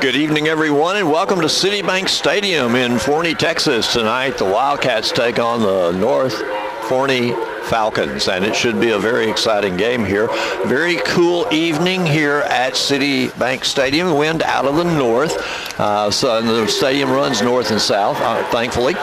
Good evening, everyone, and welcome to Citibank Stadium in Forney, Texas. Tonight, the Wildcats take on the North Forney Falcons, and it should be a very exciting game here. Very cool evening here at Citibank Stadium. Wind out of the north, so the stadium runs north and south, thankfully.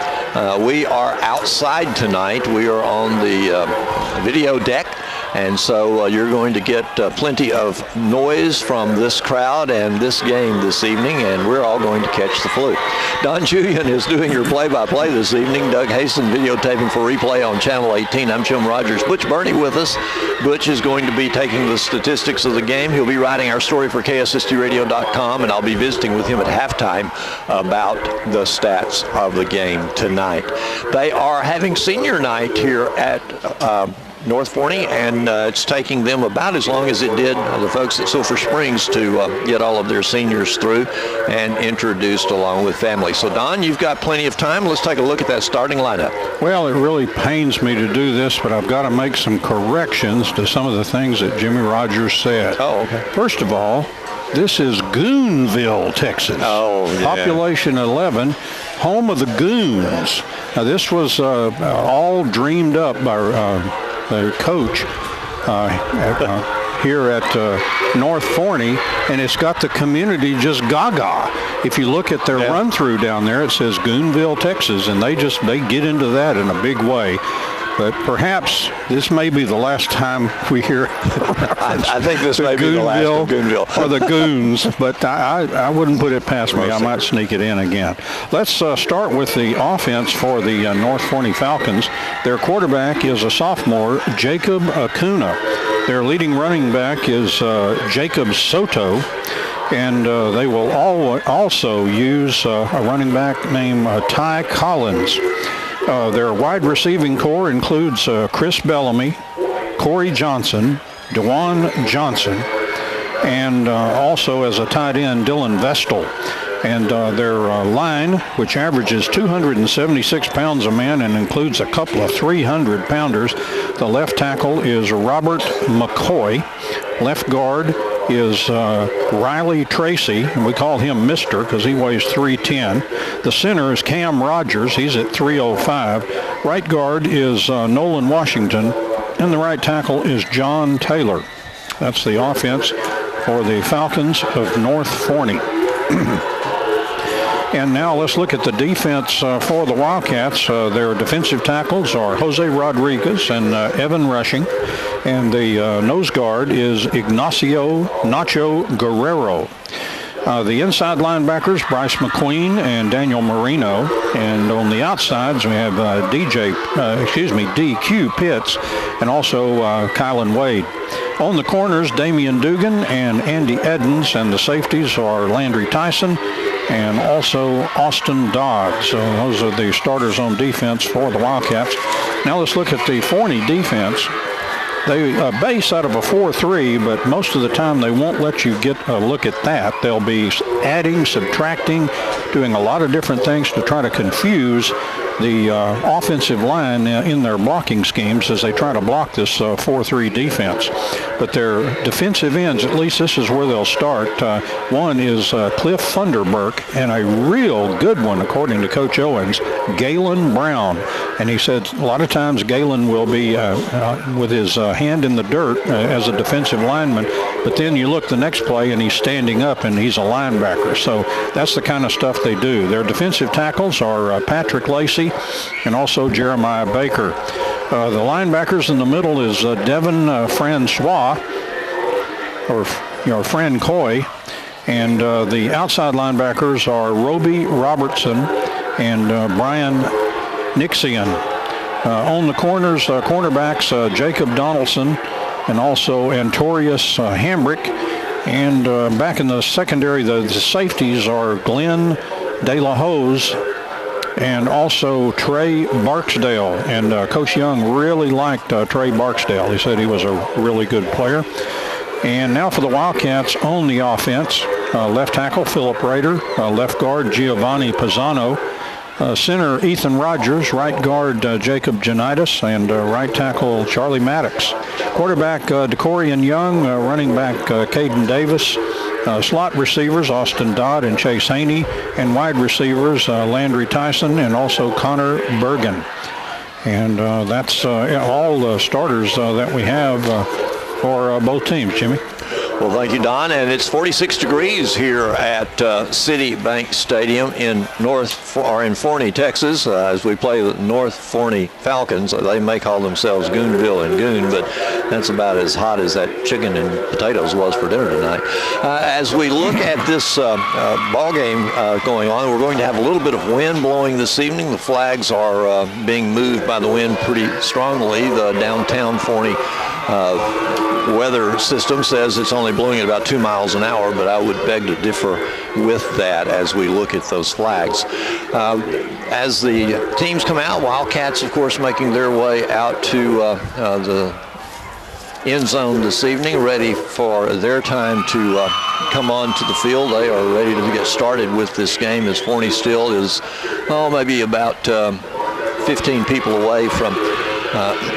We are outside tonight. We are on the video deck. And so you're going to get plenty of noise from this crowd and this game this evening, and we're all going to catch the flu. Don Julian is doing your play-by-play this evening. Doug Haston videotaping for replay on Channel 18. I'm Jim Rogers. Butch Burney with us. Butch is going to be taking the statistics of the game. He'll be writing our story for KSSTradio.com, and I'll be visiting with him at halftime about the stats of the game tonight. They are having senior night here at North Forney, and it's taking them about as long as it did the folks at Sulphur Springs to get all of their seniors through and introduced along with family. So, Don, you've got plenty of time. Let's take a look at that starting lineup. Well, it really pains me to do this, but I've got to make some corrections to some of the things that Jimmy Rogers said. Oh, okay. First of all, this is Goonville, Texas. Oh, yeah. Population 11, home of the Goons. Now, this was all dreamed up by the coach here at North Forney, and it's got the community just gaga. If you look at their run-through down there, it says Goonville, Texas, and they get into that in a big way. But perhaps this may be the last time we hear I think this may be the last of Goonville. or the Goons, but I wouldn't put it past me. I might sneak it in again. Let's start with the offense for the North Forney Falcons. Their quarterback is a sophomore, Jacob Acuna. Their leading running back is Jacob Soto. And they will also use a running back named Ty Collins. Their wide receiving core includes Chris Bellamy, Corey Johnson, DeJuan Johnson, and also as a tight end, Dylan Vestal. And their line, which averages 276 pounds a man and includes a couple of 300-pounders. The left tackle is Robert McCoy. Left guard is Riley Tracy, and we call him Mr. because he weighs 310. The center is Cam Rogers. He's at 305. Right guard is Nolan Washington, and the right tackle is John Taylor. That's the offense for the Falcons of North Forney. And now let's look at the defense for the Wildcats. Their defensive tackles are Jose Rodriguez and Evan Rushing. And the nose guard is Ignacio Nacho Guerrero. The inside linebackers, Bryce McQueen and Daniel Marino. And on the outsides, we have DQ Pitts and also Kylan Wade. On the corners, Damian Dugan and Andy Edens, and the safeties are Landry Tyson and also Austin Dodd. So those are the starters on defense for the Wildcats. Now let's look at the Forney defense. They base out of a 4-3, but most of the time they won't let you get a look at that. They'll be adding, subtracting, doing a lot of different things to try to confuse the offensive line in their blocking schemes as they try to block this 4-3 defense. But their defensive ends, at least this is where they'll start. One is Cliff Funderburk, and a real good one, according to Coach Owens, Galen Brown. And he said a lot of times Galen will be with his hand in the dirt as a defensive lineman, but then you look the next play and he's standing up and he's a linebacker. So that's the kind of stuff they do. Their defensive tackles are Patrick Lacey and also Jeremiah Baker. The linebackers in the middle is Devin Francois, or Fran Coy, and the outside linebackers are Roby Robertson and Brian Nixian. On the corners, cornerbacks Jacob Donaldson and also Antorius Hambrick. And back in the secondary, the safeties are Glenn De La Hose and also Trey Barksdale. And Coach Young really liked Trey Barksdale. He said he was a really good player. And now for the Wildcats on the offense. Left tackle, Philip Rader. Left guard, Giovanni Pisano. Center, Ethan Rogers. Right guard, Jacob Janitis. And right tackle, Charlie Maddox. Quarterback, DeCorian Young. Running back, Caden Davis. Slot receivers, Austin Dodd and Chase Haney, and wide receivers, Landry Tyson and also Connor Bergen. And that's all the starters that we have for both teams, Jimmy. Well, thank you, Don. And it's 46 degrees here at Citibank Stadium in Forney, Texas, as we play the North Forney Falcons. They may call themselves Goonville and Goon, but that's about as hot as that chicken and potatoes was for dinner tonight. As we look at this ball game going on, we're going to have a little bit of wind blowing this evening. The flags are being moved by the wind pretty strongly. The downtown Forney weather system says it's only blowing at about 2 miles an hour, but I would beg to differ with that as we look at those flags. As the teams come out, Wildcats, of course, making their way out to the end zone this evening, ready for their time to come on to the field. They are ready to get started with this game, as Forney still is, maybe about 15 people away from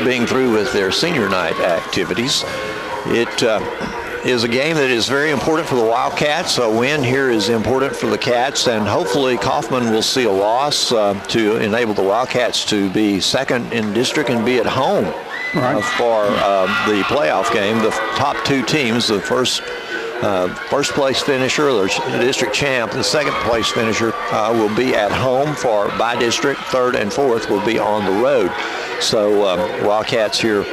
being through with their senior night activities. It is a game that is very important for the Wildcats. A win here is important for the Cats, and hopefully Kaufman will see a loss to enable the Wildcats to be second in district and be at home for the playoff game. The top two teams, the first place finisher, the district champ, the second place finisher will be at home by district. Third and fourth will be on the road. So Wildcats here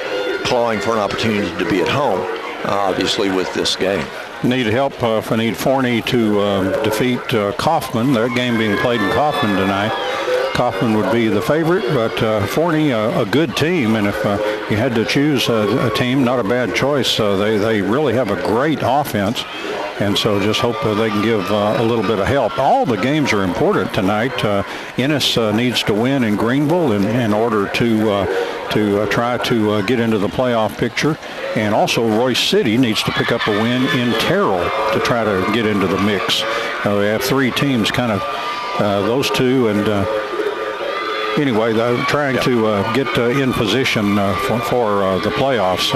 clawing for an opportunity to be at home, obviously, with this game. Need help if I need Forney to defeat Kaufman. That game being played in Kaufman tonight. Kaufman would be the favorite, but Forney, a good team, and if you had to choose a team, not a bad choice. They really have a great offense, and so just hope they can give a little bit of help. All the games are important tonight. Ennis needs to win in Greenville in order to try to get into the playoff picture, and also Royce City needs to pick up a win in Terrell to try to get into the mix. We have three teams, kind of those two, and anyway, they're trying to get in position for the playoffs.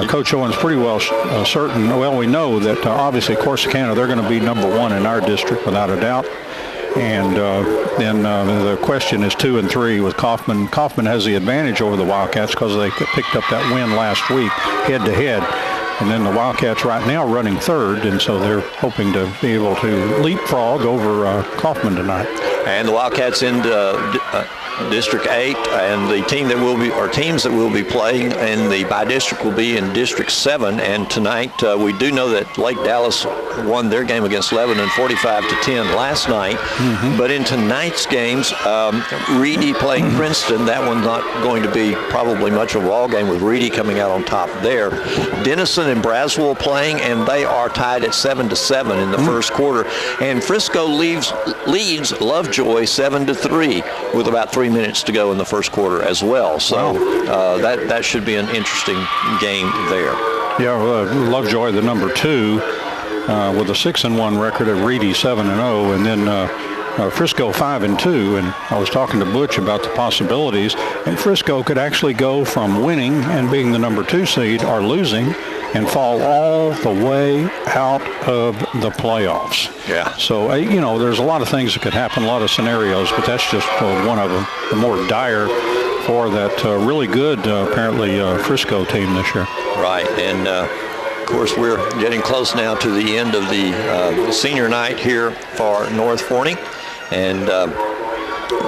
Coach Owen's pretty well certain. Well, we know that obviously Corsicana, they're going to be number one in our district without a doubt. And then the question is 2 and 3 with Kaufman. Kaufman has the advantage over the Wildcats because they picked up that win last week head-to-head. And then the Wildcats right now running third, and so they're hoping to be able to leapfrog over Kaufman tonight. And the Wildcats in District 8, and the team that will be, or teams that will be playing in the by-district will be in District 7. And tonight, we do know that Lake Dallas won their game against Lebanon 45-10 last night. Mm-hmm. But in tonight's games, Reedy playing Princeton. That one's not going to be probably much of a ball game with Reedy coming out on top there. Denison and Braswell playing, and they are tied at 7-7 in the first quarter. And Frisco leads Lovejoy 7-3 with about 3 minutes to go in the first quarter as well. So that should be an interesting game there. Yeah, Lovejoy, the number 2, with a 6-1 record of Reedy 7-0, and then Frisco 5-2. And I was talking to Butch about the possibilities, and Frisco could actually go from winning and being the number 2 seed or losing and fall all the way out of the playoffs. Yeah. So, there's a lot of things that could happen, a lot of scenarios, but that's just one of them, the more dire for that really good, apparently, Frisco team this year. Right, and of course, we're getting close now to the end of the senior night here for North Forney, and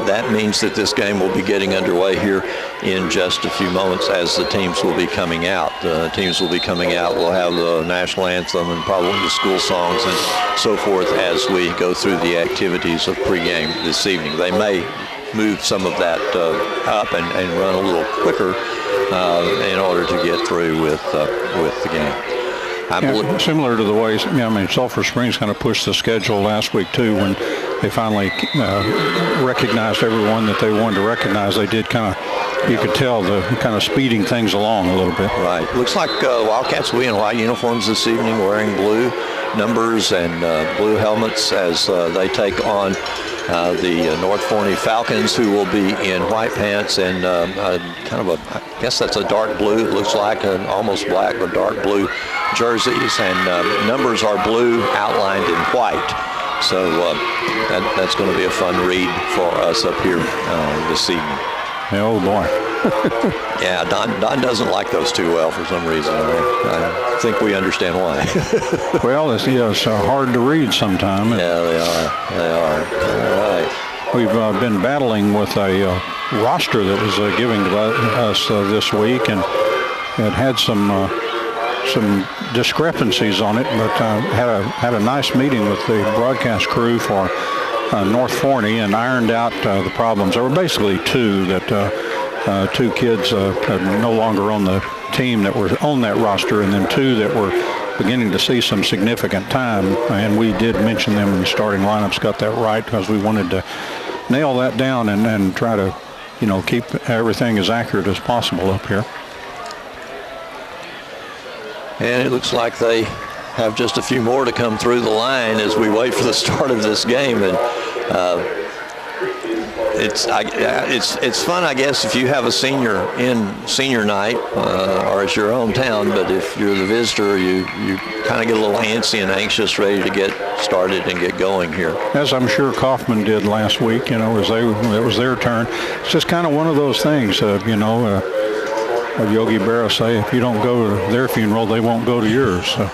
that means that this game will be getting underway here in just a few moments as the teams will be coming out. The teams will be coming out. We'll have the national anthem and probably the school songs and so forth as we go through the activities of pregame this evening. They may move some of that up and run a little quicker in order to get through with the game. Similar to the way, Sulphur Springs kind of pushed the schedule last week too, when they finally recognized everyone that they wanted to recognize. They did kind of, you could tell, the kind of speeding things along a little bit. Right. Looks like Wildcats will be in white uniforms this evening, wearing blue numbers and blue helmets as they take on the North Forney Falcons, who will be in white pants and kind of I guess that's a dark blue. It looks like an almost black but dark blue jerseys, and numbers are blue outlined in white. So that's going to be a fun read for us up here this evening. Oh boy. Yeah, Don doesn't like those too well for some reason. I think we understand why. Well, it's hard to read sometimes. Yeah, they are. All right. We've been battling with a roster that was giving to us this week, and it had some discrepancies on it, but had a nice meeting with the broadcast crew for North Forney and ironed out the problems. There were basically two kids no longer on the team that were on that roster, and then two that were beginning to see some significant time, and we did mention them in the starting lineups. Got that right because we wanted to nail that down and try to, keep everything as accurate as possible up here. And it looks like they have just a few more to come through the line as we wait for the start of this game. And it's fun, I guess, if you have a senior night or it's your hometown. But if you're the visitor, you kind of get a little antsy and anxious, ready to get started and get going here. As I'm sure Kaufman did last week, as it was their turn. It's just kind of one of those things, Yogi Berra say, if you don't go to their funeral, they won't go to yours. So,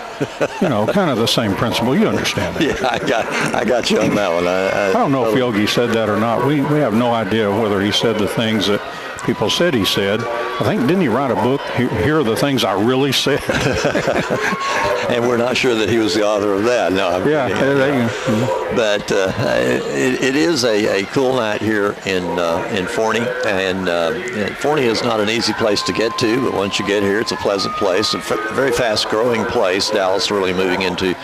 kind of the same principle. You understand that. Yeah, I got you on that one. I don't know if Yogi said that or not. We have no idea whether he said the things that people said he said. I think, didn't he write a book, Here Are the Things I Really Said? And we're not sure that he was the author of that. No, I'm kidding. But it is a cool night here in Forney, and Forney is not an easy place to get to, but once you get here, it's a pleasant place, a very fast-growing place. Dallas really moving into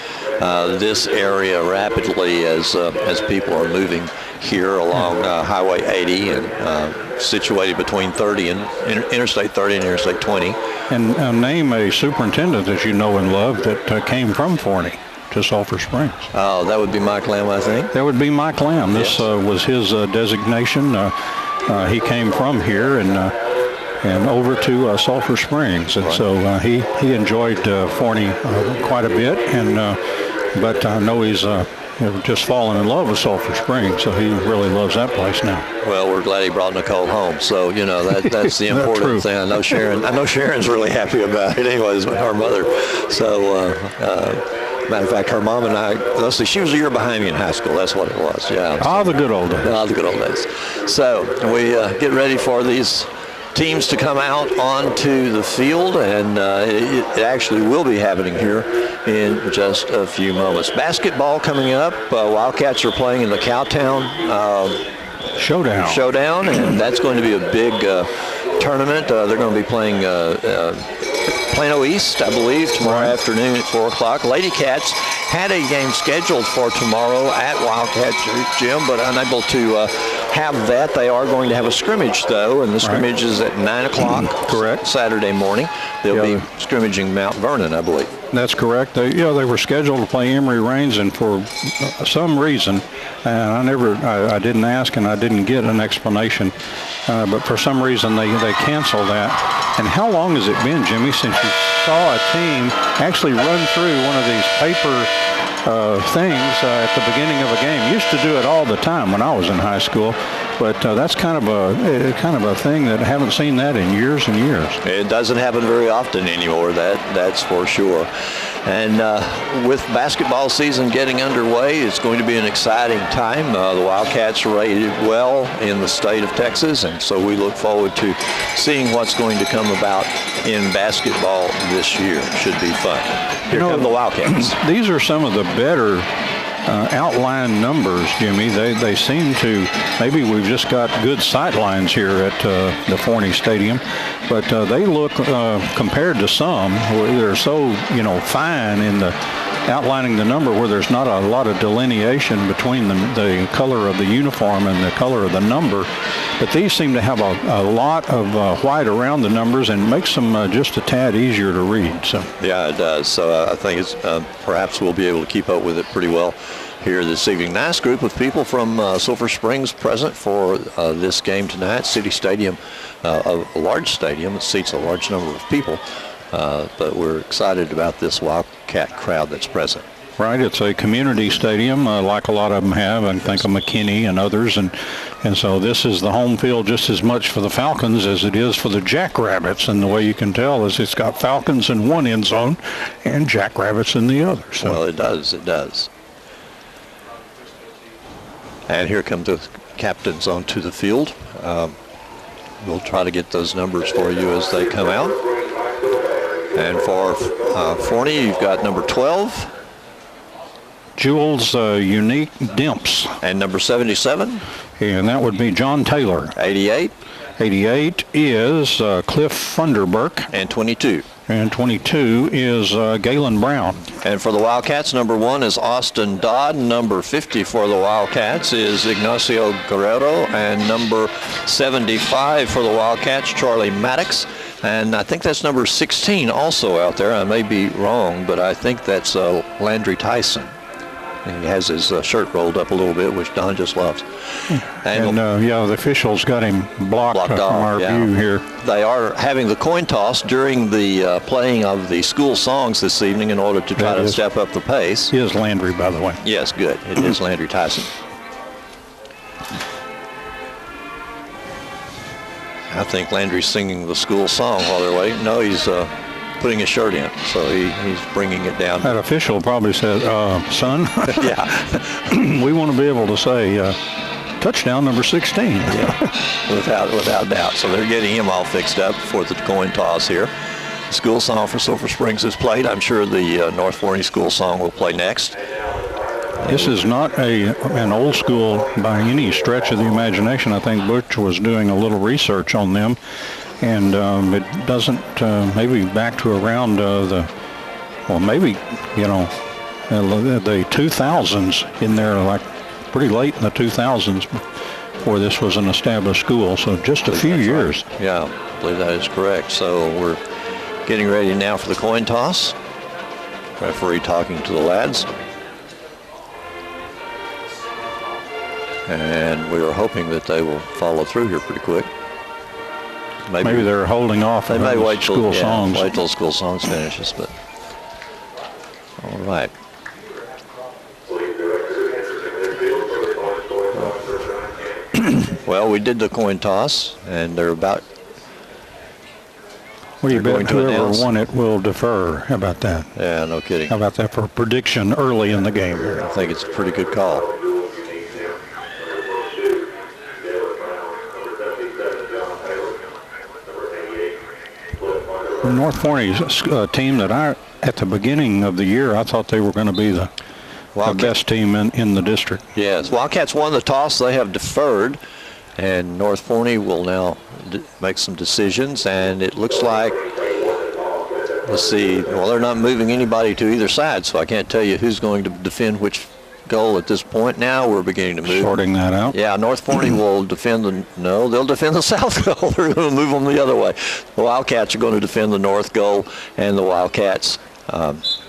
this area rapidly as people are moving here along Highway 80 and situated between 30 and Interstate 30 and Interstate 20. And name a superintendent that you know and love that came from Forney to Sulphur Springs. Oh, that would be Mike Lamb, I think. That would be Mike Lamb. This was his designation. He came from here and over to Sulphur Springs, and so he enjoyed Forney quite a bit. But I know he's just fallen in love with Sulphur Springs, so he really loves that place now. Well, we're glad he brought Nicole home. So that's the important thing. I know Sharon's really happy about it. Anyways, her mother. So matter of fact, her mom and I. Let's see, she was a year behind me in high school. That's what it was. Yeah. The good old days. The good old days. So we get ready for these teams to come out onto the field, and it actually will be happening here in just a few moments. Basketball coming up. Wildcats are playing in the Cowtown Showdown, and that's going to be a big tournament. They're going to be playing Plano East, I believe, tomorrow afternoon at 4 o'clock. Lady Cats had a game scheduled for tomorrow at Wildcat Gym, but unable to have that. They are going to have a scrimmage, though, and the scrimmage is at 9 o'clock. Correct. Saturday morning. They'll be scrimmaging Mount Vernon, I believe. That's correct. They were scheduled to play Emory Rains, and for some reason, and I didn't ask and I didn't get an explanation, but for some reason they canceled that. And how long has it been, Jimmy, since you saw a team actually run through one of these paper things at the beginning of a game? Used to do it all the time when I was in high school, but that's kind of a thing that I haven't seen that in years and years. It doesn't happen very often anymore, that's for sure. And with basketball season getting underway, it's going to be an exciting time. The Wildcats are rated well in the state of Texas, and so we look forward to seeing what's going to come about in basketball this year. Should be fun. Here come the Wildcats. These are some of the better outline numbers, Jimmy. They seem to, maybe we've just got good sight lines here at the Forney Stadium, but they look, compared to some, they're so, fine in the outlining the number where there's not a lot of delineation between the color of the uniform and the color of the number. But these seem to have a lot of white around the numbers and makes them just a tad easier to read. So yeah, it does. So I think it's perhaps we'll be able to keep up with it pretty well here this evening. Nice group of people from Sulphur Springs present for this game tonight. City Stadium, a large stadium. It seats a large number of people. But we're excited about this WildCat crowd that's present. Right, it's a community stadium like a lot of them have. I think of McKinney and others, and so this is the home field just as much for the Falcons as it is for the Jackrabbits. And the way you can tell is it's got Falcons in one end zone and Jackrabbits in the other. So. Well, it does. And here come the captains onto the field. We'll try to get those numbers for you as they come out. And for Forney, you've got number 12. Jules Unique Dimps. And number 77. And that would be John Taylor. 88. 88 is Cliff Funderburk. And 22. And 22 is Galen Brown. And for the Wildcats, number 1 is Austin Dodd. Number 50 for the Wildcats is Ignacio Guerrero. And number 75 for the Wildcats, Charlie Maddox. And I think that's number 16 also out there. I may be wrong, but I think that's Landry Tyson. And he has his shirt rolled up a little bit, which Don just loves. And the officials got him blocked from our view here. They are having the coin toss during the playing of the school songs this evening in order to try to step up the pace. It is Landry, by the way. Yes, good. It is Landry Tyson. I think Landry's singing the school song while they're waiting. No, he's putting his shirt in, so he's bringing it down. That official probably said, son, yeah, we want to be able to say touchdown number 16. Yeah, without doubt. So they're getting him all fixed up for the coin toss here. The school song for Sulphur Springs is played. I'm sure the North Forney school song will play next. This is not an old school by any stretch of the imagination. I think Butch was doing a little research on them, and it doesn't maybe back to around the 2000s in there, like pretty late in the 2000s before this was an established school. So just a few years. Right. Yeah, I believe that is correct. So we're getting ready now for the coin toss. Referee talking to the lads. And we were hoping that they will follow through here pretty quick. Maybe they're holding off. They may wait till school songs. Wait till school songs finishes, but all right. Well, we did the coin toss, and they're about. Well, you bet whoever won it will defer. How about that? Yeah, no kidding. How about that for a prediction early in the game? I think it's a pretty good call. North Forney's team that at the beginning of the year, I thought they were going to be the best team in the district. Yes, Wildcats won the toss. They have deferred, and North Forney will now make some decisions, and it looks like, let's see, well, they're not moving anybody to either side, so I can't tell you who's going to defend which goal at this point. Now we're beginning to move. Sorting that out. Yeah, North Forney will defend they'll defend the south goal. They're going to move them the other way. The Wildcats are going to defend the north goal, and the Wildcats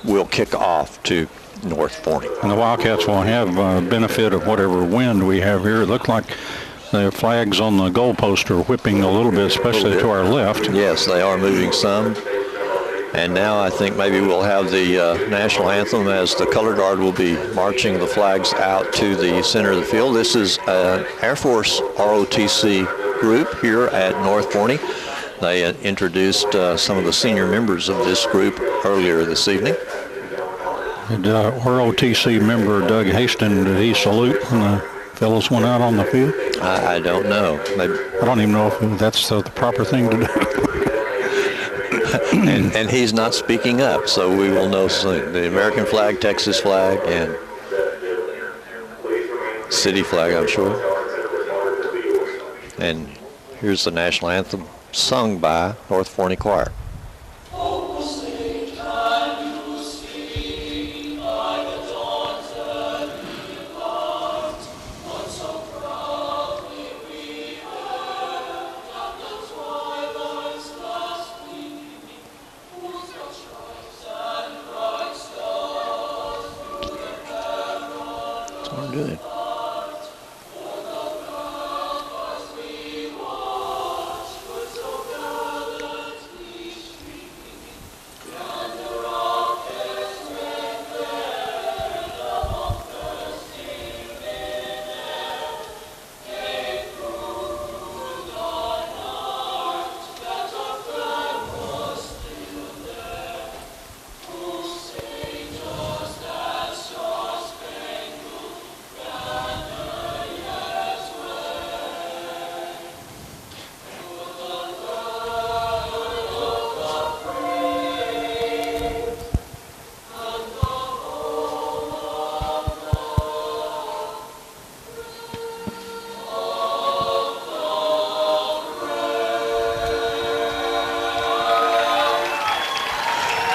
will kick off to North Forney. And the Wildcats will have benefit of whatever wind we have here. It looked like the flags on the goalpost are whipping a little bit, especially to our left. Yes, they are moving some. And now I think maybe we'll have the national anthem as the color guard will be marching the flags out to the center of the field. This is an Air Force ROTC group here at North Forney. They introduced some of the senior members of this group earlier this evening. Did ROTC member Doug Haston, did he salute when the fellows went out on the field? I don't know. Maybe. I don't even know if that's the proper thing to do. and he's not speaking up, so we will know soon. The American flag, Texas flag, and city flag, I'm sure. And here's the national anthem sung by North Forney Choir. We're good.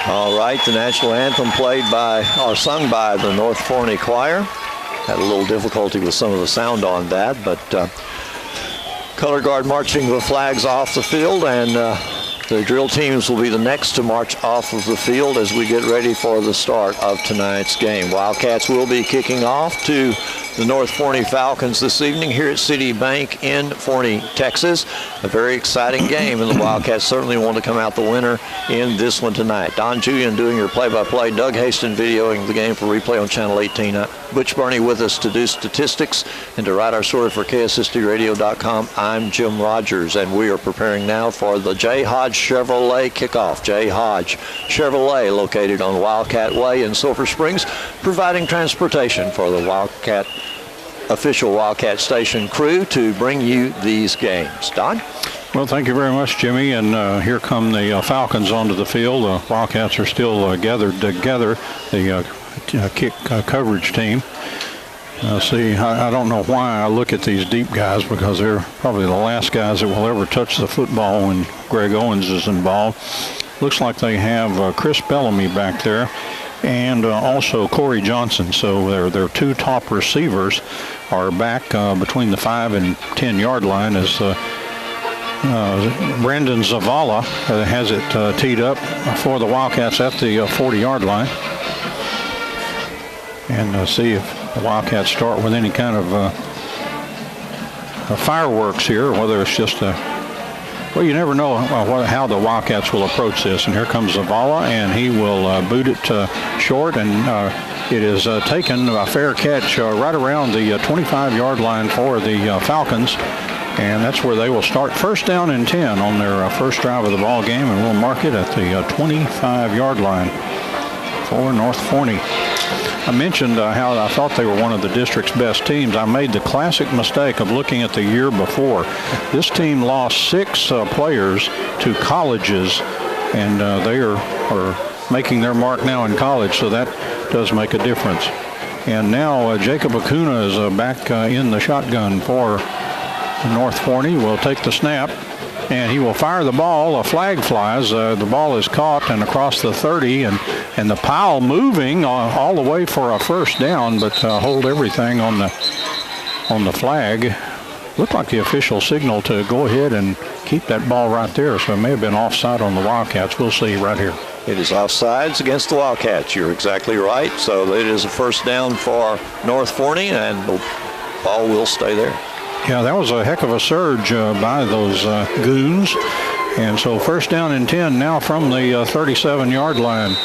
All right, the national anthem played by, or sung by, the North Forney Choir. Had a little difficulty with some of the sound on that, but color guard marching the flags off the field, and the drill teams will be the next to march off of the field as we get ready for the start of tonight's game. Wildcats will be kicking off to the North Forney Falcons this evening here at City Bank in Forney, Texas. A very exciting game, and the Wildcats certainly want to come out the winner in this one tonight. Don Julian doing your play-by-play. Doug Haston videoing the game for replay on Channel 18. Butch Burney with us to do statistics and to write our story for KSSDRadio.com. I'm Jim Rogers, and we are preparing now for the J. Hodge Chevrolet kickoff. J. Hodge Chevrolet, located on Wildcat Way in Sulphur Springs, providing transportation for the Wildcat official Wildcat station crew to bring you these games. Don? Well, thank you very much, Jimmy. And here come the Falcons onto the field. The Wildcats are still gathered together, the kick coverage team. See, I don't know why I look at these deep guys, because they're probably the last guys that will ever touch the football when Greg Owens is involved. Looks like they have Chris Bellamy back there, and also Corey Johnson. So their two top receivers are back between the 5 and 10 yard line, as Brendan Zavala has it teed up for the Wildcats at the 40 yard line. And see if the Wildcats start with any kind of fireworks here, whether it's just well, you never know how the Wildcats will approach this. And here comes Zavala, and he will boot it short, and it is taken a fair catch right around the 25 yard line for the Falcons. And that's where they will start first down and 10 on their first drive of the ball game, and we'll mark it at the 25 yard line for North Forney. I mentioned how I thought they were one of the district's best teams. I made the classic mistake of looking at the year before. This team lost 6 players to colleges, and they are making their mark now in college, so that does make a difference. And now Jacob Acuna is back in the shotgun for North Forney. Will take the snap, and he will fire the ball. A flag flies. The ball is caught and across the 30, and the pile moving all the way for a first down, but hold everything on the flag. Looked like the official signal to go ahead and keep that ball right there, so it may have been offside on the Wildcats. We'll see right here. It is offsides against the Wildcats. You're exactly right. So it is a first down for North Forney, and the ball will stay there. Yeah, that was a heck of a surge by those goons. And so first down and 10 now from the 37 yard line.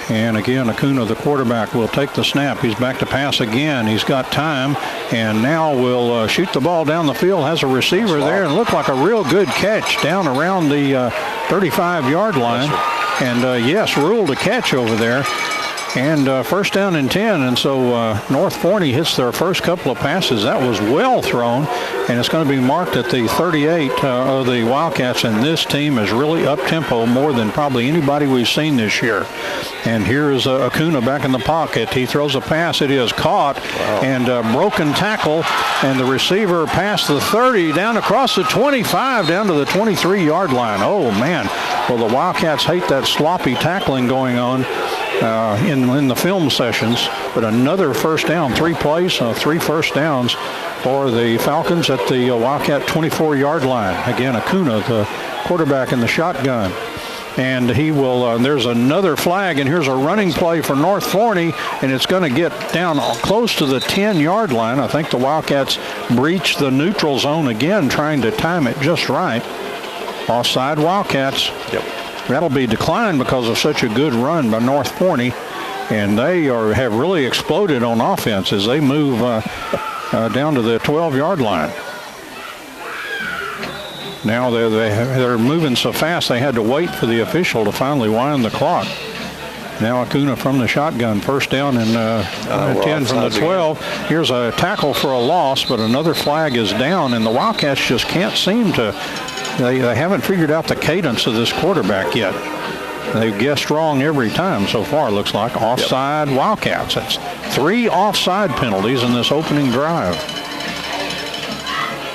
And again, Acuna, the quarterback, will take the snap. He's back to pass again. He's got time, and now will shoot the ball down the field. Has a receiver there, and looked like a real good catch down around the 35 yard line. And yes, ruled a catch over there. And first down and 10, and so North Forney hits their first couple of passes. That was well thrown, and it's going to be marked at the 38 of the Wildcats, and this team is really up-tempo more than probably anybody we've seen this year. And here is Acuna back in the pocket. He throws a pass. It is caught, and broken tackle, and the receiver past the 30, down across the 25, down to the 23 yard line. Oh, man. Well, the Wildcats hate that sloppy tackling going on in the film sessions, but another first down, 3 plays, 3 first downs for the Falcons at the Wildcat 24 yard line. Again, Acuna, the quarterback, in the shotgun. And he will, there's another flag, and here's a running play for North Forney, and it's going to get down close to the 10-yard line. I think the Wildcats breached the neutral zone again, trying to time it just right. Offside Wildcats. Yep. That'll be declined because of such a good run by North Forney, and they have really exploded on offense as they move down to the 12-yard line. Now they're moving so fast they had to wait for the official to finally wind the clock. Now Acuna from the shotgun, first down and 10 from the 12. Again. Here's a tackle for a loss, but another flag is down, and the Wildcats just can't seem to, they haven't figured out the cadence of this quarterback yet. They've guessed wrong every time so far, it looks like. Offside Wildcats. That's 3 offside penalties in this opening drive.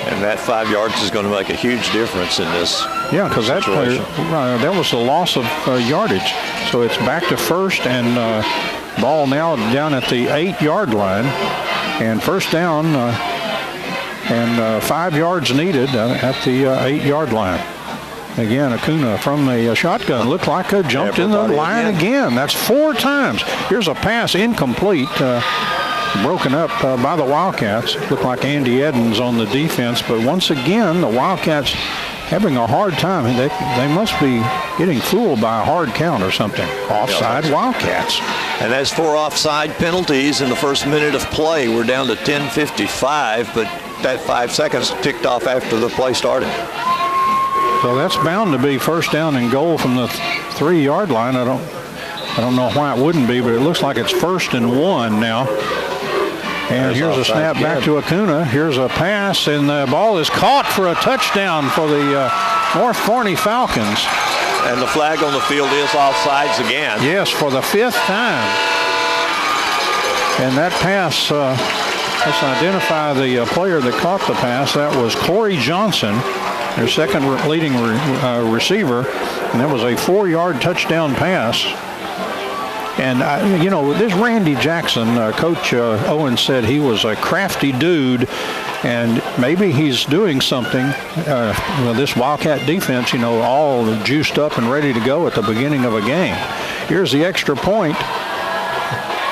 And that 5 yards is going to make a huge difference in this. Yeah, because that was the loss of yardage. So it's back to first, and ball now down at the 8-yard line. And first down and 5 yards needed at the 8-yard line. Again, Acuna from the shotgun looked like jumped in the line again. That's 4 times. Here's a pass incomplete. Broken up by the Wildcats. Looked like Andy Edens on the defense, but once again the Wildcats having a hard time. They must be getting fooled by a hard count or something. Offside Wildcats. And that's 4 offside penalties in the first minute of play. We're down to 10:55, but that 5 seconds ticked off after the play started. So that's bound to be first down and goal from the 3-yard line. I don't know why it wouldn't be, but it looks like it's 1st and 1 now. And here's a snap back to Acuna. Here's a pass, and the ball is caught for a touchdown for the North Forney Falcons. And the flag on the field is offsides again. Yes, for the 5th time. And that pass, let's identify the player that caught the pass. That was Corey Johnson, their second leading receiver. And that was a 4-yard touchdown pass. And, this Randy Jackson, Coach Owen said he was a crafty dude, and maybe he's doing something. This Wildcat defense, all juiced up and ready to go at the beginning of a game. Here's the extra point,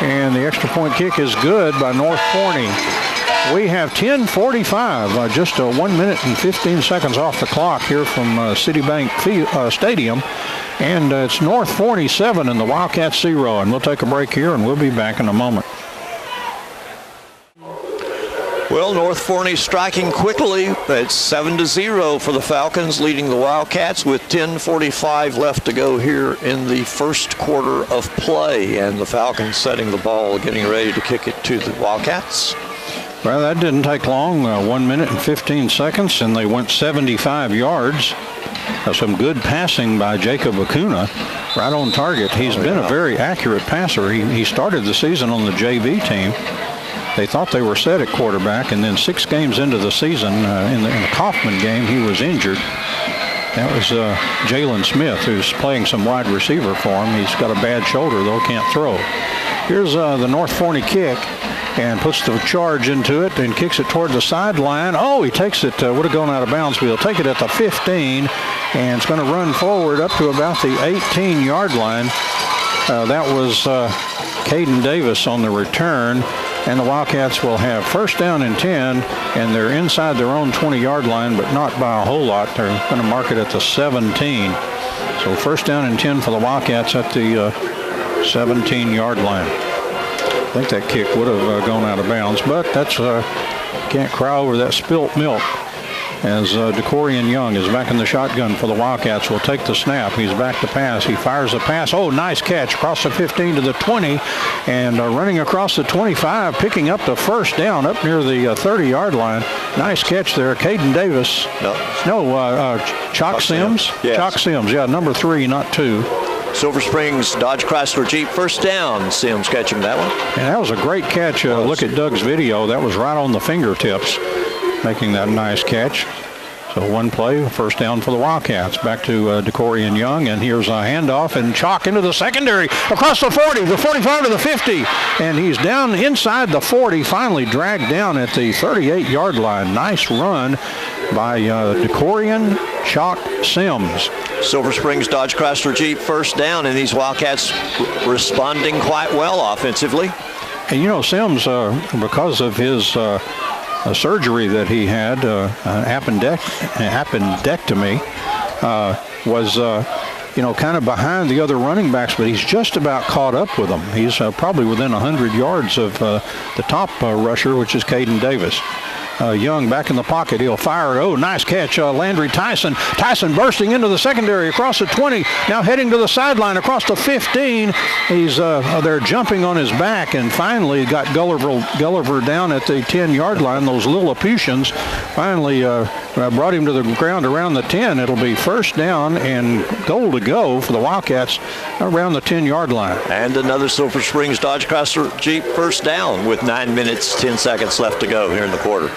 and the extra point kick is good by North Forney. We have 10:45, just 1 minute and 15 seconds off the clock here from Citibank Stadium. And it's North Forney 7 and the Wildcats 0. And we'll take a break here, and we'll be back in a moment. Well, North Forney striking quickly. It's 7-0 for the Falcons, leading the Wildcats with 10:45 left to go here in the first quarter of play. And the Falcons setting the ball, getting ready to kick it to the Wildcats. Well, that didn't take long, 1 minute and 15 seconds, and they went 75 yards. Some good passing by Jacob Acuna, right on target. He's been a very accurate passer. He started the season on the JV team. They thought they were set at quarterback, and then 6 games into the season, in the Kaufman game, he was injured. That was Jalen Smith, who's playing some wide receiver for him. He's got a bad shoulder, though, can't throw. Here's the North Forney kick, and puts the charge into it and kicks it toward the sideline. Oh, he takes it, would have gone out of bounds, but he'll take it at the 15, and it's going to run forward up to about the 18-yard line. That was Caden Davis on the return, and the Wildcats will have first down and 10, and they're inside their own 20-yard line, but not by a whole lot. They're going to mark it at the 17. So first down and 10 for the Wildcats at the 17-yard line. I think that kick would have gone out of bounds, but that's can't cry over that spilt milk. As DeCorian Young is back in the shotgun for the Wildcats. Will take the snap. He's back to pass. He fires the pass. Oh, nice catch across the 15 to the 20, and running across the 25, picking up the first down up near the 30-yard line. Nice catch there. Caden Davis. Chalk Sims. Yes. Chalk Sims. Yeah, number 3, not 2. Silver Springs Dodge Chrysler Jeep first down. Sims catching that one. And that was a great catch. Look at Doug's video. That was right on the fingertips, making that nice catch. So one play, first down for the Wildcats. Back to DeCorian Young, and here's a handoff, and Chalk into the secondary, across the 40, the 45 to the 50, and he's down inside the 40, finally dragged down at the 38-yard line. Nice run by DeCorian Chalk Sims. Silver Springs Dodge Chrysler Jeep first down, and these Wildcats responding quite well offensively. And you know, Sims, because of his surgery that he had, appendectomy, was kind of behind the other running backs, but he's just about caught up with them. He's probably within 100 yards of the top rusher, which is Caden Davis. Young back in the pocket. He'll fire. Oh, nice catch. Landry Tyson. Tyson bursting into the secondary across the 20. Now heading to the sideline across the 15. He's they're jumping on his back, and finally got Gulliver down at the 10-yard line. Those Lilliputians finally brought him to the ground around the 10. It'll be first down and goal to go for the Wildcats around the 10-yard line. And another Silver Springs Dodge Chrysler Jeep first down with 9 minutes, 10 seconds left to go here in the quarter.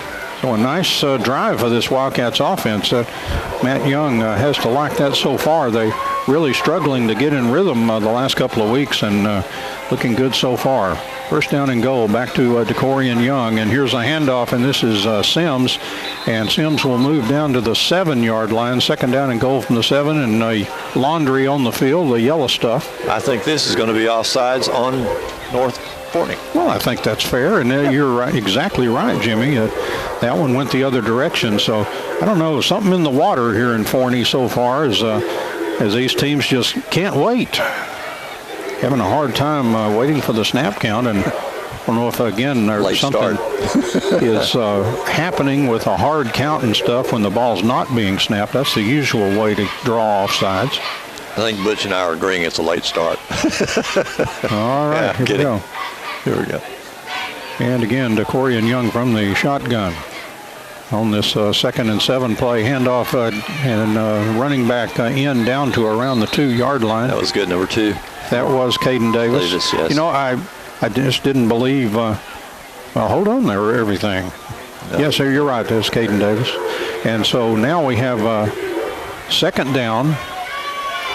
So a nice drive for this Wildcats offense. Matt Young has to like that so far. They really struggling to get in rhythm the last couple of weeks, and looking good so far. First down and goal back to DeCorian Young, and here's a handoff, and this is Sims, and Sims will move down to the 7-yard line. Second down and goal from the 7, and laundry on the field, the yellow stuff. I think this is going to be offsides on North Forney. Well, I think that's fair, and you're right, exactly right, Jimmy. That one went the other direction, so I don't know, something in the water here in Forney so far as these teams just can't wait. Having a hard time waiting for the snap count, and I don't know if, again, there's something is happening with a hard count and stuff when the ball's not being snapped. That's the usual way to draw offsides. I think Butch and I are agreeing it's a late start. All right, yeah, here we go. Here we go. And again, DeCorian Young from the shotgun on this 2nd and 7 play handoff and running back in down to around the 2-yard line. That was good, number 2. That was Caden Davis. Yes. You know, I just didn't believe. Hold on there, everything. No. Yes, sir, you're right. That's Caden Davis. And so now we have second down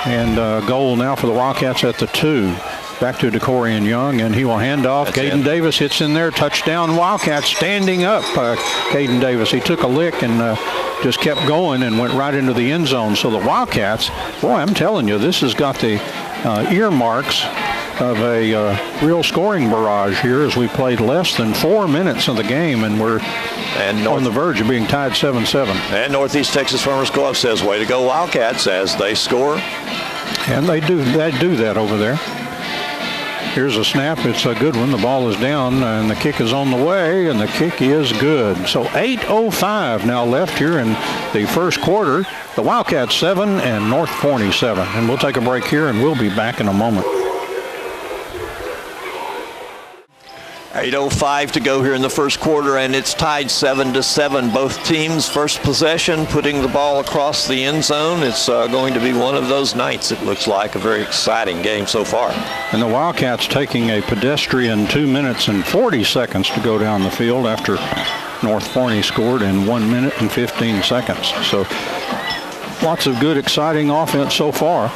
and goal now for the Wildcats at the 2. Back to DeCorian Young, and he will hand off. Caden Davis hits in there. Touchdown Wildcats, standing up. Caden Davis, he took a lick and just kept going and went right into the end zone. So the Wildcats, boy, I'm telling you, this has got the earmarks of a real scoring barrage here as we played less than 4 minutes of the game, and we're on the verge of being tied 7-7. And Northeast Texas Farmers Club says, way to go Wildcats, as they score. And they do that over there. Here's a snap. It's a good one. The ball is down, and the kick is on the way, and the kick is good. So 8:05 now left here in the first quarter. The Wildcats 7 and North Forney 7. And we'll take a break here, and we'll be back in a moment. 8:05 to go here in the first quarter, and it's tied 7-7. Both teams first possession, putting the ball across the end zone. It's going to be one of those nights, it looks like. A very exciting game so far. And the Wildcats taking a pedestrian 2 minutes and 40 seconds to go down the field after North Forney scored in 1 minute and 15 seconds. So lots of good, exciting offense so far.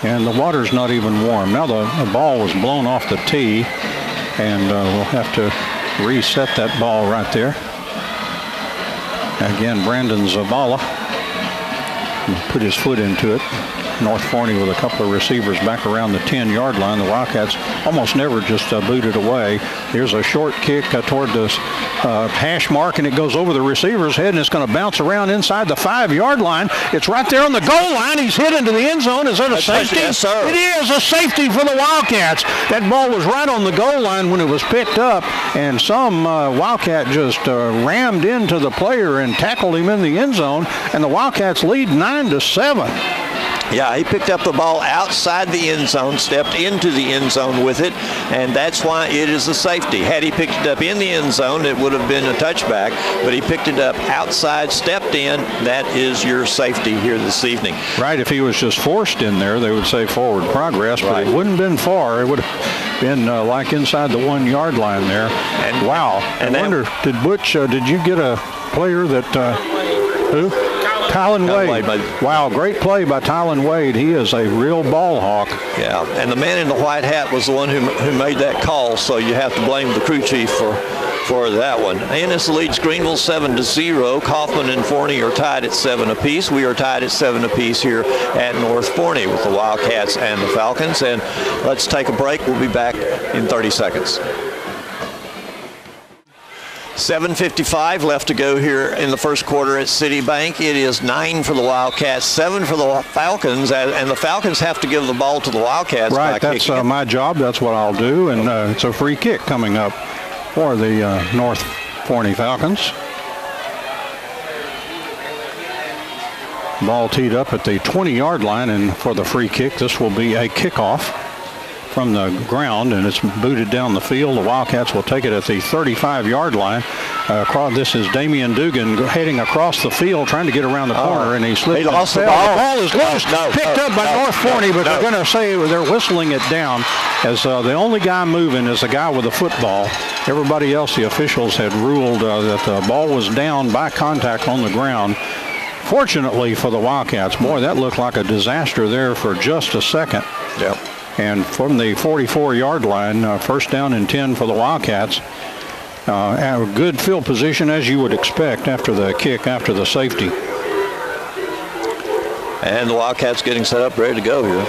And the water's not even warm. Now the ball was blown off the tee. And we'll have to reset that ball right there. Again, Brandon Zavala put his foot into it. North Forney with a couple of receivers back around the 10-yard line. The Wildcats almost never just boot it away. Here's a short kick toward the hash mark, and it goes over the receiver's head, and it's going to bounce around inside the 5-yard line. It's right there on the goal line. He's hit into the end zone. Is that a safety? Yes, sir. It is a safety for the Wildcats. That ball was right on the goal line when it was picked up, and some Wildcat just rammed into the player and tackled him in the end zone, and the Wildcats lead 9-7. Yeah, he picked up the ball outside the end zone, stepped into the end zone with it, and that's why it is a safety. Had he picked it up in the end zone, it would have been a touchback, but he picked it up outside, stepped in. That is your safety here this evening. Right, if he was just forced in there, they would say forward progress, but it wouldn't have been far. It would have been like inside the 1-yard line there. And wow, I wonder, did Butch, did you get a player that, who? Tylen Wade. Wow, great play by Tylen Wade. He is a real ball hawk. Yeah, and the man in the white hat was the one who made that call, so you have to blame the crew chief for for that one. Annis leads Greenville 7-0. Kaufman and Forney are tied at 7 apiece. We are tied at 7 apiece here at North Forney with the Wildcats and the Falcons. And let's take a break. We'll be back in 30 seconds. 7:55 left to go here in the first quarter at City Bank. It is 9 for the Wildcats, 7 for the Falcons, and the Falcons have to give the ball to the Wildcats. Right, that's my job. That's what I'll do, and it's a free kick coming up for the North Forney Falcons. Ball teed up at the 20-yard line, and for the free kick, this will be a kickoff from the ground, and it's booted down the field. The Wildcats will take it at the 35-yard line. This is Damian Dugan heading across the field, trying to get around the corner, and he slipped. He lost the ball. The ball is loose, picked up by North Forney, but they're going to say they're whistling it down, as the only guy moving is the guy with the football. Everybody else, the officials had ruled that the ball was down by contact on the ground. Fortunately for the Wildcats, boy, that looked like a disaster there for just a second. Yep. And from the 44-yard line, first down and 10 for the Wildcats. A good field position, as you would expect after the kick, after the safety. And the Wildcats getting set up, ready to go here.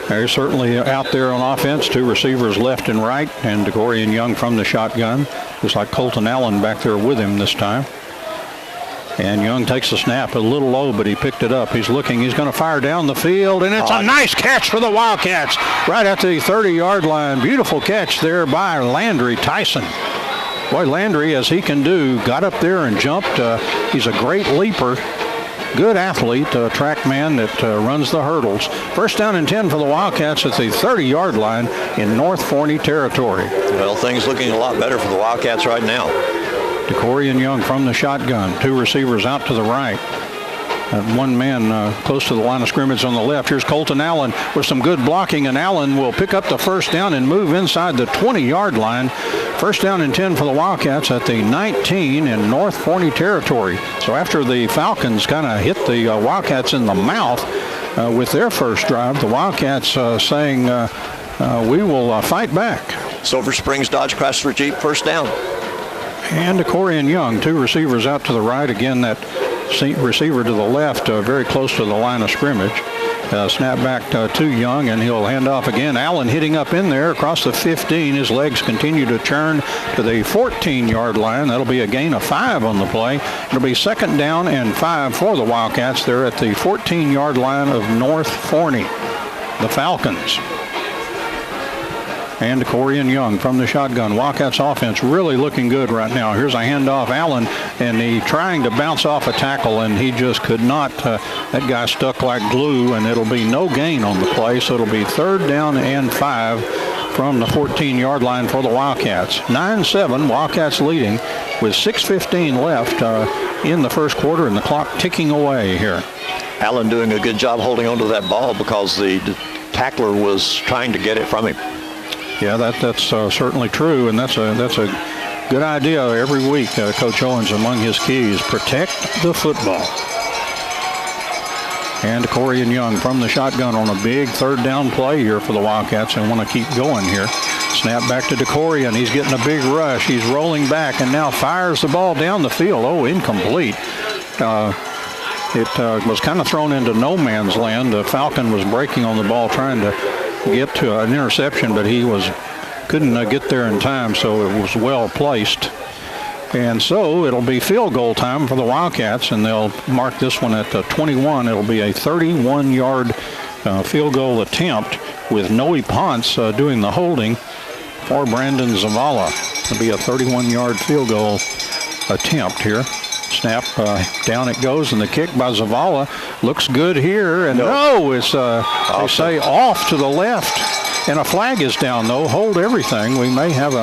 They're certainly out there on offense. Two receivers left and right, and DeCorian Young from the shotgun. Looks like Colton Allen back there with him this time. And Young takes the snap a little low, but he picked it up. He's looking. He's going to fire down the field, and it's a nice catch for the Wildcats right at the 30-yard line. Beautiful catch there by Landry Tyson. Boy, Landry, as he can do, got up there and jumped. He's a great leaper. Good athlete, track man that runs the hurdles. First down and 10 for the Wildcats at the 30-yard line in North Forney territory. Well, things looking a lot better for the Wildcats right now. DeCorian Young from the shotgun. Two receivers out to the right. One man close to the line of scrimmage on the left. Here's Colton Allen with some good blocking, and Allen will pick up the first down and move inside the 20-yard line. First down and 10 for the Wildcats at the 19 in North Forney territory. So after the Falcons kind of hit the Wildcats in the mouth with their first drive, the Wildcats saying, we will fight back. Silver Springs Dodge Chrysler Jeep, first down. And DeCorian Young, two receivers out to the right. Again, that receiver to the left, very close to the line of scrimmage. Snap back to Young, and he'll hand off again. Allen hitting up in there across the 15. His legs continue to churn to the 14-yard line. That'll be a gain of 5 on the play. It'll be second down and 5 for the Wildcats. They're at the 14-yard line of North Forney, the Falcons. And DeCorian Young from the shotgun. Wildcats offense really looking good right now. Here's a handoff. Allen, and he trying to bounce off a tackle, and he just could not. That guy stuck like glue, and it'll be no gain on the play. So it'll be third down and 5 from the 14-yard line for the Wildcats. 9-7, Wildcats leading with 6:15 left in the first quarter, and the clock ticking away here. Allen doing a good job holding onto that ball because the tackler was trying to get it from him. Yeah, that's certainly true, and that's a good idea every week. Coach Owens, among his keys, protect the football. And DeCorian Young from the shotgun on a big third down play here for the Wildcats, and want to keep going here. Snap back to DeCorian. He's getting a big rush. He's rolling back and now fires the ball down the field. Oh, incomplete. It was kind of thrown into no man's land. The Falcon was breaking on the ball, trying to get to an interception, but he couldn't get there in time, so it was well placed. And so it'll be field goal time for the Wildcats, and they'll mark this one at 21. It'll be a 31-yard field goal attempt with Noe Ponce doing the holding for Brandon Zavala. It'll be a 31-yard field goal attempt here. Snap, down it goes, and the kick by Zavala looks good here. And no, it's they say off to the left, and a flag is down though. Hold everything. We may have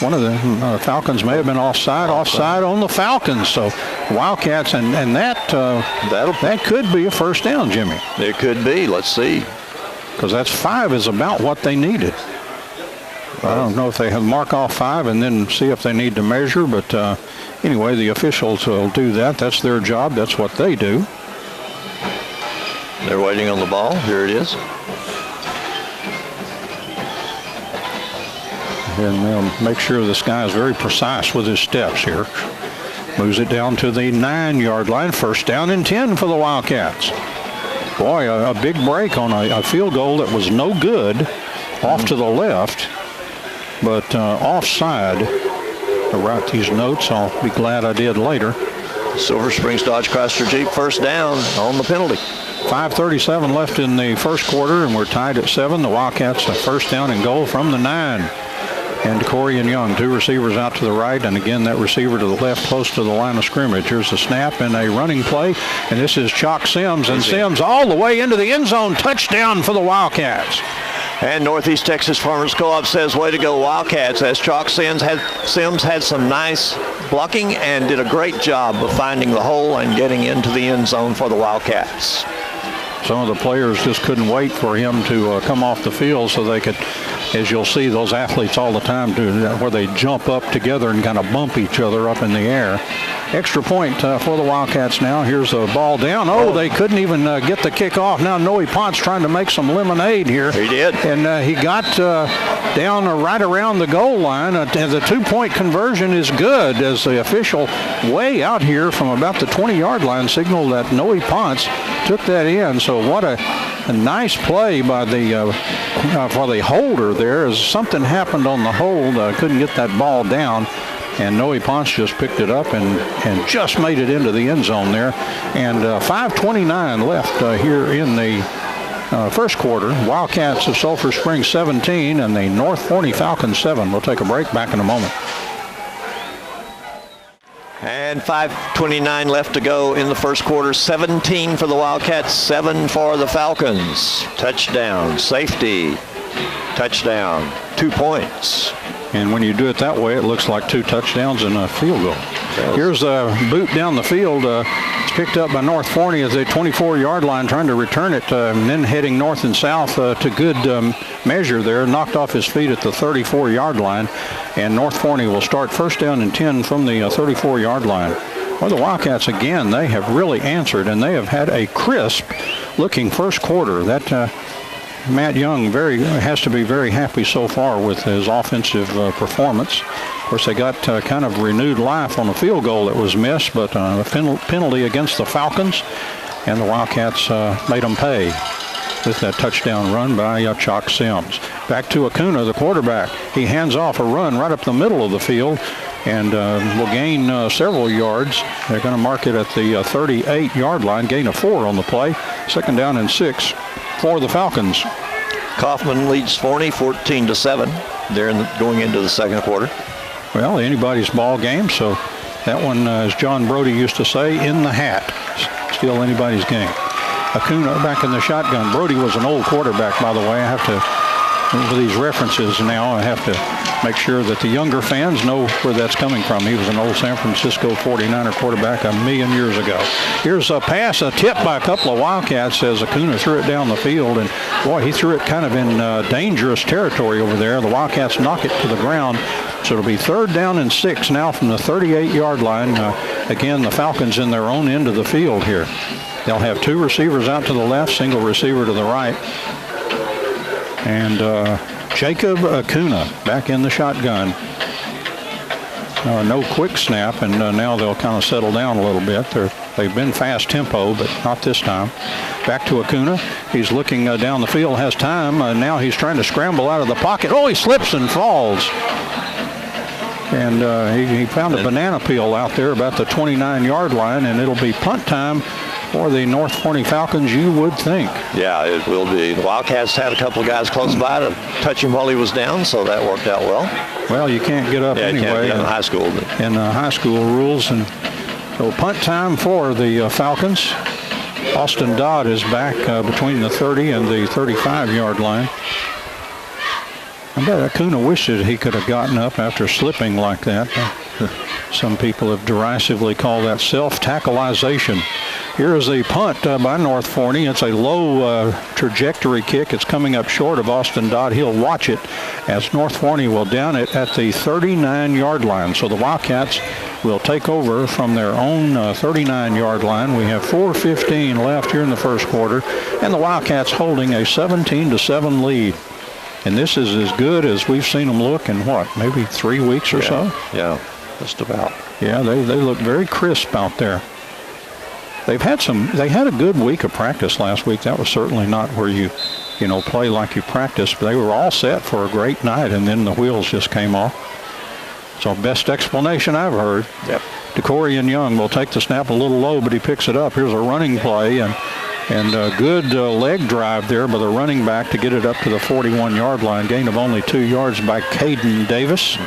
one of the Falcons may have been offside on the Falcons. So Wildcats, and that could be a first down, Jimmy. It could be. Let's see, because that's 5 is about what they needed. I don't know if they have mark off 5 and then see if they need to measure, but anyway, the officials will do that. That's their job. That's what they do. They're waiting on the ball. Here it is. and make sure this guy is very precise with his steps here. Moves it down to the 9-yard line. First down and 10 for the Wildcats. Boy, a big break on a field goal that was no good off to the left, but offside. I write these notes. I'll be glad I did later. Silver Springs Dodge Chrysler Jeep first down on the penalty. 5:37 left in the first quarter, and we're tied at 7. The Wildcats a first down and goal from the 9. And Corey and Young, 2 receivers out to the right, and again that receiver to the left close to the line of scrimmage. Here's a snap and a running play, and this is Chalk Sims, and Sims all the way into the end zone. Touchdown for the Wildcats. And Northeast Texas Farmers Co-op says, way to go Wildcats, as Chalk Sims had some nice blocking and did a great job of finding the hole and getting into the end zone for the Wildcats. Some of the players just couldn't wait for him to come off the field so they could, as you'll see those athletes all the time do, where they jump up together and kind of bump each other up in the air. Extra point for the Wildcats now. Here's a ball down. Oh, they couldn't even get the kick off. Now Noe Ponce trying to make some lemonade here. He did. And he got down right around the goal line. And the 2-point conversion is good, as the official way out here from about the 20-yard line signaled that Noe Ponce took that in. So what a nice play by the for the holder there, as something happened on the hold. Couldn't get that ball down. And Noe Ponce just picked it up and just made it into the end zone there. And 5:29 left here in the first quarter. Wildcats of Sulphur Springs 17 and the North Forney Falcons 7. We'll take a break. Back in a moment. And 5:29 left to go in the first quarter. 17 for the Wildcats, 7 for the Falcons. Touchdown, safety, touchdown, 2 points. And when you do it that way, it looks like 2 touchdowns and a field goal. Here's a boot down the field. It's picked up by North Forney at the 24-yard line, trying to return it, and then heading north and south to good measure there. Knocked off his feet at the 34-yard line. And North Forney will start first down and 10 from the 34-yard line. Well, the Wildcats, again, they have really answered, and they have had a crisp-looking first quarter. That Matt Young has to be very happy so far with his offensive performance. Of course, they got kind of renewed life on a field goal that was missed, but a penalty against the Falcons, and the Wildcats made them pay with that touchdown run by Chalk Sims. Back to Acuna, the quarterback. He hands off a run right up the middle of the field and will gain several yards. They're going to mark it at the 38-yard line, gain of 4 on the play. Second down and 6 for the Falcons. Kaufman leads Forney 14-7. They're going into the second quarter. Well, anybody's ball game, so that one, as John Brody used to say, in the hat. Still anybody's game. Acuna back in the shotgun. Brody was an old quarterback, by the way. I have to, with these references now, I have to make sure that the younger fans know where that's coming from. He was an old San Francisco 49er quarterback a million years ago. Here's a pass, a tip by a couple of Wildcats as Acuna threw it down the field. And, boy, he threw it kind of in dangerous territory over there. The Wildcats knock it to the ground. So it'll be third down and 6 now from the 38-yard line. Again, the Falcons in their own end of the field here. They'll have 2 receivers out to the left, single receiver to the right. And Jacob Acuna back in the shotgun. No quick snap, and now they'll kind of settle down a little bit. They've been fast tempo, but not this time. Back to Acuna. He's looking down the field, has time. Now he's trying to scramble out of the pocket. Oh, he slips and falls. And he found a banana peel out there about the 29-yard line, and it'll be punt time for the North Forney Falcons, you would think. Yeah, it will be. The Wildcats had a couple of guys close by to touch him while he was down, so that worked out well. Well, you can't get up anyway. You can't get in high school. In high school rules. And so punt time for the Falcons. Austin Dodd is back between the 30 and the 35-yard line. I bet Acuna wishes he could have gotten up after slipping like that. Some people have derisively called that self-tackleization. Here is a punt by North Forney. It's a low trajectory kick. It's coming up short of Austin Dodd. He'll watch it as North Forney will down it at the 39-yard line. So the Wildcats will take over from their own 39-yard line. We have 4:15 left here in the first quarter, and the Wildcats holding a 17-7 lead. And this is as good as we've seen them look in what, maybe 3 weeks or so? Yeah, just about. Yeah, they look very crisp out there. They had a good week of practice last week. That was certainly not where you play like you practice, but they were all set for a great night, and then the wheels just came off. So best explanation I've heard. Yep. DeCorian Young will take the snap a little low, but he picks it up. Here's a running play, and a good leg drive there by the running back to get it up to the 41-yard line. Gain of only 2 yards by Caden Davis.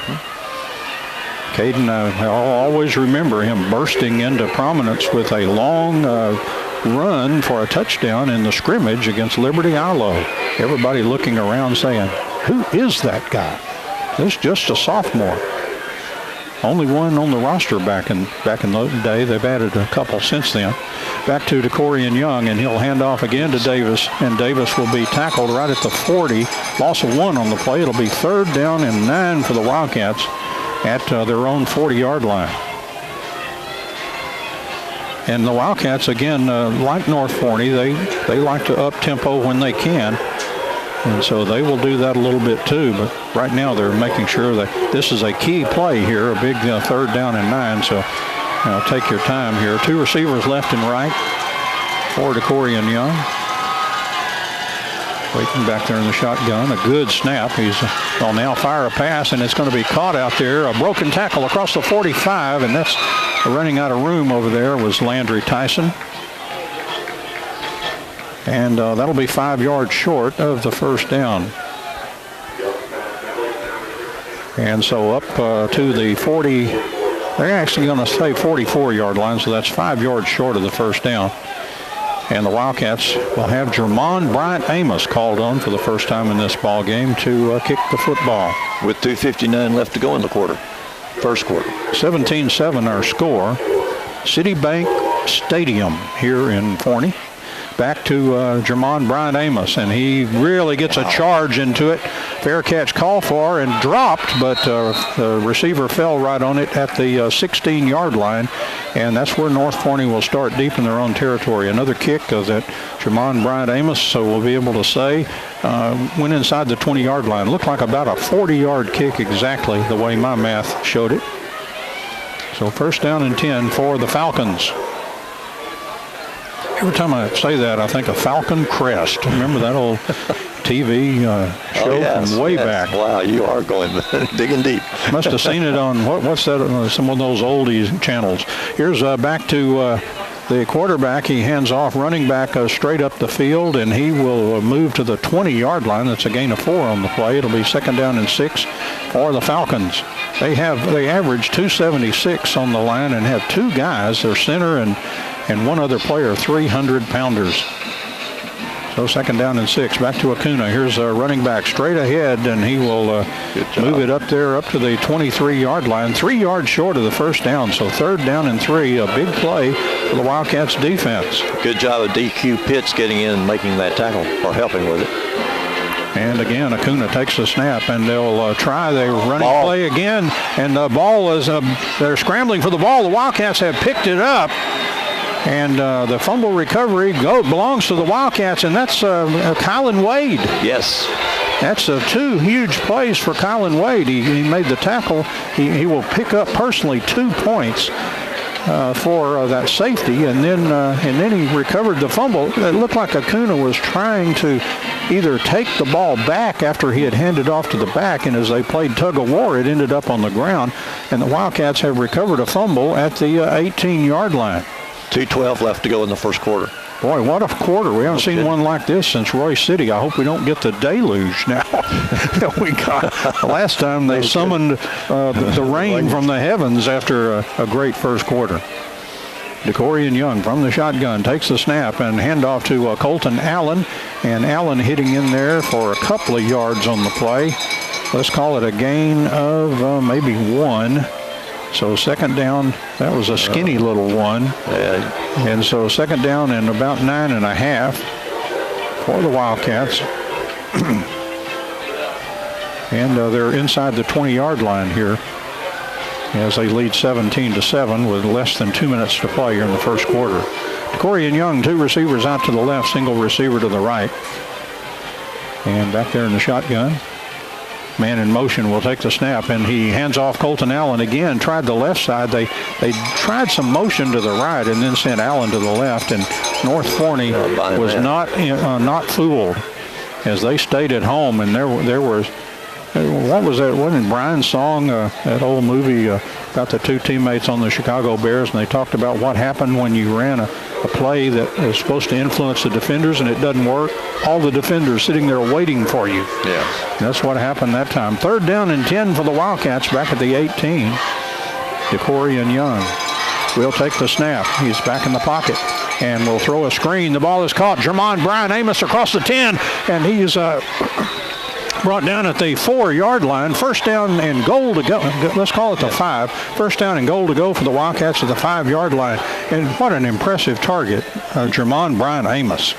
Caden, I'll always remember him bursting into prominence with a long run for a touchdown in the scrimmage against Liberty Arlo. Everybody looking around saying, who is that guy? This is just a sophomore. Only one on the roster back in the day. They've added a couple since then. Back to DeCorian Young, and he'll hand off again to Davis, and Davis will be tackled right at the 40. Loss of 1 on the play. It'll be 3rd down and 9 for the Wildcats at their own 40-yard line. And the Wildcats, again, like North Forney, they like to up tempo when they can. And so they will do that a little bit too. But right now they're making sure that this is a key play here, a big 3rd down and 9. So take your time here. 2 receivers left and right for DeCorian Young. Waiting back there in the shotgun. A good snap. He'll now fire a pass, and it's going to be caught out there. A broken tackle across the 45, and that's running out of room over there was Landry Tyson. And that'll be 5 yards short of the 1st down. And so up to the 40, they're actually going to say 44-yard line, so that's 5 yards short of the 1st down. And the Wildcats will have Jermon Bryant Amos called on for the first time in this ball game to kick the football. With 2:59 left to go in the quarter, first quarter. 17-7 our score. Citibank Stadium here in Forney. Back to Jermon Bryant Amos, and he really gets a charge into it. Fair catch call for and dropped, but the receiver fell right on it at the 16-yard line, and that's where North Forney will start deep in their own territory. Another kick that Jermon Bryant Amos, so we'll be able to say, went inside the 20-yard line. Looked like about a 40-yard kick exactly the way my math showed it. So 1st down and 10 for the Falcons. Every time I say that, I think of Falcon Crest. Remember that old TV show from way back? Wow, you are going digging deep. Must have seen it on, what's that, some of those oldies channels. Here's back to the quarterback. He hands off running back straight up the field, and he will move to the 20-yard line. That's a gain of 4 on the play. It'll be 2nd down and 6 for the Falcons. They average 276 on the line and have 2 guys, their center and one other player, 300-pounders. So 2nd down and 6. Back to Acuna. Here's a running back straight ahead, and he will move it up there up to the 23-yard line. 3 yards short of the 1st down. So 3rd down and 3. A big play for the Wildcats defense. Good job of DQ Pitts getting in and making that tackle or helping with it. And again, Acuna takes the snap, and they'll try the running play again. And the ball is, they're scrambling for the ball. The Wildcats have picked it up. And the fumble recovery belongs to the Wildcats, and that's Kylan Wade. Yes. That's 2 huge plays for Kylan Wade. He made the tackle. He will pick up personally 2 points for that safety, and then he recovered the fumble. It looked like Acuna was trying to either take the ball back after he had handed off to the back, and as they played tug of war, it ended up on the ground, and the Wildcats have recovered a fumble at the 18-yard line. 2:12 left to go in the first quarter. Boy, what a quarter. We haven't seen one like this since Roy City. I hope we don't get the deluge now that we got. Last time they summoned the rain from the heavens after a great first quarter. DeCorian Young from the shotgun takes the snap and handoff to Colton Allen. And Allen hitting in there for a couple of yards on the play. Let's call it a gain of maybe 1. So 2nd down, that was a skinny little one. And so 2nd down and about 9.5 for the Wildcats. And they're inside the 20-yard line here as they lead 17-7 with less than 2 minutes to play here in the first quarter. DeCorian Young, 2 receivers out to the left, single receiver to the right. And back there in the shotgun. Man in motion will take the snap, and he hands off Colton Allen again. Tried the left side. They tried some motion to the right and then sent Allen to the left. And North Forney was not fooled as they stayed at home. And there was, what was that? Wasn't it Brian's song, that old movie about the two teammates on the Chicago Bears, and they talked about what happened when you ran a play that was supposed to influence the defenders and it doesn't work. All the defenders sitting there waiting for you. Yeah. And that's what happened that time. 3rd down and 10 for the Wildcats back at the 18. DeCorian Young will take the snap. He's back in the pocket and will throw a screen. The ball is caught. Jermon Brian Amos across the 10, and he's brought down at the 4-yard line. 1st down and goal to go. Let's call it the 5. 1st down and goal to go for the Wildcats at the 5-yard line. And what an impressive target, Jermon Brian Amos.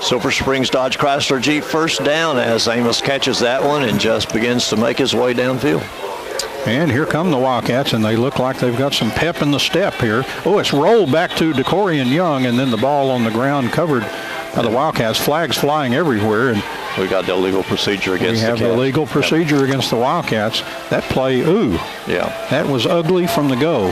Silver Springs Dodge Chrysler Jeep 1st down as Amos catches that one and just begins to make his way downfield. And here come the Wildcats, and they look like they've got some pep in the step here. Oh, it's rolled back to DeCorian Young, and then the ball on the ground covered by the Wildcats. Flags flying everywhere. And we got the illegal procedure against the Cats. We have the legal procedure against the Wildcats. That play, that was ugly from the go.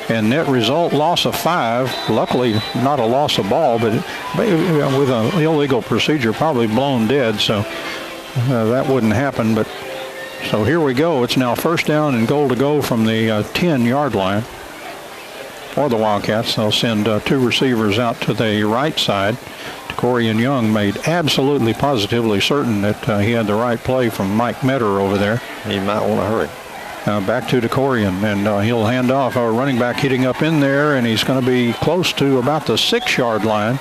And net result, loss of 5. Luckily, not a loss of ball, but with an illegal procedure, probably blown dead. So that wouldn't happen. But so here we go. It's now 1st down and goal to go from the 10-yard line for the Wildcats. They'll send 2 receivers out to the right side. DeCorian Young made absolutely positively certain that he had the right play from Mike Metter over there. He might want to hurry. Back to DeCorian, and he'll hand off. Our running back hitting up in there, and he's going to be close to about the 6-yard line.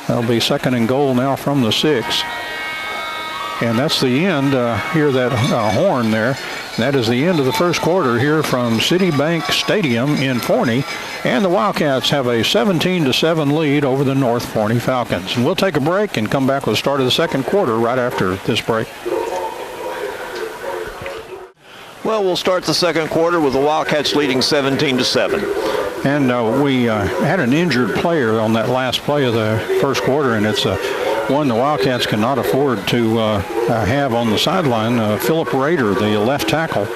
That'll be 2nd and goal now from the 6. And that's the end. Hear that horn there. That is the end of the 1st quarter here from Citibank Stadium in Forney. And the Wildcats have a 17-7 lead over the North Forney Falcons. And we'll take a break and come back with the start of the 2nd quarter right after this break. Well, we'll start the 2nd quarter with the Wildcats leading 17-7. And we had an injured player on that last play of the 1st quarter, and it's one the Wildcats cannot afford to have on the sideline. Philip Rader, the left tackle.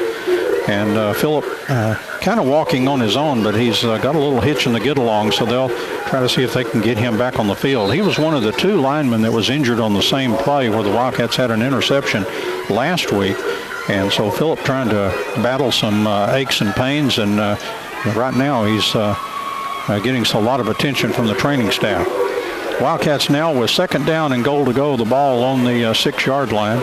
And Philip kind of walking on his own, but he's got a little hitch in the get-along, so they'll try to see if they can get him back on the field. He was one of the 2 linemen that was injured on the same play where the Wildcats had an interception last week. And so Philip trying to battle some aches and pains, and right now he's getting a lot of attention from the training staff. Wildcats now with 2nd down and goal to go, the ball on the 6-yard line.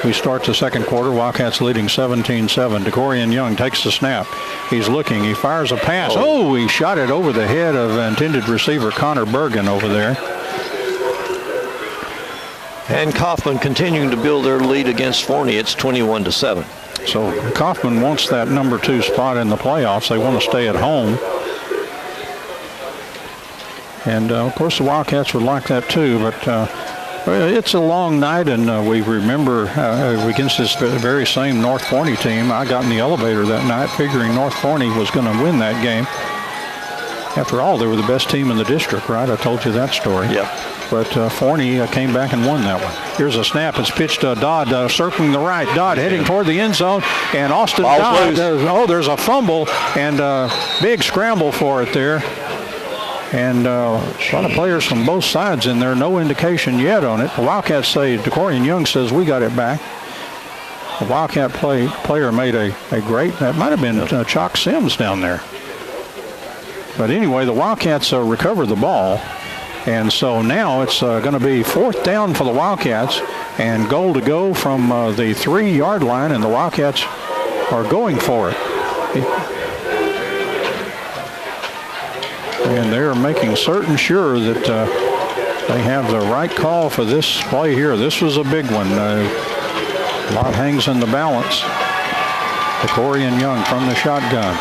We start the 2nd quarter. Wildcats leading 17-7. DeCorian Young takes the snap. He's looking. He fires a pass. Oh, he shot it over the head of intended receiver Connor Bergen over there. And Kaufman continuing to build their lead against Forney. It's 21-7. So Kaufman wants that number 2 spot in the playoffs. They want to stay at home. And, of course, the Wildcats would like that too. But it's a long night, and we remember against this very same North Forney team. I got in the elevator that night figuring North Forney was going to win that game. After all, they were the best team in the district, right? I told you that story. Yep. But Forney came back and won that one. Here's a snap. It's pitched to Dodd, circling the right. Dodd heading toward the end zone. And Austin Dodd, there's a fumble and big scramble for it there. And a lot of players from both sides in there. No indication yet on it. The Wildcats say, DeCorian Young says, we got it back. The Wildcat player made a great, that might have been Chalk Sims down there. But anyway, the Wildcats recover the ball. And so now it's going to be 4th down for the Wildcats and goal to go from the 3-yard line, and the Wildcats are going for it. And they're making sure that they have the right call for this play here. This was a big one. A lot hangs in the balance. DeCorian Young from the shotgun.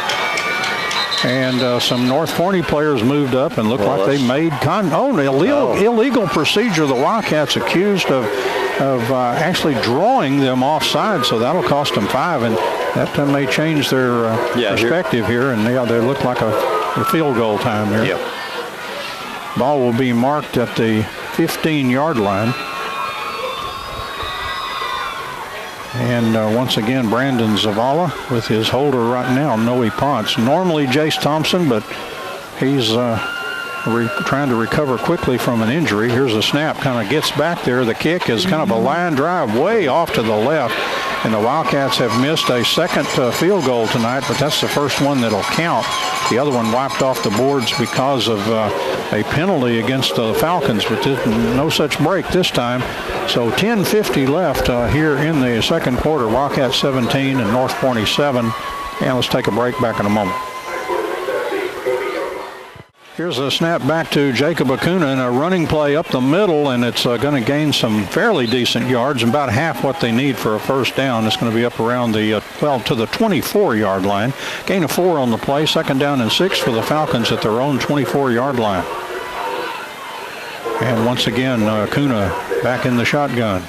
And some North Forney players moved up and looked like they made illegal procedure. The Wildcats accused of actually drawing them offside, so that'll cost them 5, and that may change their perspective here. And they look like a field goal time here. Yep. Ball will be marked at the 15-yard line. And once again, Brandon Zavala with his holder right now, Noe Ponce. Normally Jace Thompson, but he's trying to recover quickly from an injury. Here's a snap, kind of gets back there. The kick is kind of a line drive way off to the left. And the Wildcats have missed a second field goal tonight, but that's the first one that'll count. The other one wiped off the boards because of a penalty against the Falcons, but no such break this time. So 10:50 left here in the second quarter. Wildcats 17 and North Forney 7. And let's take a break, back in a moment. Here's a snap back to Jacob Acuna and a running play up the middle, and it's going to gain some fairly decent yards, about half what they need for a first down. It's going to be up around the, to the 24-yard line. Gain of 4 on the play, second down and 6 for the Falcons at their own 24-yard line. And once again, Acuna back in the shotgun.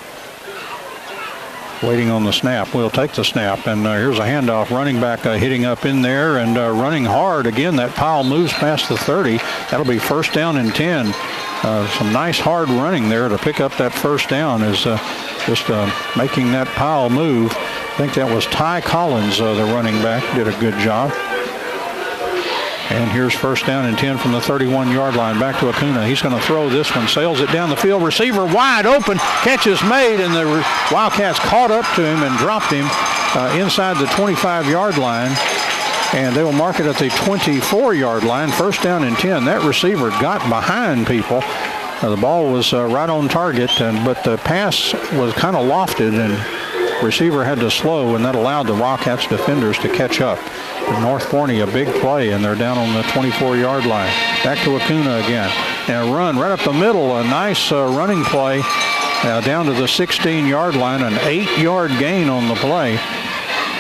Waiting on the snap. We'll take the snap, and here's a handoff. Running back hitting up in there and running hard. Again, that pile moves past the 30. That'll be first down and 10. Some nice hard running there to pick up that first down is just making that pile move. I think that was Ty Collins, the running back, did a good job. And here's first down and 10 from the 31-yard line. Back to Acuna. He's going to throw this one. Sails it down the field. Receiver wide open. Catch is made, and the Wildcats caught up to him and dropped him inside the 25-yard line. And they will mark it at the 24-yard line. First down and 10. That receiver got behind people. The ball was right on target, but the pass was kind of lofted, and receiver had to slow, and that allowed the Wildcats defenders to catch up. North Forney, a big play, and they're down on the 24-yard line. Back to Acuna again. And a run right up the middle, a nice running play down to the 16-yard line, an 8-yard gain on the play.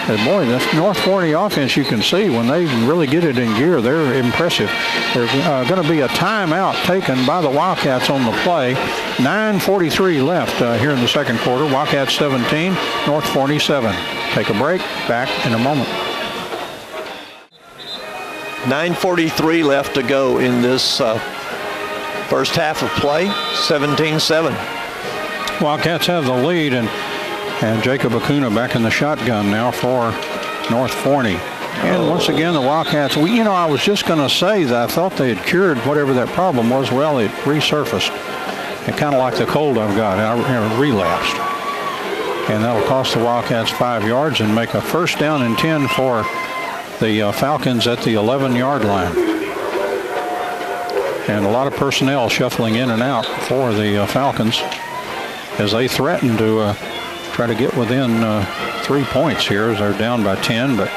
And boy, this North Forney offense, you can see when they really get it in gear, they're impressive. There's going to be a timeout taken by the Wildcats on the play. 9:43 left here in the second quarter. Wildcats 17, North Forney 7. Take a break, back in a moment. 9:43 left to go in this first half of play, 17-7. Wildcats have the lead, and Jacob Acuna back in the shotgun now for North Forney. And once again, the Wildcats, I was just going to say that I thought they had cured whatever that problem was. Well, it resurfaced. And kind of like the cold I've got, I relapsed. And that'll cost the Wildcats 5 yards and make a first down and 10 for the Falcons at the 11-yard line. And a lot of personnel shuffling in and out for the Falcons as they threaten to try to get within 3 points here as they're down by 10. But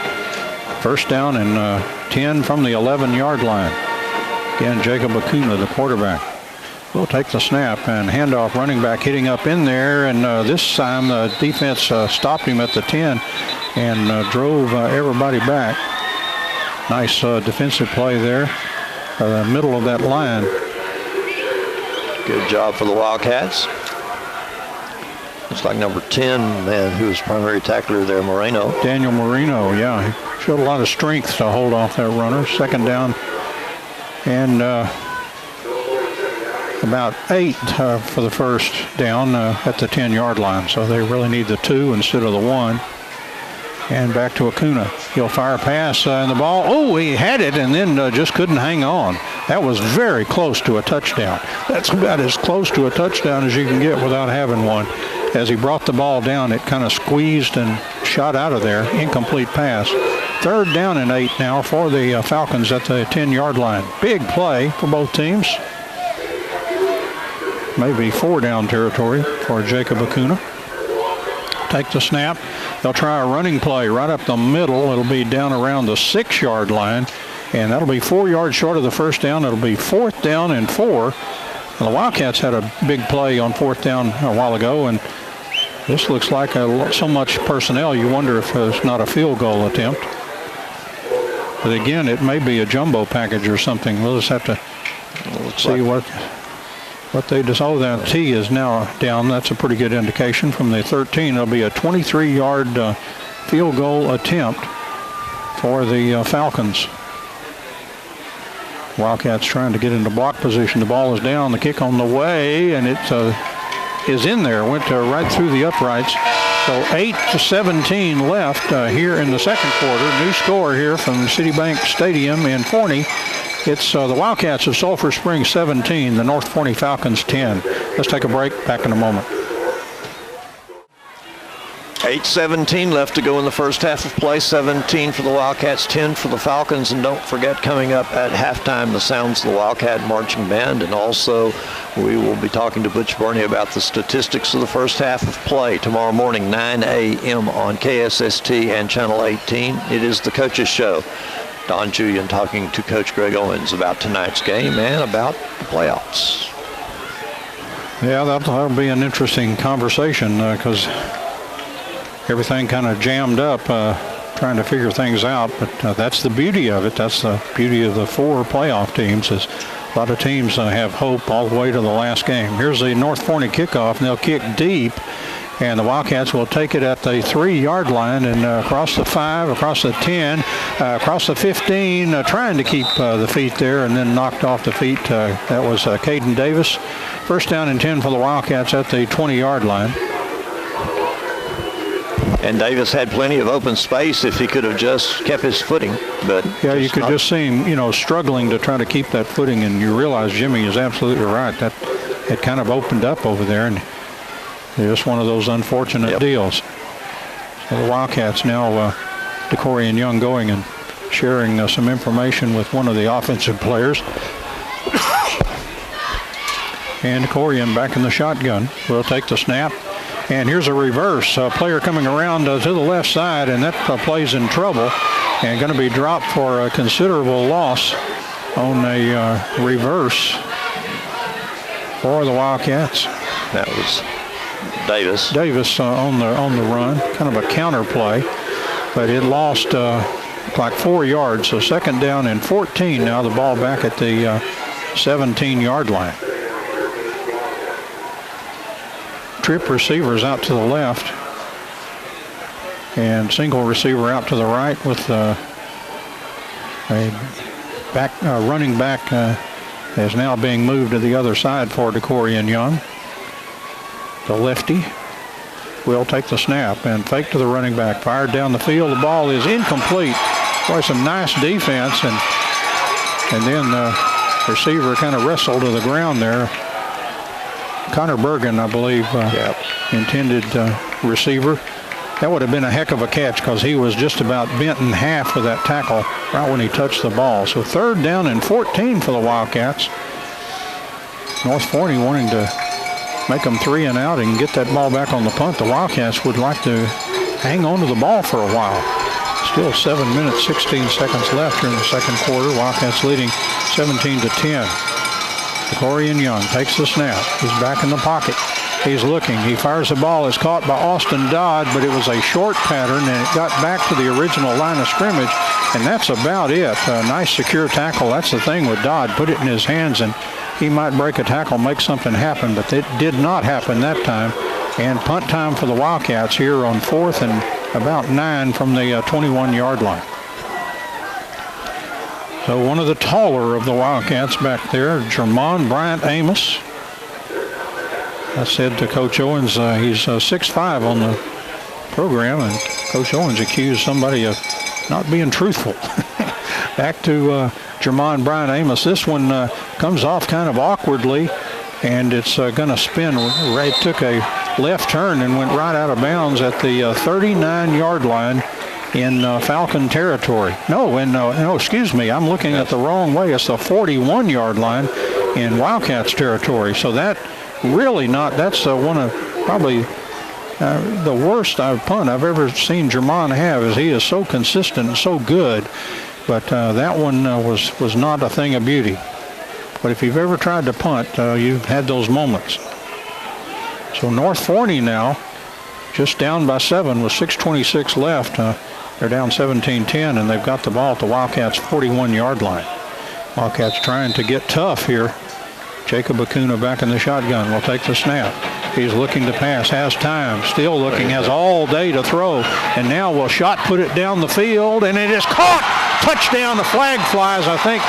first down and 10 from the 11-yard line. Again, Jacob Acuna, the quarterback, will take the snap, and handoff, running back hitting up in there, and this time the defense stopped him at the 10 and drove everybody back. Nice defensive play there, middle of that line. Good job for the Wildcats. Looks like number 10, man, who was primary tackler there, Moreno. Daniel Moreno, yeah. He showed a lot of strength to hold off that runner. Second down and about 8 for the first down at the 10-yard line. So they really need the 2 instead of the 1. And back to Acuna. He'll fire a pass and the ball. Oh, he had it and then just couldn't hang on. That was very close to a touchdown. That's about as close to a touchdown as you can get without having one. As he brought the ball down, it kind of squeezed and shot out of there. Incomplete pass. Third down and 8 now for the Falcons at the 10-yard line. Big play for both teams. Maybe 4 down territory for Jacob Acuna. Take the snap. They'll try a running play right up the middle. It'll be down around the 6-yard line, and that'll be 4 yards short of the first down. It'll be 4th down and 4. And the Wildcats had a big play on 4th down a while ago, and this looks like so much personnel you wonder if it's not a field goal attempt. But again, it may be a jumbo package or something. We'll just have to see what they just. Oh, that T is now down. That's a pretty good indication from the 13. It'll be a 23-yard field goal attempt for the Falcons. Wildcats trying to get into block position. The ball is down. The kick on the way, and it is in there. Went right through the uprights. So 8-17 left here in the second quarter. New score here from Citibank Stadium in Forney. It's the Wildcats of Sulphur Springs 17, the North Forney Falcons 10. Let's take a break. Back in a moment. 8:17 left to go in the first half of play. 17 for the Wildcats, 10 for the Falcons. And don't forget, coming up at halftime, the sounds of the Wildcat Marching Band. And also, we will be talking to Butch Forney about the statistics of the first half of play tomorrow morning, 9 a.m. on KSST and Channel 18. It is the Coaches Show. Don Julian talking to Coach Greg Owens about tonight's game and about the playoffs. Yeah, that'll be an interesting conversation because everything kind of jammed up trying to figure things out. But that's the beauty of it. That's the beauty of the 4 playoff teams is a lot of teams have hope all the way to the last game. Here's the North Forney kickoff, and they'll kick deep. And the Wildcats will take it at the 3-yard line and across the 5, across the 10, across the 15, trying to keep the feet there and then knocked off the feet. That was Caden Davis. First down and 10 for the Wildcats at the 20-yard line. And Davis had plenty of open space if he could have just kept his footing. But yeah, you could just see him, struggling to try to keep that footing. And you realize Jimmy is absolutely right. That it kind of opened up over there. And just one of those unfortunate deals. So the Wildcats now, DeCorian Young going and sharing some information with one of the offensive players. And DeCorian back in the shotgun. Will take the snap. And here's a reverse. Player coming around to the left side, and that play's in trouble and going to be dropped for a considerable loss on a reverse for the Wildcats. That was Davis. Davis on the run, kind of a counter play, but it lost like 4 yards. So second down and 14 now. The ball back at the 17-yard line. Trip receivers out to the left, and single receiver out to the right with a running back is now being moved to the other side for DeCorian Young. The lefty will take the snap and fake to the running back. Fired down the field. The ball is incomplete. Boy, some nice defense. And then the receiver kind of wrestled to the ground there. Connor Bergen, I believe, intended receiver. That would have been a heck of a catch because he was just about bent in half with that tackle right when he touched the ball. So third down and 14 for the Wildcats. North Forney wanting to make them 3 and out and get that ball back on the punt. The Wildcats would like to hang on to the ball for a while. Still 7 minutes, 16 seconds left here in the second quarter. Wildcats leading 17-10. DeCorian Young takes the snap. He's back in the pocket. He's looking. He fires the ball. It's caught by Austin Dodd, but it was a short pattern, and it got back to the original line of scrimmage, and that's about it. A nice secure tackle. That's the thing with Dodd. Put it in his hands, and he might break a tackle, make something happen, but it did not happen that time. And punt time for the Wildcats here on 4th and about 9 from the 21-yard line. So one of the taller of the Wildcats back there, Jermon Bryant Amos. I said to Coach Owens, he's 6'5" on the program, and Coach Owens accused somebody of not being truthful. Back to Jermon Bryant Amos. This one comes off kind of awkwardly, and it's going to spin. Ray took a left turn and went right out of bounds at the 39-yard line in Falcon territory. No, excuse me. I'm looking at the wrong way. It's the 41-yard line in Wildcats territory. So that really that's one of probably the worst punt I've ever seen Jermon have. Is he is so consistent and so good. But that one was not a thing of beauty. But if you've ever tried to punt, you've had those moments. So North Forney now just down by 7 with 6:26 left. They're down 17-10, and they've got the ball at the Wildcats' 41-yard line. Wildcats trying to get tough here. Jacob Acuna back in the shotgun will take the snap. He's looking to pass, has time, still looking, has all day to throw, and now will shot put it down the field, and it is caught. Touchdown, the flag flies. I think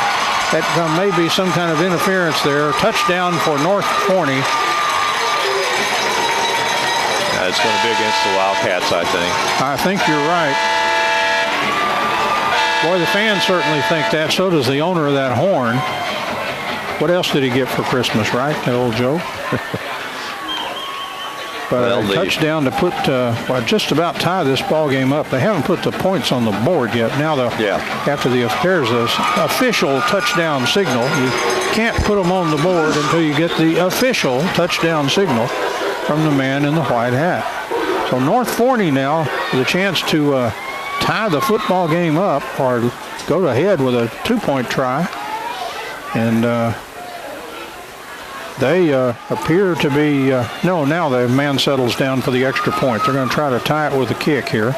that may be some kind of interference there. Touchdown for North Forney. it's going to be against the Wildcats, I think. I think you're right. Boy, the fans certainly think that. So does the owner of that horn. What else did he get for Christmas, right, old Joe? But a touchdown to put, just about tie this ball game up. They haven't put the points on the board yet. Now, after there's an official touchdown signal. You can't put them on the board until you get the official touchdown signal from the man in the white hat. So North Forney now with a chance to tie the football game up or go ahead with a 2-point try. And they appear to be, now the man settles down for the extra point. They're going to try to tie it with a kick here.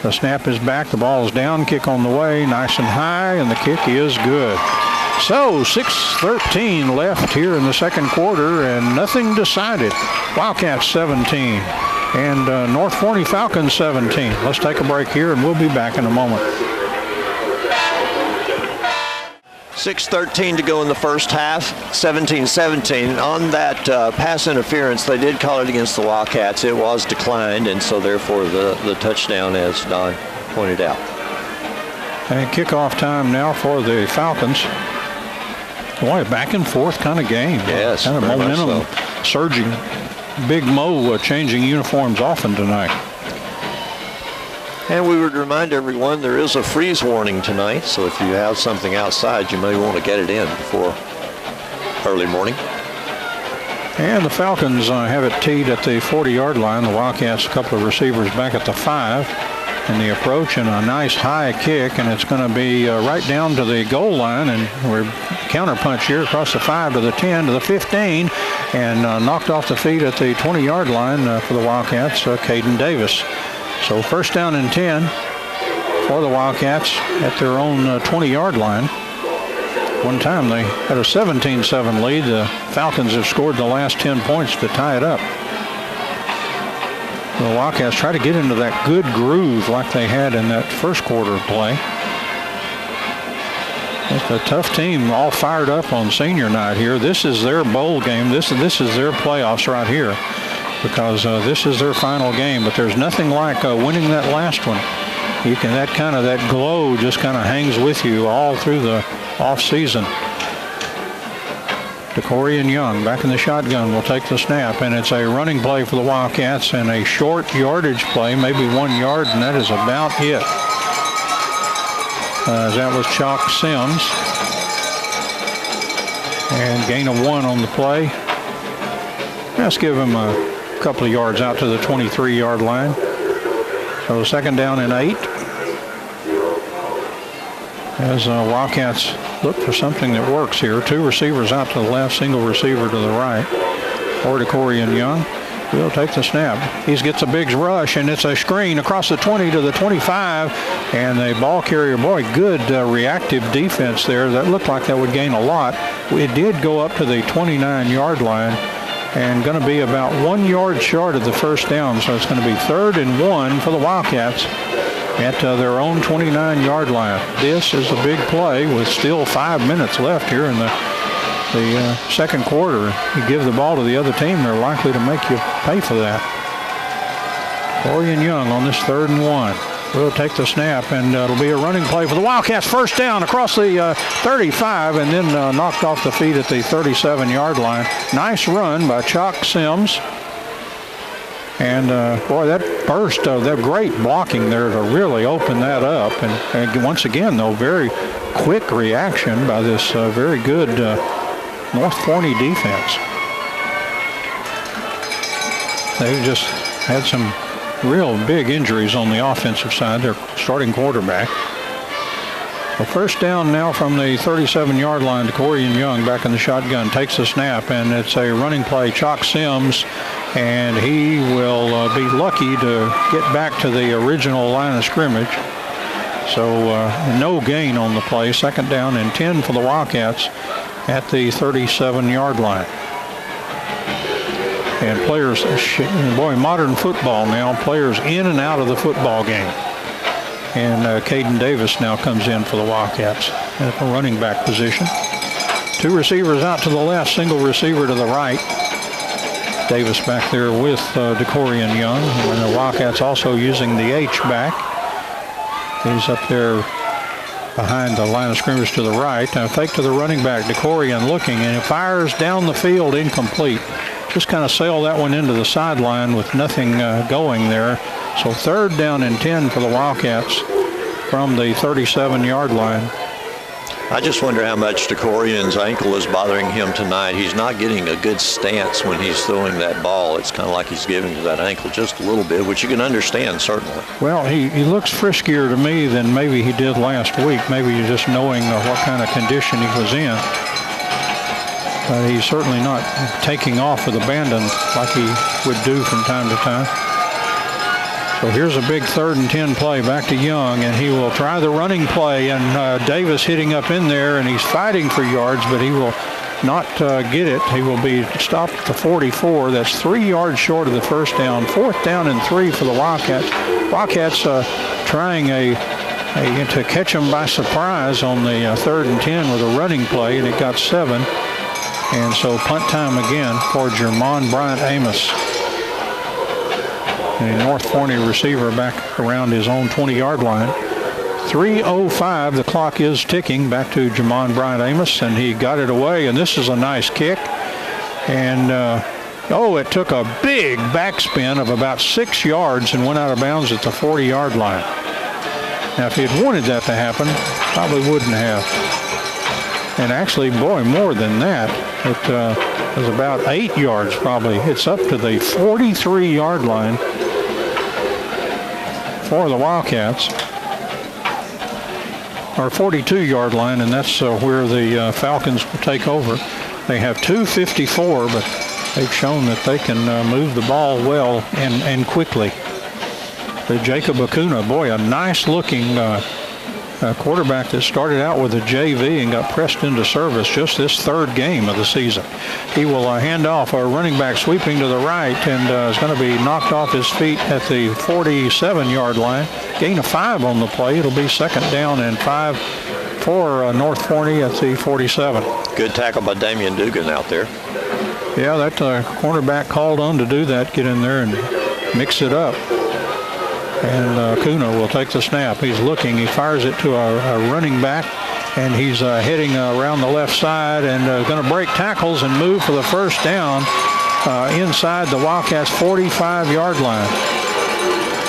The snap is back, the ball is down, kick on the way, nice and high, and the kick is good. So 6:13 left here in the second quarter and nothing decided. Wildcats 17 and North Forney Falcons 17. Let's take a break here and we'll be back in a moment. 6:13 to go in the first half, 17-17. On that pass interference, they did call it against the Wildcats. It was declined, and so therefore the touchdown, as Don pointed out. And kickoff time now for the Falcons. Boy, back and forth kind of game. Yes, kind of momentum surging. Big Mo changing uniforms often tonight. And we would remind everyone there is a freeze warning tonight, so if you have something outside, you may want to get it in before early morning. And the Falcons have it teed at the 40-yard line. The Wildcats, a couple of receivers back at the 5 in the approach, and a nice high kick, and it's going to be right down to the goal line, and we're counterpunch here across the 5 to the 10 to the 15, and knocked off the feet at the 20-yard line for the Wildcats, Caden Davis. So first down and 10 for the Wildcats at their own 20-yard line. One time they had a 17-7 lead. The Falcons have scored the last 10 points to tie it up. The Wildcats try to get into that good groove like they had in that first quarter of play. It's a tough team, all fired up on senior night here. This is their bowl game. This is their playoffs right here, because this is their final game. But there's nothing like winning that last one. You can that glow just kind of hangs with you all through the off season. DeCorian Young back in the shotgun will take the snap, and it's a running play for the Wildcats and a short yardage play, maybe 1 yard, and that is about it. That was Chalk Sims. And gain of 1 on the play. Let's give him a couple of yards out to the 23-yard line. So second down and 8. As Wildcats look for something that works here. 2 receivers out to the left, single receiver to the right. Or DeCorian Young will take the snap. He gets a big rush, and it's a screen across the 20 to the 25. And the ball carrier, boy, good reactive defense there. That looked like that would gain a lot. It did go up to the 29-yard line and going to be about 1 yard short of the first down. So it's going to be 3rd and 1 for the Wildcats at their own 29-yard line. This is a big play with still 5 minutes left here in the second quarter. You give the ball to the other team, they're likely to make you pay for that. Orion Young on this 3rd and 1. Will take the snap, and it'll be a running play for the Wildcats. First down across the 35, and then knocked off the feet at the 37-yard line. Nice run by Chalk Sims. And, boy, that burst of that great blocking there to really open that up. And once again, though, very quick reaction by this very good North Forney defense. They've just had some real big injuries on the offensive side. Their starting quarterback. So first down now from the 37-yard line. DeCorian Young back in the shotgun takes the snap, and it's a running play. Chalk Sims, and he will be lucky to get back to the original line of scrimmage. So no gain on the play. Second down and 10 for the Wildcats at the 37-yard line. And players, boy, modern football now, players in and out of the football game. And Caden Davis now comes in for the Wildcats at the running back position. 2 receivers out to the left, single receiver to the right. Davis back there with DeCorian Young. And the Wildcats also using the H back. He's up there behind the line of scrimmage to the right. Now fake to the running back. DeCorian looking, and it fires down the field, incomplete. Just kind of sailed that one into the sideline with nothing going there. So 3rd down and 10 for the Wildcats from the 37-yard line. I just wonder how much DeCorian's ankle is bothering him tonight. He's not getting a good stance when he's throwing that ball. It's kind of like he's giving to that ankle just a little bit, which you can understand, certainly. Well, he looks friskier to me than maybe he did last week. Maybe just knowing what kind of condition he was in. But he's certainly not taking off with abandon like he would do from time to time. So here's a big 3rd and 10 play back to Young, and he will try the running play, and Davis hitting up in there, and he's fighting for yards, but he will not get it. He will be stopped at the 44. That's 3 yards short of the first down. 4th down and 3 for the Wildcats. Wildcats trying to catch them by surprise on the 3rd and 10 with a running play, and it got 7. And so punt time again for Jermon Bryant Amos. A North Forney receiver back around his own 20-yard line. 3:05, the clock is ticking. Back to Jermon Bryant Amos, and he got it away, and this is a nice kick. And, it took a big backspin of about 6 yards and went out of bounds at the 40-yard line. Now, if he had wanted that to happen, probably wouldn't have. And actually, boy, more than that. It was about 8 yards probably. It's up to the 43-yard line for the Wildcats, or 42-yard line, and that's where the Falcons will take over. They have 2:54, but they've shown that they can move the ball well and quickly. The Jacob Acuna, boy, a nice-looking quarterback that started out with a JV and got pressed into service just this 3rd game of the season. He will hand off a running back sweeping to the right, and is going to be knocked off his feet at the 47-yard line. Gain of 5 on the play. It'll be 2nd down and 5 for North Forney at the 47. Good tackle by Damian Dugan out there. Yeah, that cornerback called on to do that, get in there and mix it up. And Acuna will take the snap. He's looking. He fires it to a running back, and he's heading around the left side and going to break tackles and move for the first down inside the Wildcats' 45-yard line.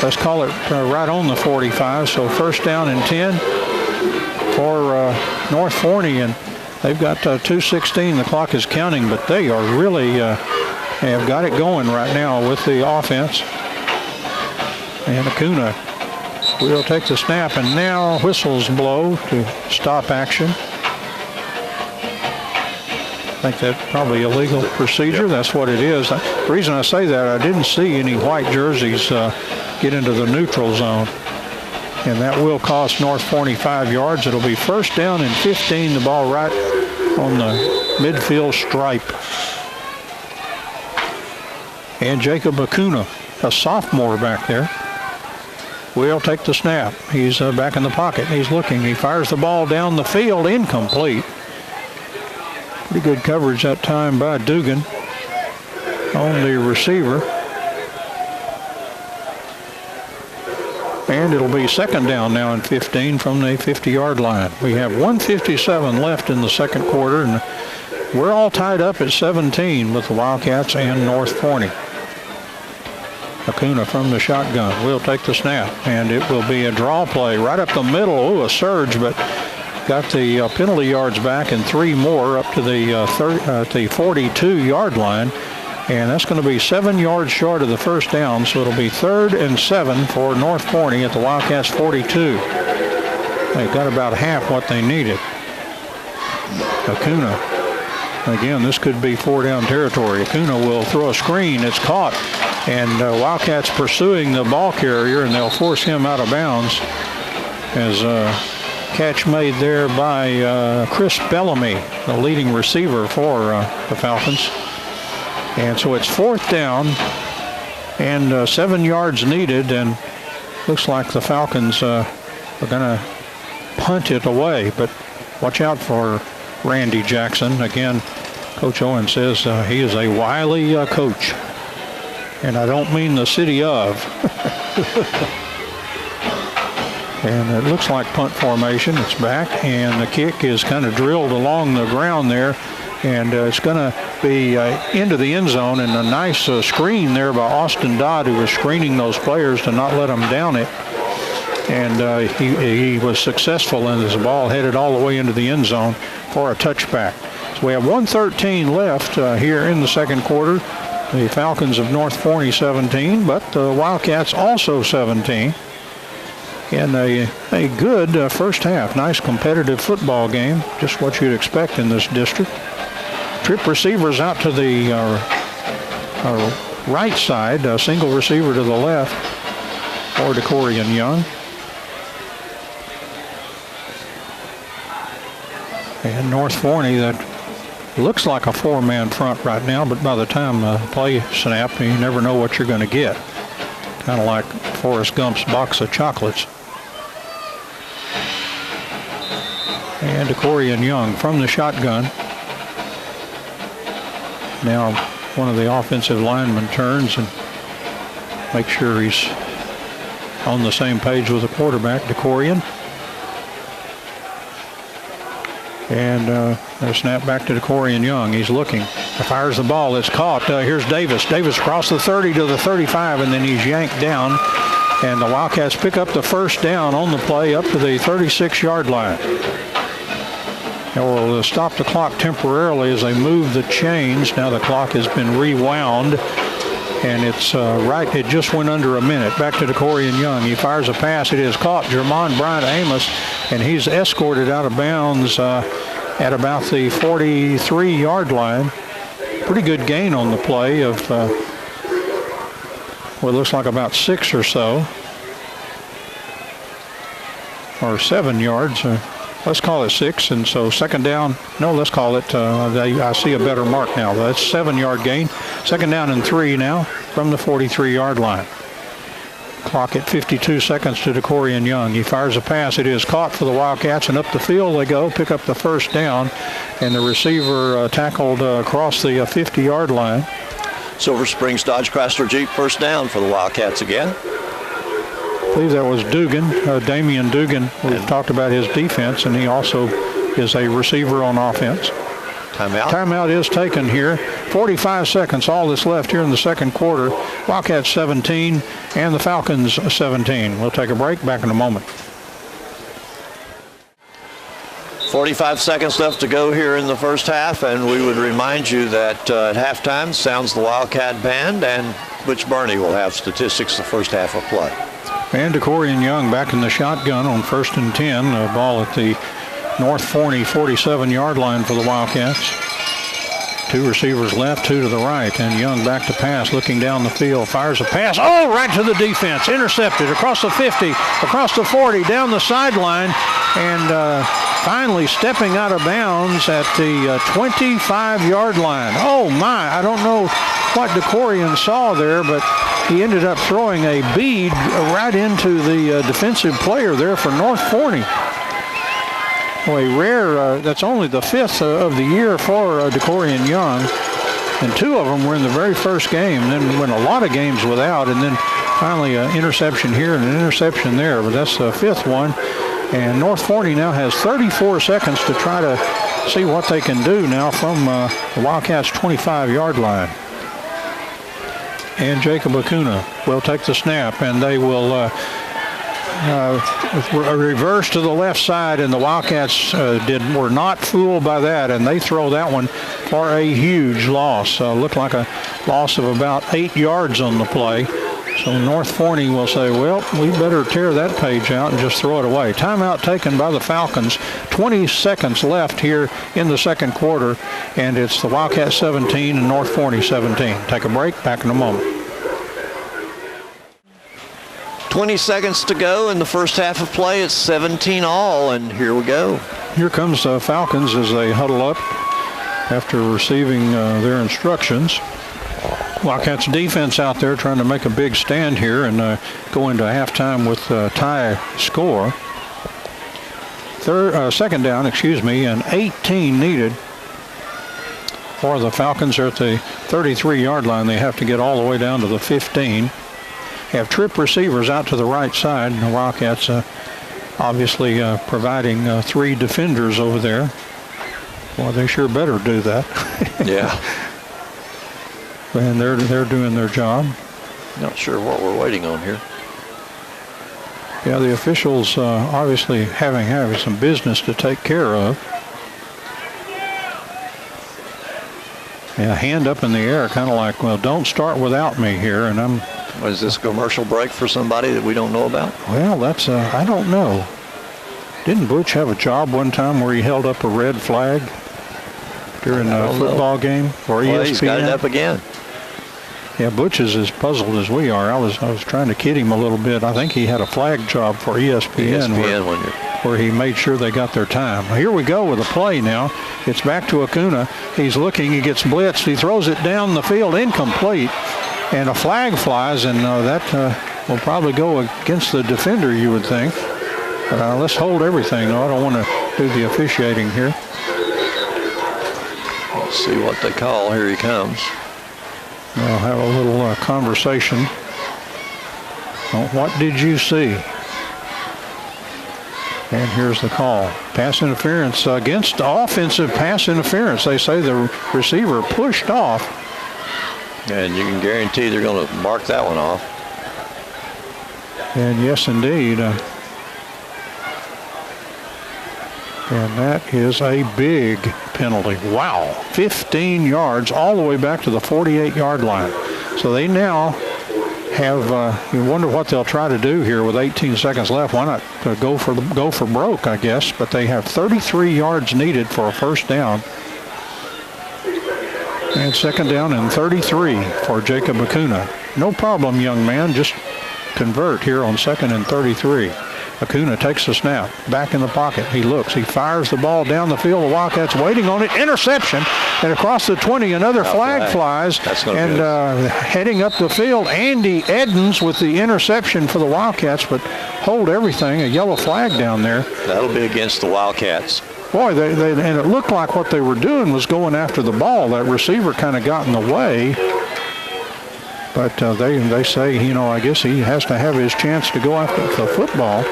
Let's call it right on the 45. So 1st down and 10 for North Forney, and they've got 2:16. The clock is counting, but they are really have got it going right now with the offense. And Acuna will take the snap, and now whistles blow to stop action. I think that's probably a legal procedure. That's what it is. The reason I say that, I didn't see any white jerseys get into the neutral zone. And that will cost North Forney 5 yards. It'll be 1st down and 15, the ball right on the midfield stripe. And Jacob Acuna, a sophomore back there, will take the snap. He's back in the pocket. He's looking. He fires the ball down the field, incomplete. Pretty good coverage that time by Dugan on the receiver. And it'll be 2nd down now and 15 from the 50-yard line. We have 1:57 left in the 2nd quarter, and we're all tied up at 17 with the Wildcats and North Forney. Acuna from the shotgun will take the snap, and it will be a draw play right up the middle. Oh, a surge, but got the penalty yards back and 3 more up to the 42-yard line. And that's going to be 7 yards short of the first down, so it'll be 3rd and 7 for North Forney at the Wildcats' 42. They've got about half what they needed. Acuna. Again, this could be 4-down territory. Acuna will throw a screen. It's caught. And Wildcats pursuing the ball carrier, and they'll force him out of bounds. As catch made there by Chris Bellamy, the leading receiver for the Falcons. And so it's 4th down and 7 yards needed, and looks like the Falcons are going to punt it away. But watch out for Randy Jackson. Again, Coach Owen says he is a wily coach. And I don't mean the city of. And it looks like punt formation. It's back, and the kick is kind of drilled along the ground there. And it's going to be into the end zone, and a nice screen there by Austin Dodd, who was screening those players to not let them down it. And he was successful, and this ball headed all the way into the end zone for a touchback. So we have 1:13 left here in the second quarter. The Falcons of North Forney 17, but the Wildcats also 17. And a good first half. Nice competitive football game, just what you'd expect in this district. Trip receivers out to the right side, a single receiver to the left for DeCorian Young. And North Forney, that looks like a four-man front right now, but by the time the play snap, you never know what you're going to get. Kind of like Forrest Gump's box of chocolates. And DeCorian Young from the shotgun. Now one of the offensive linemen turns and makes sure he's on the same page with the quarterback, DeCorian. And a snap back to DeCorian Young. He's looking. Fires the ball. It's caught. Here's Davis. Davis across the 30 to the 35, and then he's yanked down. And the Wildcats pick up the first down on the play up to the 36-yard line. And we'll stop the clock temporarily as they move the chains. Now the clock has been rewound, and it's right. It just went under a minute. Back to DeCorian Young. He fires a pass. It is caught. Jermon Bryant Amos, and he's escorted out of bounds at about the 43-yard line. Pretty good gain on the play of what looks like about 6 or so, or 7 yards. Let's call it 6, and so second down. No, let's call it. I see a better mark now. That's 7-yard gain. Second down and 3 now from the 43-yard line. Clock at 52 seconds to DeCorian Young. He fires a pass. It is caught for the Wildcats, and up the field they go. Pick up the first down, and the receiver tackled across the 50-yard line. Silver Springs Dodge Chrysler Jeep first down for the Wildcats again. I believe that was Dugan, Damian Dugan. We've talked about his defense, and he also is a receiver on offense. Timeout. Timeout is taken here. 45 seconds, all that's left here in the second quarter. Wildcats 17 and the Falcons 17. We'll take a break. Back in a moment. 45 seconds left to go here in the first half, and we would remind you that at halftime sounds the Wildcat Band, and Butch Burney will have statistics the first half of play. And DeCorian Young back in the shotgun on 1st and 10. A ball at the North Forney 47-yard line for the Wildcats. 2 receivers left, 2 to the right, and Young back to pass, looking down the field, fires a pass. Oh, right to the defense, intercepted across the 50, across the 40, down the sideline, and finally stepping out of bounds at the 25-yard line. Oh my, I don't know what DeCorian saw there, but he ended up throwing a bead right into the defensive player there for North Forney. Well, a rare, that's only the 5th of the year for DeCorian Young, and 2 of them were in the very first game, then went a lot of games without, and then finally an interception here and an interception there, but that's the 5th one. And North Forney now has 34 seconds to try to see what they can do now from the Wildcats' 25-yard line. And Jacob Acuna will take the snap, and they will reverse to the left side, and the Wildcats were not fooled by that, and they throw that one for a huge loss. Looked like a loss of about 8 yards on the play. So North Forney will say, well, we better tear that page out and just throw it away. Timeout taken by the Falcons. 20 seconds left here in the second quarter, and it's the Wildcats 17 and North Forney 17. Take a break. Back in a moment. 20 seconds to go in the first half of play. It's 17 all, and here we go. Here comes the Falcons as they huddle up after receiving their instructions. Wildcats defense out there trying to make a big stand here and go into halftime with a tie score. Second down, and 18 needed for the Falcons. Are at the 33-yard line, they have to get all the way down to the 15. Have trip receivers out to the right side. The Wildcats obviously providing 3 defenders over there. Well, they sure better do that. Yeah. And they're doing their job. Not sure what we're waiting on here. Yeah, the officials obviously having some business to take care of. Yeah, hand up in the air, kind of like, well, don't start without me here. And I'm. Was this a commercial break for somebody that we don't know about? Well, that's I don't know. Didn't Butch have a job one time where he held up a red flag during a football game for ESPN? He's got it up again. Yeah, Butch is as puzzled as we are. I was trying to kid him a little bit. I think he had a flag job for ESPN where he made sure they got their time. Here we go with a play now. It's back to Acuna. He's looking. He gets blitzed. He throws it down the field, incomplete. And a flag flies, and that will probably go against the defender, you would think. But let's hold everything, though. I don't want to do the officiating here. Let's see what they call. Here he comes. We'll have a little conversation. Well, what did you see? And here's the call. Pass interference against offensive pass interference. They say the receiver pushed off. And you can guarantee they're going to mark that one off. And yes, indeed. And that is a big penalty. Wow. 15 yards all the way back to the 48-yard line. So they now have, you wonder what they'll try to do here with 18 seconds left. Why not go for broke, I guess. But they have 33 yards needed for a first down. And second down and 33 for Jacob Acuna. No problem, young man. Just convert here on second and 33. Acuna takes the snap, back in the pocket. He looks, he fires the ball down the field. The Wildcats waiting on it. Interception. And across the 20, another flag flies. And heading up the field, Andy Edens with the interception for the Wildcats, but hold everything. A yellow flag down there. That'll be against the Wildcats. Boy, and it looked like what they were doing was going after the ball. That receiver kind of got in the way. But they say, you know, I guess he has to have his chance to go after the football.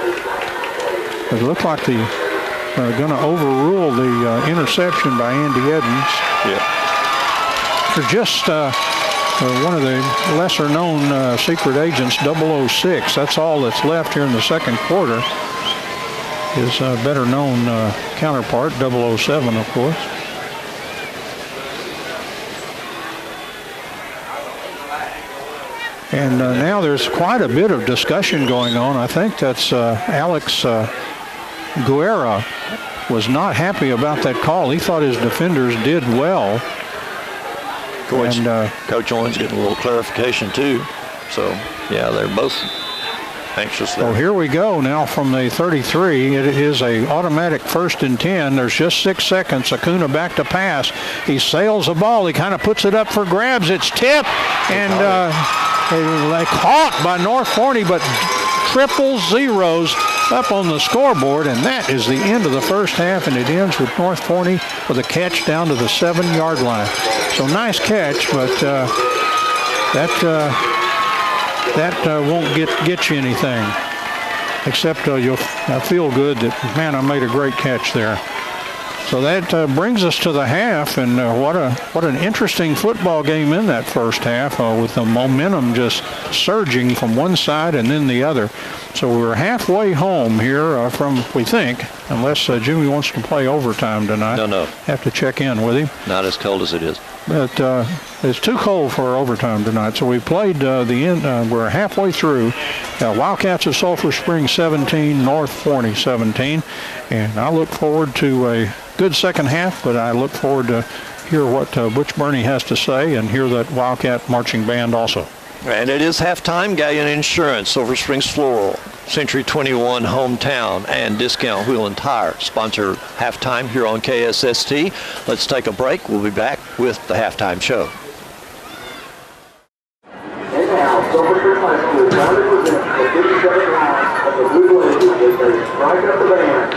It looked like they're going to overrule the interception by Andy Edens. Yeah. For just one of the lesser-known secret agents, 006. That's all that's left here in the second quarter. His better-known counterpart, 007, of course. And now there's quite a bit of discussion going on. I think that's Alex Guerra was not happy about that call. He thought his defenders did well. Coach Owens getting a little clarification, too. So, yeah, they're both anxious there. So here we go now from the 33. It is a automatic 1st and 10. There's just 6 seconds. Acuna back to pass. He sails the ball. He kind of puts it up for grabs. It's tipped. And they caught by North Forney, but triple zeros up on the scoreboard. And that is the end of the first half. And it ends with North Forney with a catch down to the 7-yard line. So nice catch, but that won't get you anything, except you'll feel good that, man, I made a great catch there. So that brings us to the half, and what an interesting football game in that first half, with the momentum just surging from one side and then the other. So we're halfway home here from, we think, unless Jimmy wants to play overtime tonight. No. Have to check in with him. Not as cold as it is. But it's too cold for overtime tonight. So we played the end. We're halfway through. Wildcats of Sulphur Springs 17, North Forney 17. And I look forward to a good second half, but I look forward to hear what Butch Burney has to say and hear that Wildcat marching band also. And it is halftime. Galleon Insurance, Silver Springs Floral, Century 21 Hometown, and Discount Wheel and Tire sponsor halftime here on KSST. Let's take a break. We'll be back with the halftime show. And now, Silver Springs High School proudly presents the 57th round of the Blue Blazers as they strike up the band.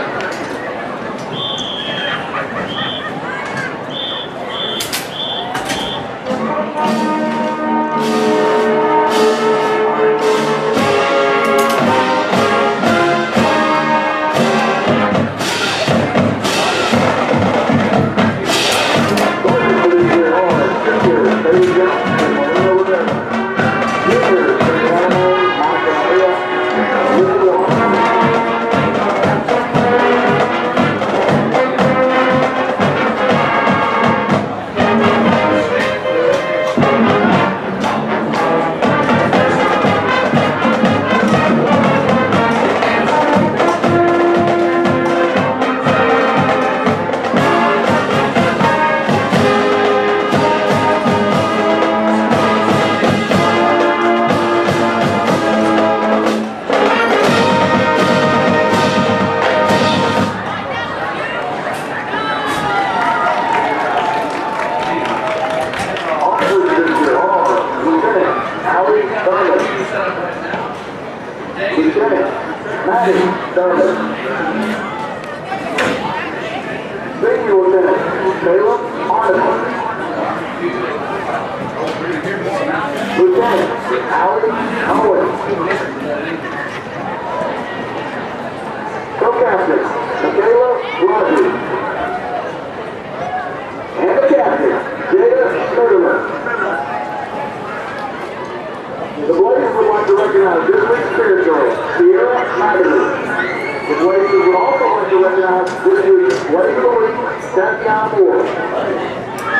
class this week, Blake Louis, Stenton Moore.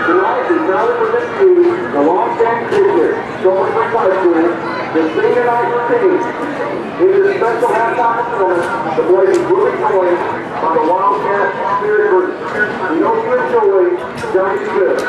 Tonight, we proudly present to you the WildCat Pitcher, Silver Creek High School, the senior night routine. In this special halftime performance, the boys will be joined by the WildCat Spirit Group. We hope you enjoy tonight's clip.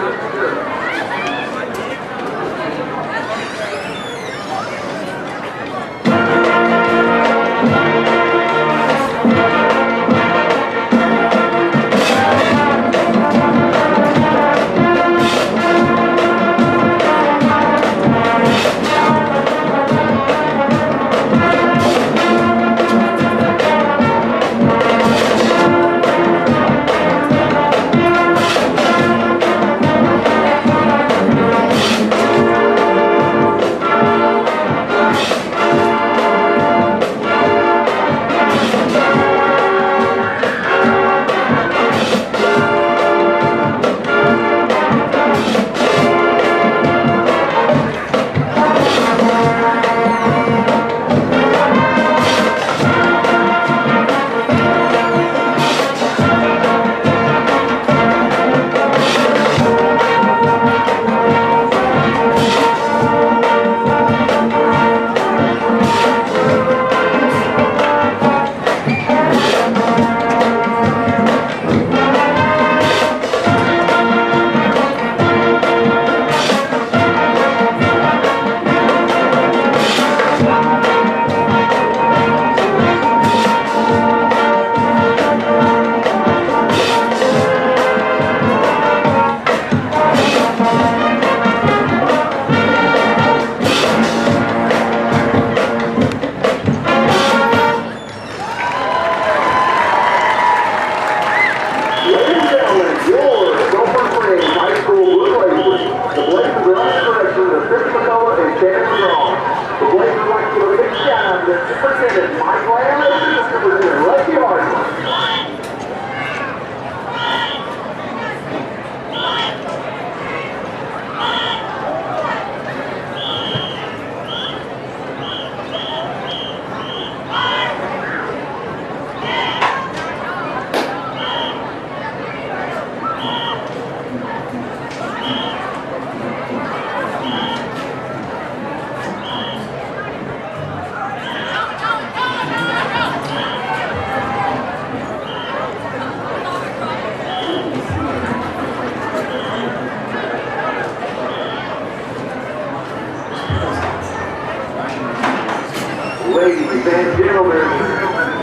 Ladies and gentlemen,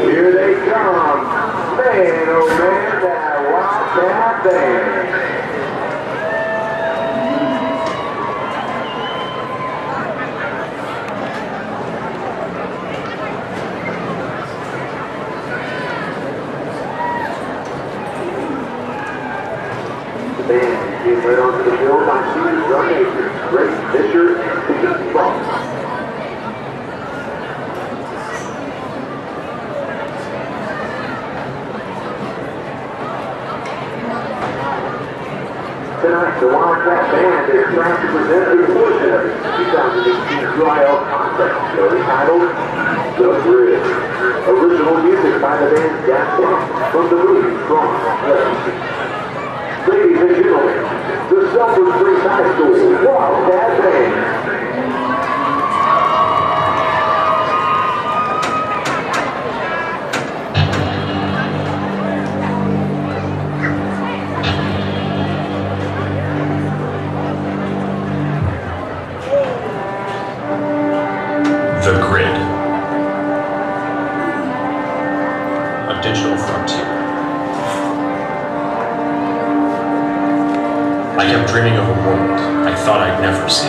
here they come. Man, oh man, that WildCat band. The band came right onto the field by senior drum majors, Grace Fisher and Pete Frost. Tonight, the WildCat Band is proud to present a portion of its 2018 Trial Contest show entitled The Bridge. Original music by the band Jack Black from the movie Cross Play. Ladies and gentlemen, the Silver Creek High School WildCat Band. The Grid. A digital frontier. I kept dreaming of a world I thought I'd never see.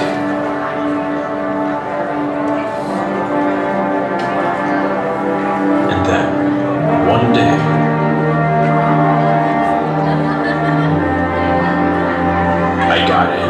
And then, one day, I got in.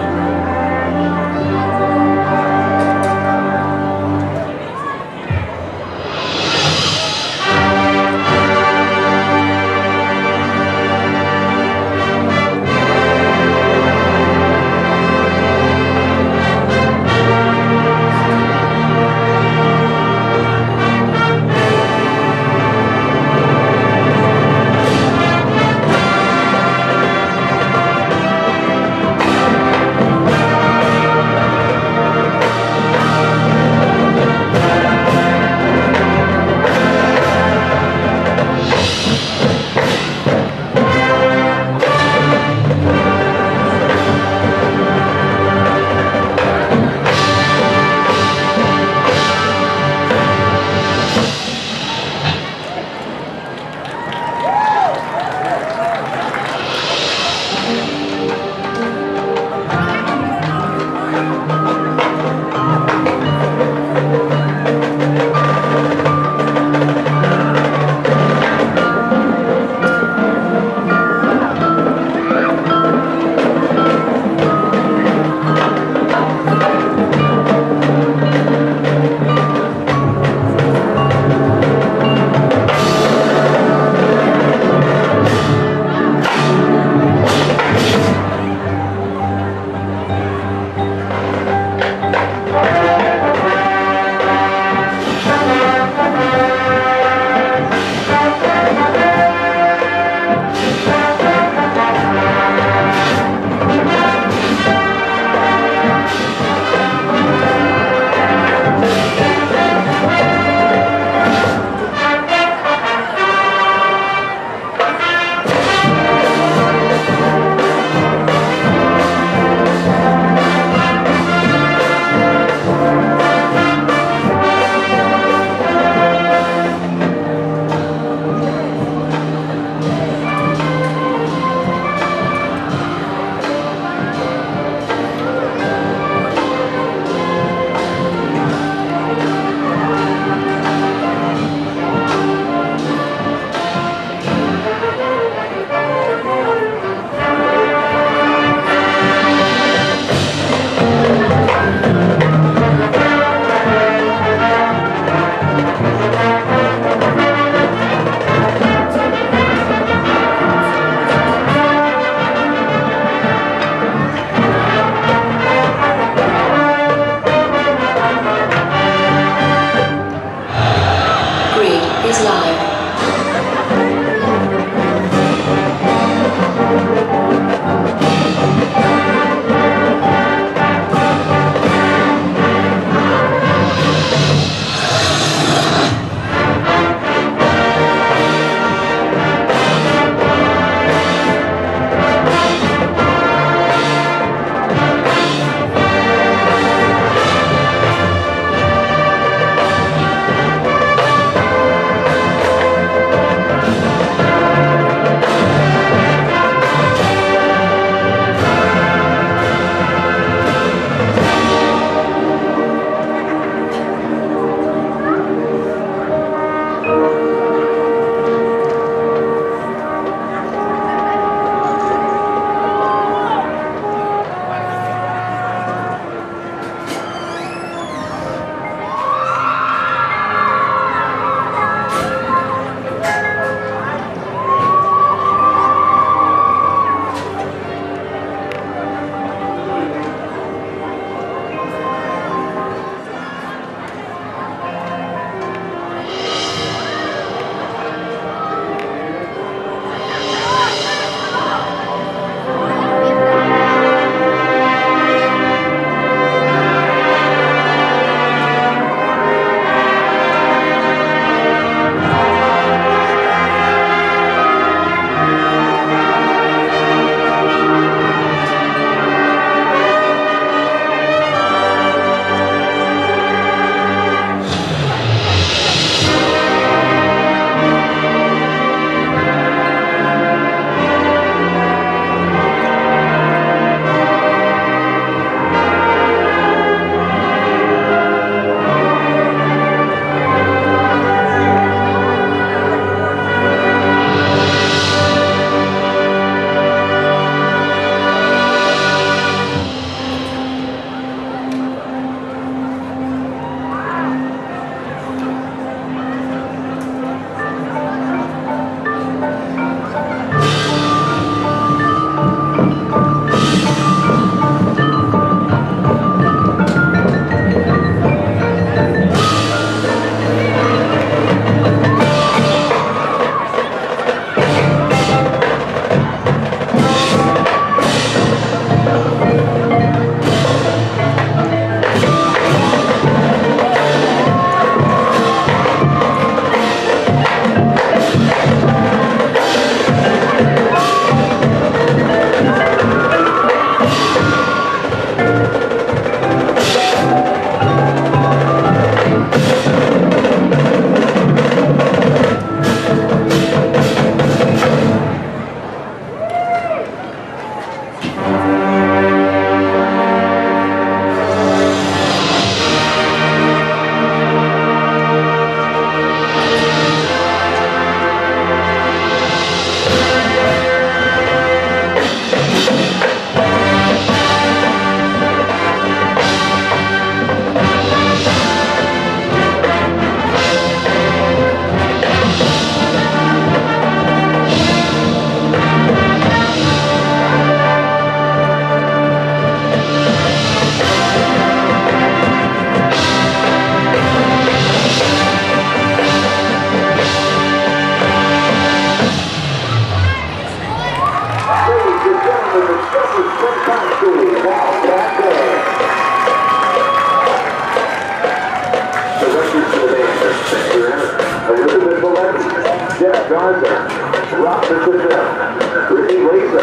Roster Patel, Brittany Lisa,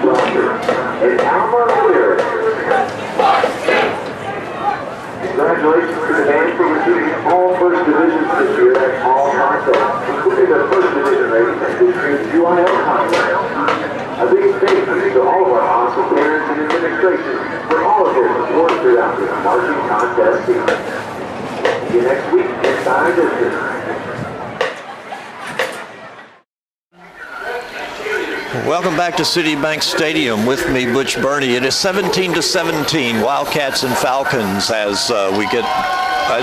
Roster, and Alma Clear. Congratulations to the band for receiving all first divisions this year at all contests, including the first division race at the UIL contest. A big thank you to all of our awesome parents and administration for all of their support throughout this marching contest season. See you next week inside district. Welcome back to Citibank Stadium. With me, Butch Burney. It is 17-17, Wildcats and Falcons as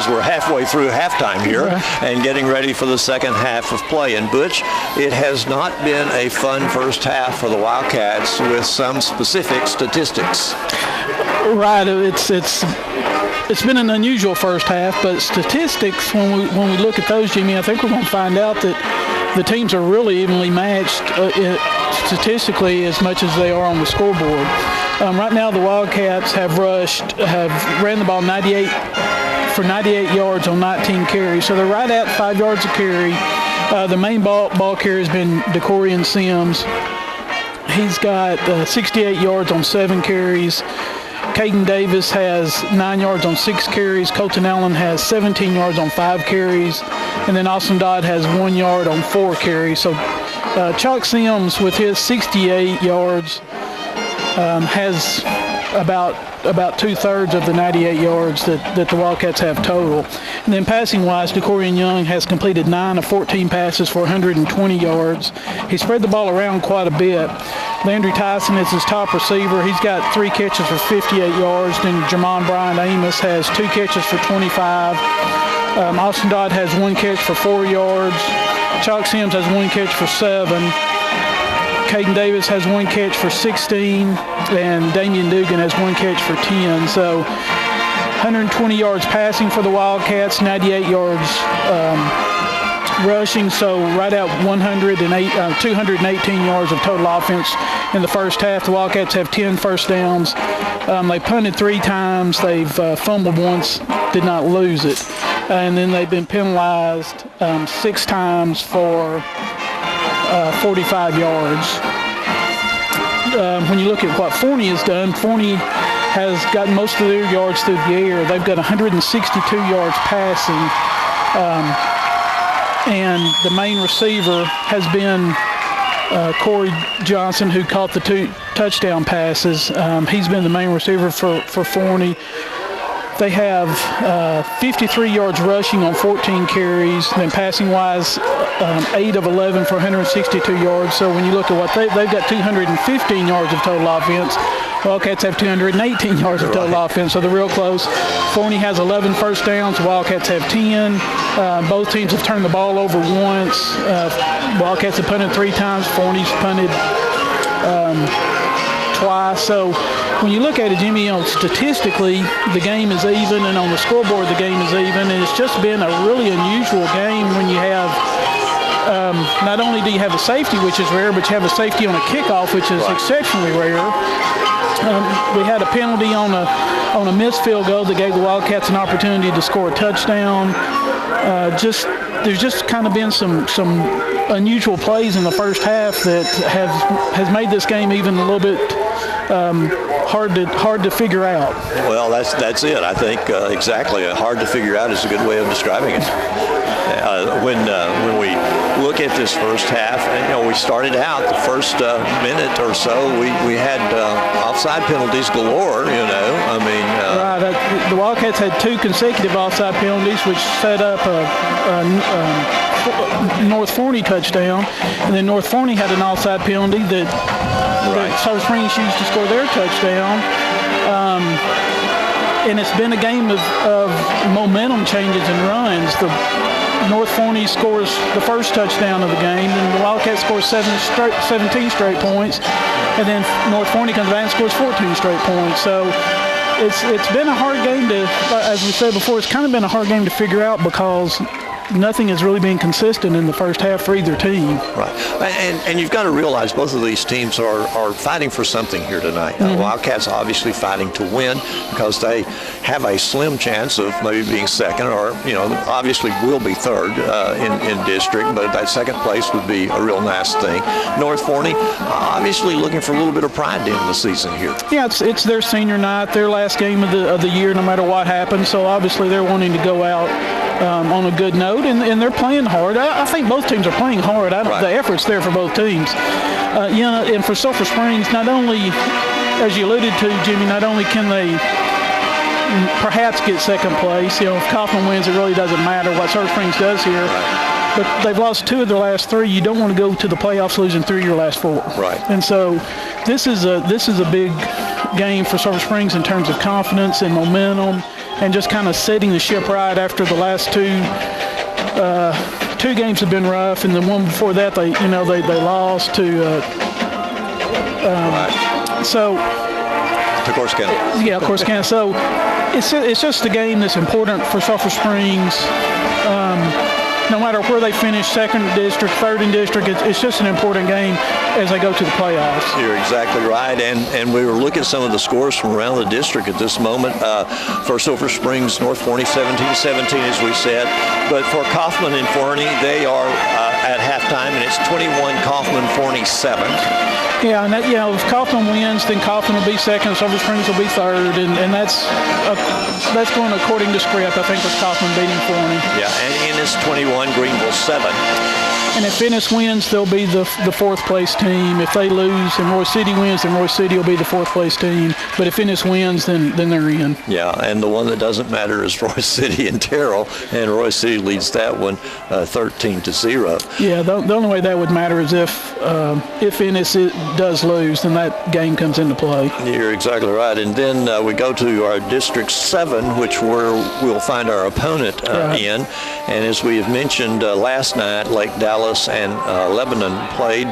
we're halfway through halftime here and getting ready for the second half of play. And Butch, it has not been a fun first half for the Wildcats with some specific statistics. Right. It's been an unusual first half, but statistics, when we look at those, Jimmy, I think we're going to find out that the teams are really evenly matched statistically as much as they are on the scoreboard. Right now, the Wildcats have ran the ball 98 yards on 19 carries, so they're right at 5 yards a carry. The main ball carrier has been DeCorian Sims. He's got 68 yards on 7 carries. Caden Davis has 9 yards on 6 carries. Colton Allen has 17 yards on 5 carries. And then Austin Dodd has 1 yard on 4 carries. So Chuck Sims, with his 68 yards, has about 2/3 of the 98 yards that the Wildcats have total. And then passing-wise, DeCorian Young has completed 9 of 14 passes for 120 yards. He spread the ball around quite a bit. Landry Tyson is his top receiver. He's got 3 catches for 58 yards. Then Jermon Bryant Amos has 2 catches for 25. Austin Dodd has 1 catch for 4 yards. Chuck Sims has 1 catch for 7. Caden Davis has 1 catch for 16, and Damian Dugan has 1 catch for 10. So 120 yards passing for the Wildcats, 98 yards rushing, so right at 218 yards of total offense in the first half. The Wildcats have 10 first downs. They punted 3 times. They've fumbled once, did not lose it. And then they've been penalized 6 times for 45 yards. When you look at what Forney has done, Forney has gotten most of their yards through the air. They've got 162 yards passing. And the main receiver has been Corey Johnson, who caught the 2 touchdown passes. He's been the main receiver for Forney. They have 53 yards rushing on 14 carries. Then passing-wise, 8 of 11 for 162 yards. So when you look at what they've got 215 yards of total offense. Wildcats have 218 yards of total offense, so they're real close. Forney has 11 first downs. The Wildcats have 10. Both teams have turned the ball over once. Wildcats have punted 3 times. Forney's punted twice. So when you look at it, Jimmy, statistically, the game is even, and on the scoreboard, the game is even. And it's just been a really unusual game when you have not only do you have a safety, which is rare, but you have a safety on a kickoff, which is exceptionally rare. We had a penalty on a missed field goal that gave the Wildcats an opportunity to score a touchdown. There's just kind of been some unusual plays in the first half that has made this game even a little bit hard to figure out. Well, that's it. I think exactly. Hard to figure out is a good way of describing it. When we look at this first half, we started out the first minute or so, we had offside penalties galore. Right. The Wildcats had 2 consecutive offside penalties, which set up a North Forney touchdown, and then North Forney had an offside penalty that Silver Springs used to score their touchdown. And it's been a game of momentum changes and runs. The North Forney scores the first touchdown of the game, and the Wildcats scores 17 straight points, and then North Forney comes back and scores 14 straight points. So it's been a hard game to, as we said before, it's kind of been a hard game to figure out because nothing has really been consistent in the first half for either team. Right. And you've got to realize both of these teams are fighting for something here tonight. Wildcats obviously fighting to win because they have a slim chance of maybe being second or, obviously will be third in district, but that second place would be a real nice thing. North Forney, obviously looking for a little bit of pride to end the season here. Yeah, it's their senior night, their last game of the year, no matter what happens. So obviously they're wanting to go out on a good note, and they're playing hard. I think both teams are playing hard. The effort's there for both teams. And for Sulphur Springs, not only, as you alluded to, Jimmy, not only can they perhaps get second place. If Kaufman wins, it really doesn't matter what Sulphur Springs does here. But they've lost 2 of their last 3. You don't want to go to the playoffs losing 3 of your last 4. Right. And so this is a big game for Sulphur Springs in terms of confidence and momentum, and just kind of setting the ship right after the last 2 games have been rough, and the one before that they lost to. So. To Corsicana. Yeah, Corsicana. So it's just a game that's important for Sulphur Springs. No matter where they finish, second in district, third in district, it's just an important game as they go to the playoffs. You're exactly right, and we were looking at some of the scores from around the district at this moment. For Sulphur Springs, North Forney 17-17, as we said, but for Kaufman and Forney, they are at halftime, and it's 21 Kaufman, Forney 7. Yeah, and if Kaufman wins, then Kaufman will be second, Sulphur Springs will be third, and that's going according to script. I think with Kaufman beating Forney. Yeah, and Ennis 21, Greenville 7. And if Ennis wins, they'll be the 4th place team. If they lose and Roy City wins, then Roy City will be the 4th place team. But if Ennis wins, then they're in. Yeah, and the one that doesn't matter is Roy City and Terrell, and Roy City leads that one 13-0. Yeah, the only way that would matter is if Ennis does lose, then that game comes into play. You're exactly right. And then we go to our District 7, which we'll find our opponent in. And as we have mentioned last night, Lake Dallas and Lebanon played.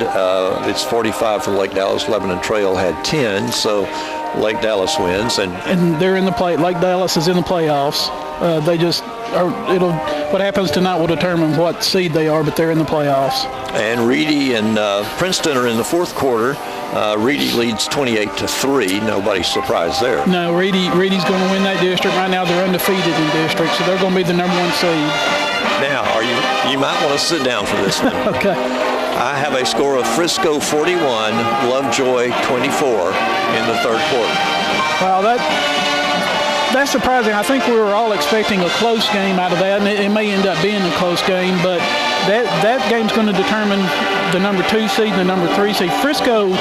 It's 45 for Lake Dallas. Lebanon Trail had 10, so Lake Dallas wins. And they're in the play. Lake Dallas is in the playoffs. They just what happens tonight will determine what seed they are, but they're in the playoffs. And Reedy and Princeton are in the 4th quarter. Reedy leads 28-3. Nobody's surprised there. No, Reedy's going to win that district. Right now they're undefeated in district, so they're going to be the number 1 seed. Now, you might want to sit down for this one. Okay. I have a score of Frisco 41, Lovejoy 24 in the 3rd quarter. Wow, that's surprising. I think we were all expecting a close game out of that, and it may end up being a close game, but that game's going to determine the number 2 seed and the number 3 seed. Frisco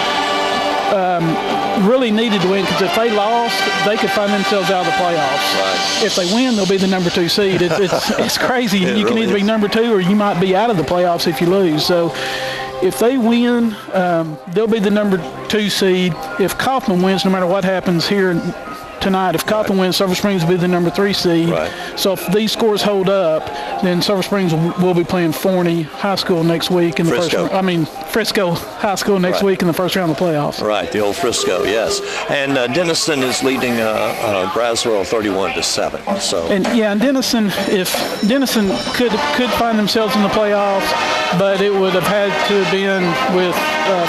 really needed to win, because if they lost, they could find themselves out of the playoffs. Right. If they win, they'll be the number 2 seed. It's crazy. You can either be number 2 or you might be out of the playoffs if you lose. So if they win, they'll be the number 2 seed. If Kaufman wins, no matter what happens here tonight, if Kaufman wins, Sulphur Springs will be the number 3 seed. Right. So if these scores hold up, then Sulphur Springs will be playing Forney High School next week in the Frisco High School next week in the first round of the playoffs. Right, the old Frisco, yes. And Denison is leading Braswell 31-7. So. And Denison, if Denison could find themselves in the playoffs, but it would have had to have been with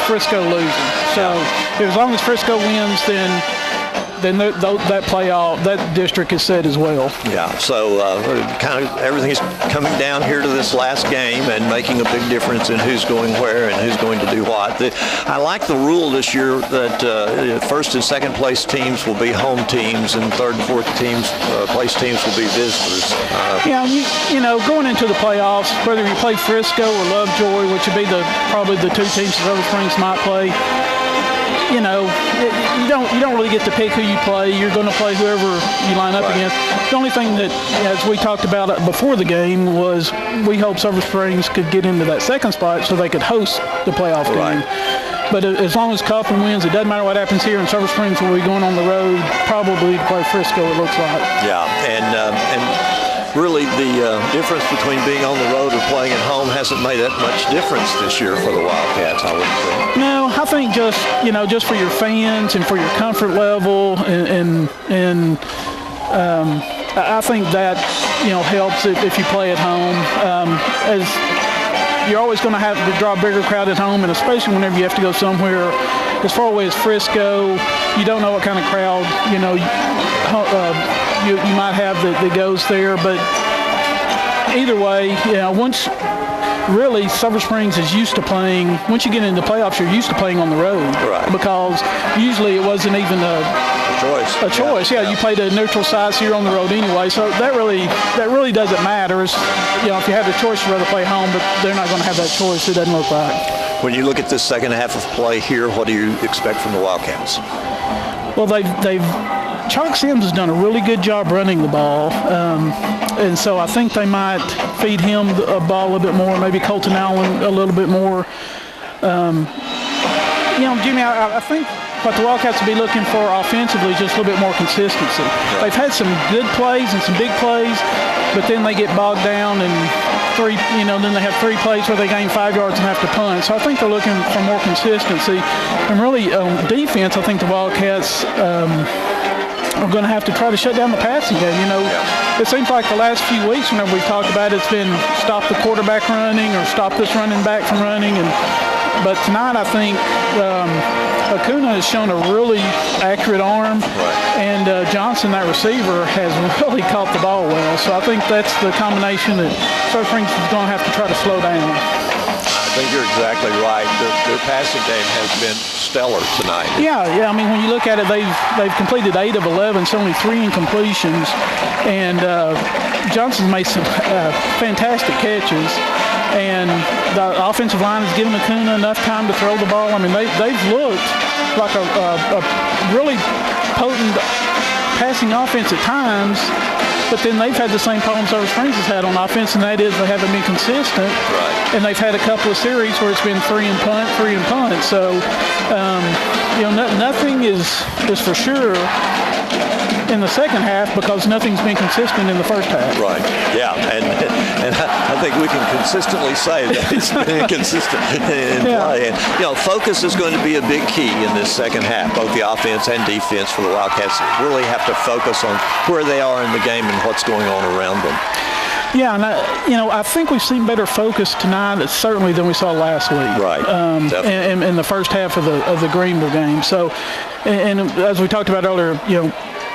Frisco losing. So as long as Frisco wins, then that district is set as well. Yeah, so kind of everything's coming down here to this last game and making a big difference in who's going where and who's going to do what. I like the rule this year that first and second place teams will be home teams and third and fourth place teams will be visitors. Going into the playoffs, whether you play Frisco or Lovejoy, which would be probably the 2 teams that Sulphur Springs might play, you don't really get to pick who you play. You're going to play whoever you line up against. The only thing that, as we talked about before the game, was we hope Sulphur Springs could get into that second spot so they could host the playoff game. But as long as Kaufman wins, it doesn't matter what happens here, and Sulphur Springs will be going on the road probably to play Frisco, it looks like. Yeah, and really the difference between being on the road or playing at home hasn't made that much difference this year for the Wildcats, I would think. No, I think just for your fans and for your comfort level and I think that, helps if you play at home. As you're always going to have to draw a bigger crowd at home, and especially whenever you have to go somewhere as far away as Frisco, you don't know what kind of crowd, you might have that goes there. But either way, once really Silver Springs is used to playing, once you get into the playoffs, you're used to playing on the road. Right. Because usually it wasn't even a choice. Yeah, you played a neutral side, so you're on the road anyway. So that really doesn't matter. It's, if you have the choice, you'd rather play home, but they're not going to have that choice. It doesn't look like. When you look at this second half of play here, what do you expect from the Wildcats? Well, Chalk Sims has done a really good job running the ball, and so I think they might feed him a ball a little bit more, maybe Colton Allen a little bit more. Jimmy, I think what the Wildcats will be looking for offensively is just a little bit more consistency. Right. They've had some good plays and some big plays, but then they get bogged down and then they have 3 plays where they gain 5 yards and have to punt. So I think they're looking for more consistency. And really, on defense, I think the Wildcats are going to have to try to shut down the passing game. It seems like the last few weeks, whenever we've talked about it, it's been stop the quarterback running or stop this running back from running. But tonight, I think Acuna has shown a really accurate arm, and Johnson, that receiver, has really caught the ball well. So I think that's the combination that Silver Springs is going to have to try to slow down. I think you're exactly right. Their passing game has been stellar tonight. Yeah. I mean, when you look at it, they've completed 8 of 11, so only 3 incompletions, and Johnson's made some fantastic catches. And the offensive line has given Acuna enough time to throw the ball. I mean, they've looked like a really potent passing offense at times, but then they've had the same problem Silver Springs has had on offense, and that is they haven't been consistent. Right. And they've had a couple of series where it's been 3 and punt. So, nothing is for sure in the second half because nothing's been consistent in the first half. Right. Yeah. And I think we can consistently say that it's been consistent in play. And, focus is going to be a big key in this second half, both the offense and defense for the Wildcats. Really have to focus on where they are in the game and what's going on around them. Yeah, and I think we've seen better focus tonight, certainly than we saw last week. Right. In the first half of the Greenville game. So, and as we talked about earlier,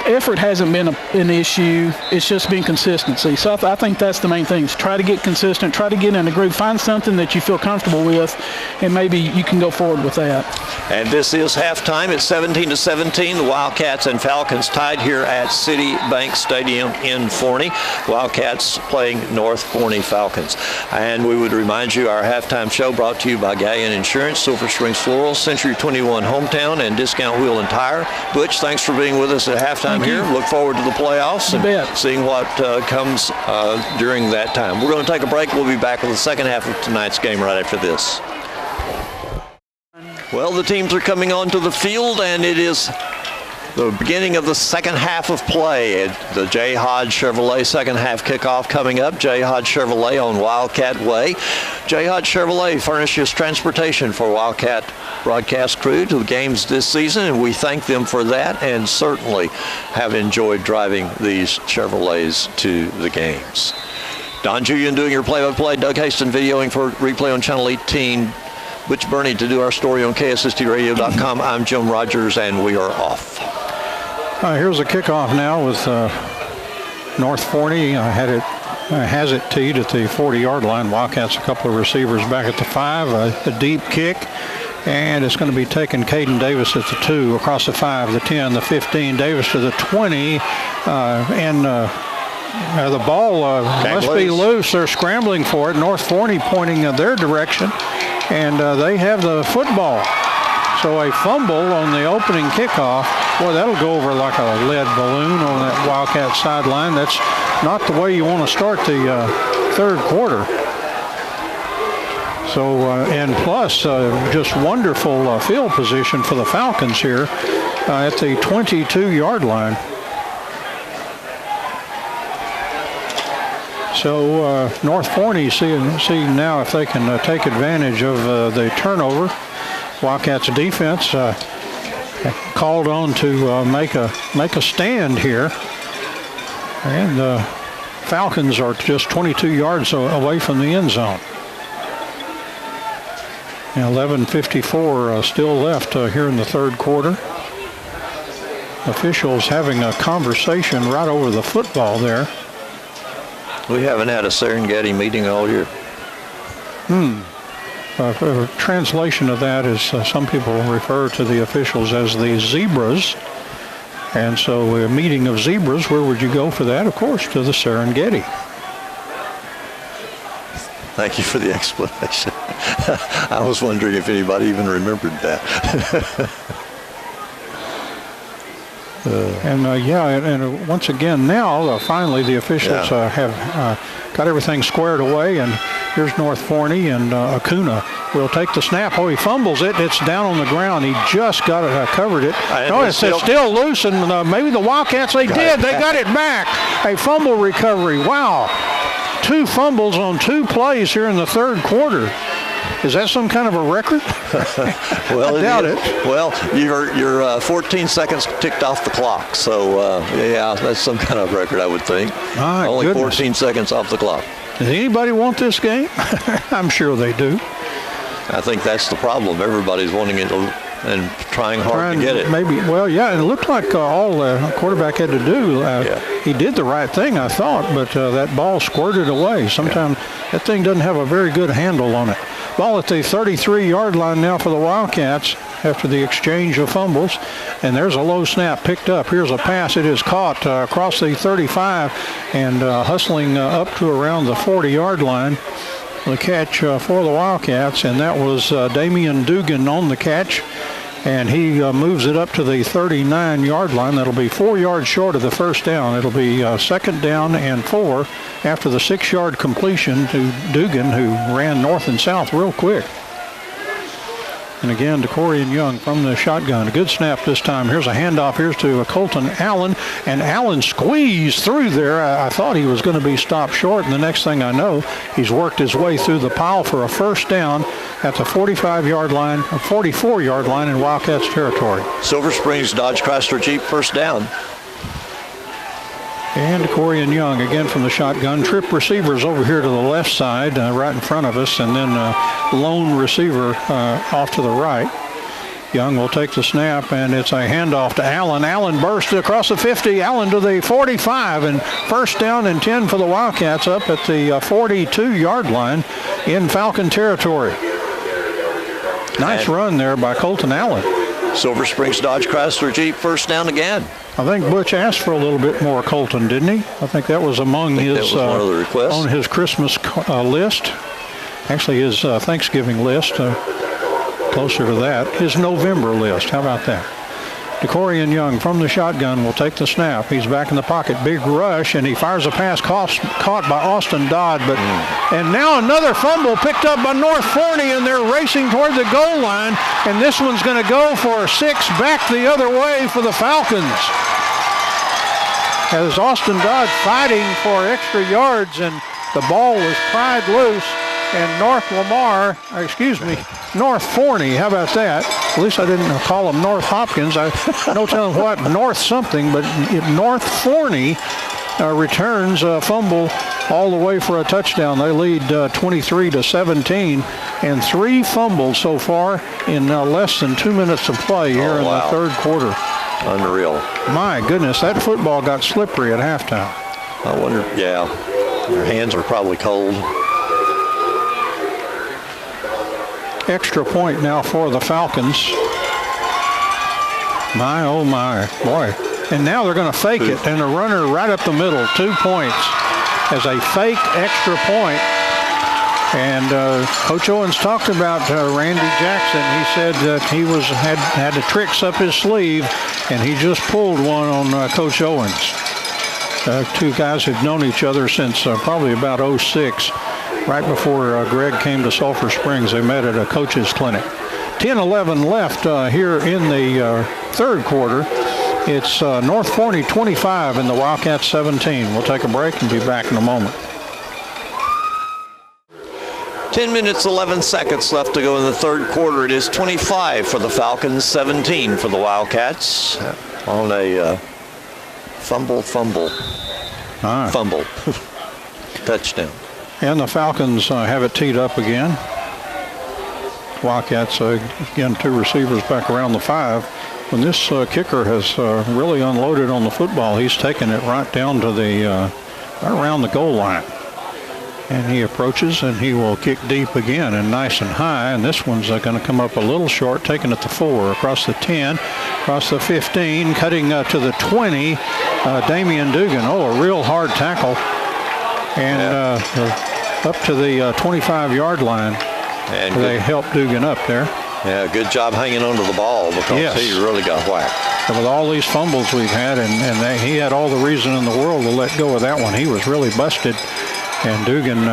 effort hasn't been an issue. It's just been consistency. So I think that's the main thing. Is try to get consistent. Try to get in a groove. Find something that you feel comfortable with, and maybe you can go forward with that. And this is halftime. It's 17-17. The Wildcats and Falcons tied here at Citibank Stadium in Forney. Wildcats playing North Forney Falcons. And we would remind you our halftime show brought to you by Galleon Insurance, Silver Springs Floral, Century 21 Hometown, and Discount Wheel and Tire. Butch, thanks for being with us at halftime here. Look forward to the playoffs and seeing what comes during that time. We're going to take a break. We'll be back with the second half of tonight's game right after this. Well, the teams are coming onto the field, and it is the beginning of the second half of play. The J. Hodge Chevrolet second half kickoff coming up. J. Hodge Chevrolet on Wildcat Way. J. Hodge Chevrolet furnishes transportation for Wildcat broadcast crew to the games this season, and we thank them for that and certainly have enjoyed driving these Chevrolets to the games. Don Julian doing your play-by-play. Doug Haston videoing for replay on Channel 18. Butch Burney to do our story on KSSTradio.com. I'm Jim Rogers, and we are off. Here's a kickoff now with North Forney. Has it teed at the 40-yard line. Wildcats a couple of receivers back at the 5. A deep kick, and it's going to be taking Caden Davis at the 2, across the 5, the 10, the 15. Davis to the 20, and the ball must be loose. They're scrambling for it. North Forney pointing their direction, and they have the football. So a fumble on the opening kickoff. Boy, that'll go over like a lead balloon on that Wildcat sideline. That's not the way you want to start the third quarter. So, and plus, just wonderful field position for the Falcons here at the 22-yard line. So North Forney see now if they can take advantage of the turnover. Wildcats defense called on to make a stand here. And the Falcons are just 22 yards away from the end zone. 11:54 still left here in the third quarter. Officials having a conversation right over the football there. We haven't had a Serengeti meeting all year. A translation of that is some people refer to the officials as the zebras. And so a meeting of zebras, where would you go for that? Of course, to the Serengeti. Thank you for the explanation. I was wondering if anybody even remembered that. And once again now, finally the officials have got everything squared away, and here's North Forney, and Acuna will take the snap. Oh, he fumbles it. It's down on the ground. He just got it, covered it. It's still loose, and maybe the Wildcats, they got it back. A fumble recovery. Wow. 2 fumbles on 2 plays here in the third quarter. Is that some kind of a record? Well, I doubt it. Well, you're 14 seconds ticked off the clock, so that's some kind of record, I would think. My Only goodness. 14 seconds off the clock. Does anybody want this game? I'm sure they do. I think that's the problem. Everybody's wanting it and trying hard to get it. Maybe. Well, yeah, it looked like all the quarterback had to do. He did the right thing, I thought, but that ball squirted away. Sometimes that thing doesn't have a very good handle on it. Ball at the 33-yard line now for the Wildcats after the exchange of fumbles. And there's a low snap picked up. Here's a pass. It is caught across the 35 and hustling up to around the 40-yard line. The catch for the Wildcats, and that was Damian Dugan on the catch. And he moves it up to the 39-yard line. That'll be 4 yards short of the first down. It'll be 2nd down and 4 after the 6-yard completion to Dugan, who ran north and south real quick. And again, DeCorian Young from the shotgun. A good snap this time. Here's a handoff. Here's to Colton Allen. And Allen squeezed through there. I thought he was going to be stopped short. And the next thing I know, he's worked his way through the pile for a first down at the 45-yard line, or 44-yard line in Wildcats territory. Silver Springs Dodge Chrysler Jeep first down. And DeCorian Young again from the shotgun. Trip receivers over here to the left side, right in front of us, and then lone receiver off to the right. Young will take the snap, and it's a handoff to Allen. Allen burst across the 50, Allen to the 45, and first down and 10 for the Wildcats up at the 42-yard line in Falcon territory. Nice run there by Colton Allen. Silver Springs Dodge Chrysler Jeep first down again. I think Butch asked for a little bit more Colton, didn't he? I think that was among his one of the requests on his Christmas list. Actually, his Thanksgiving list, closer to that. His November list. How about that? DeCorian Young from the shotgun will take the snap. He's back in the pocket. Big rush, and he fires a pass caught by Austin Dodd. And now another fumble picked up by North Forney, and they're racing toward the goal line. And this one's going to go for a 6 back the other way for the Falcons. As Austin Dodd fighting for extra yards, and the ball was pried loose. And North Forney, how about that? At least I didn't call him North Hopkins. I don't tell him what, North something, but North Forney returns a fumble all the way for a touchdown. They lead 23-17, and 3 fumbles so far in less than 2 minutes of play here in the third quarter. Unreal. My goodness, that football got slippery at halftime. I wonder, their hands are probably cold. Extra point now for the Falcons. My, oh my, boy. And now they're going to fake it, and a runner right up the middle, 2 points as a fake extra point. And Coach Owens talked about Randy Jackson. He said that he had the tricks up his sleeve, and he just pulled one on Coach Owens. 2 guys who've known each other since probably about 06. Right before Greg came to Sulphur Springs, they met at a coach's clinic. 10-11 left here in the third quarter. It's North Forney 25 and the Wildcats 17. We'll take a break and be back in a moment. 10 minutes, 11 seconds left to go in the third quarter. It is 25 for the Falcons, 17 for the Wildcats on a fumble. fumble. Touchdown. And the Falcons have it teed up again. Wildcats, again, 2 receivers back around the 5. When this kicker has really unloaded on the football, he's taken it right down to the, right around the goal line. And he approaches, and he will kick deep again and nice and high. And this one's going to come up a little short, taking it to 4, across the 10, across the 15, cutting to the 20. Damian Dugan, a real hard tackle. And up to the 25-yard line. And they helped Dugan up there. Yeah, good job hanging onto the ball because he really got whacked. And with all these fumbles we've had, and he had all the reason in the world to let go of that one. He was really busted. And Dugan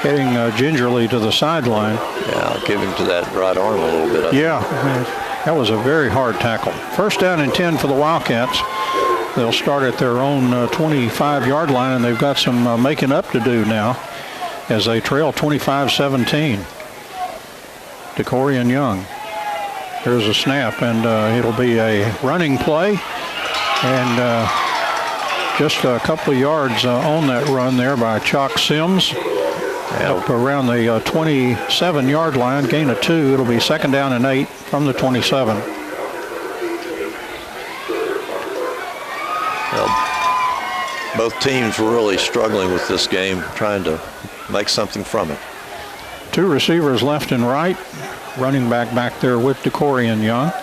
heading gingerly to the sideline. Yeah, I'll give him to that right arm a little bit. That was a very hard tackle. First down and 10 for the Wildcats. They'll start at their own 25-yard line, and they've got some making up to do now as they trail 25-17. DeCorian Young. Here's a snap, and it'll be a running play. And just a couple of yards on that run there by Chalk Sims. Up around the 27-yard line, gain of 2. It'll be 2nd down and 8 from the 27. Well, both teams were really struggling with this game, trying to make something from it. 2 receivers left and right. Running back there with DeCorian Young.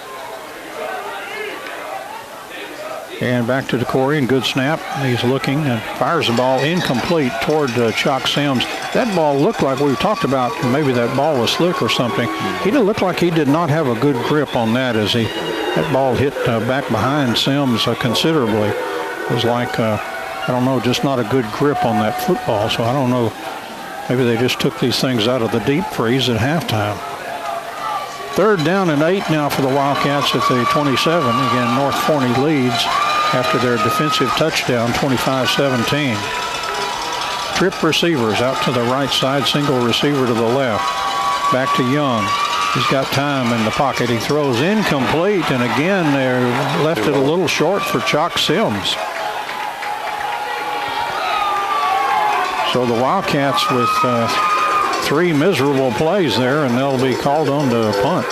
And back to DeCorian. Good snap. He's looking and fires the ball incomplete toward Chalk Sims. That ball looked like we talked about maybe that ball was slick or something. He did look like he did not have a good grip on that as that ball hit back behind Sims considerably. It was like, I don't know, just not a good grip on that football. So I don't know. Maybe they just took these things out of the deep freeze at halftime. 3rd down and 8 now for the Wildcats at the 27. Again, North Forney leads after their defensive touchdown, 25-17. Trip receivers out to the right side, single receiver to the left. Back to Young. He's got time in the pocket. He throws incomplete, and again, they left it a little short for Chalk Sims. So the Wildcats with 3 miserable plays there, and they'll be called on to punt.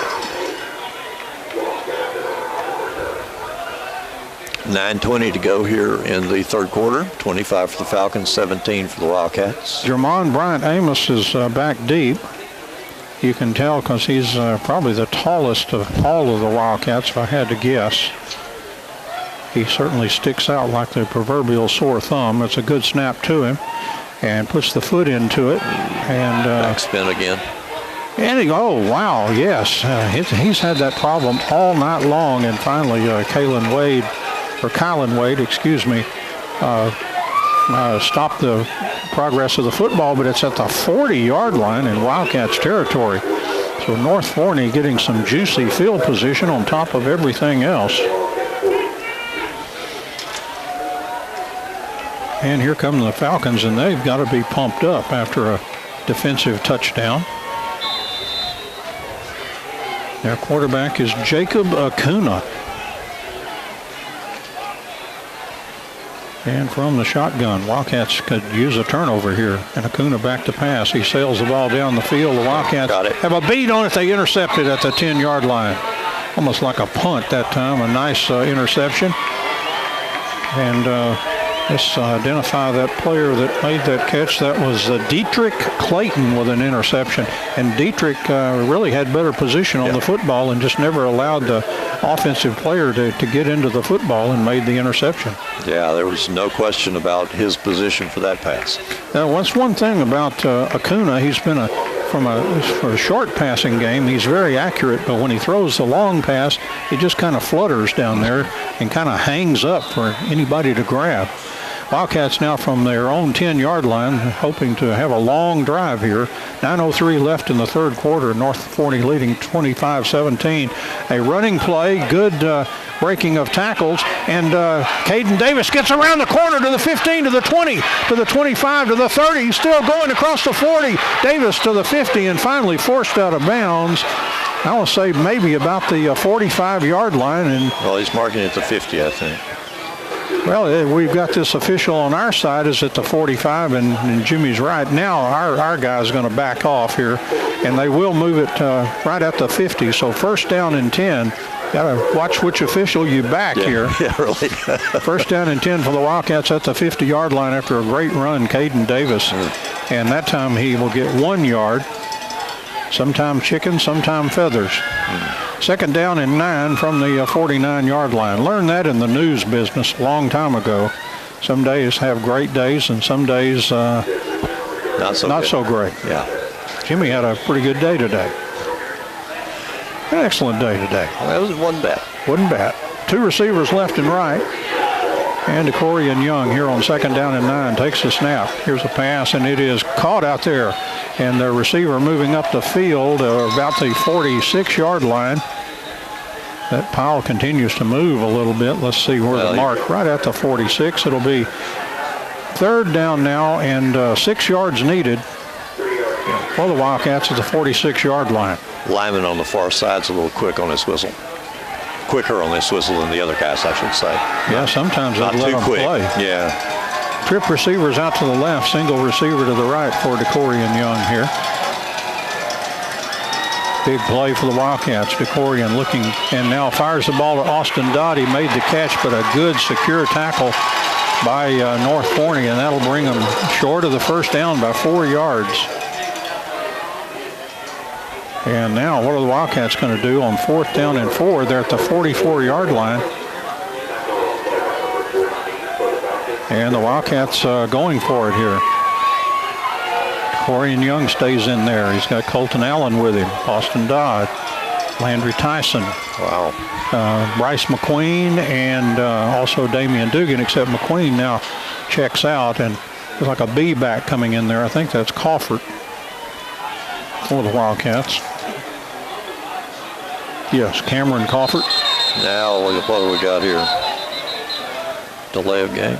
9:20 to go here in the 3rd quarter. 25 for the Falcons, 17 for the Wildcats. Jermon Bryant Amos is back deep. You can tell because he's probably the tallest of all of the Wildcats, if I had to guess. He certainly sticks out like the proverbial sore thumb. It's a good snap to him. And puts the foot into it, and backspin again. And wow, yes, he's had that problem all night long, and finally, Kylan Wade, excuse me, stopped the progress of the football, but it's at the 40-yard line in Wildcats territory. So North Forney getting some juicy field position on top of everything else. And here come the Falcons, and they've got to be pumped up after a defensive touchdown. Their quarterback is Jacob Acuna. And from the shotgun, Wildcats could use a turnover here. And Acuna back to pass. He sails the ball down the field. The Wildcats have a beat on it. They intercept it at the 10-yard line. Almost like a punt that time. A nice interception. And let's identify that player that made that catch. That was Dietrich Clayton with an interception. And Dietrich really had better position on the football and just never allowed the offensive player to get into the football and made the interception. Yeah, there was no question about his position for that pass. Now, what's one thing about Acuna, he's been for a short passing game, he's very accurate, but when he throws the long pass, he just kind of flutters down there and kind of hangs up for anybody to grab. Wildcats now from their own 10-yard line, hoping to have a long drive here. 9:03 left in the 3rd quarter. North Forney leading 25-17. A running play, good breaking of tackles, and Caden Davis gets around the corner to the 15, to the 20, to the 25, to the 30. He's still going across the 40. Davis to the 50, and finally forced out of bounds. I will say maybe about the 45-yard line. And well, he's marking it to 50, I think. Well, we've got this official on our side is at the 45, and Jimmy's right. Now our guy's going to back off here, and they will move it right at the 50. So first down and 10. Got to watch which official you back here. Yeah, really. First down and 10 for the Wildcats at the 50-yard line after a great run, Caden Davis. And that time he will get 1 yard. Sometime chicken, sometime feathers. Second down and 9 from the 49-yard line. Learned that in the news business a long time ago. Some days have great days, and some days not so great. Yeah. Jimmy had a pretty good day today. An excellent day today. Well, it wasn't bad. Wasn't bad. 2 receivers left and right. And Decorian Young here on second down and 9 takes the snap. Here's a pass, and it is caught out there. And the receiver moving up the field about the 46-yard line. That pile continues to move a little bit. Let's see where the mark. Right at the 46. It'll be third down now and 6 yards needed for the Wildcats at the 46-yard line. Lyman on the far side's a little quick on his whistle. Quicker on this whistle than the other guys, I should say. Yeah, sometimes Not they'll let too them quick. play. Yeah. Trip receivers out to the left, single receiver to the right for Decorian Young here. Big play for the Wildcats. Decorian looking and now fires the ball to Austin Dodd. He made the catch, but a good secure tackle by North Forney, and that'll bring them short of the first down by 4 yards. And now what are the Wildcats going to do on fourth down and 4? They're at the 44-yard line. And the Wildcats going for it here. Corian Young stays in there. He's got Colton Allen with him, Austin Dodd, Landry Tyson. Wow. Bryce McQueen and also Damian Dugan, except McQueen now checks out, and there's like a B back coming in there. I think that's Crawford for the Wildcats. Yes, Cameron Crawford. Now, what do we got here? Delay of game.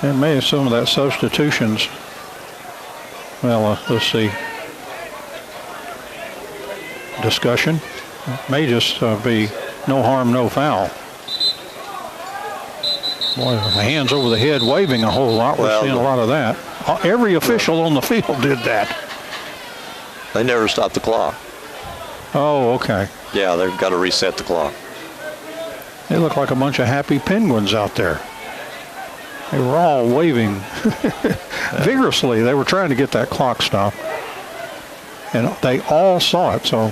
And maybe some of that substitutions. Well, let's see. Discussion. May just be no harm, no foul. Boy, the hands over the head waving a whole lot. We're seeing a lot of that. Every official on the field did that. They never stopped the clock. Oh, okay. Yeah, they've got to reset the clock. They look like a bunch of happy penguins out there. They were all waving vigorously. They were trying to get that clock stopped, and they all saw it. So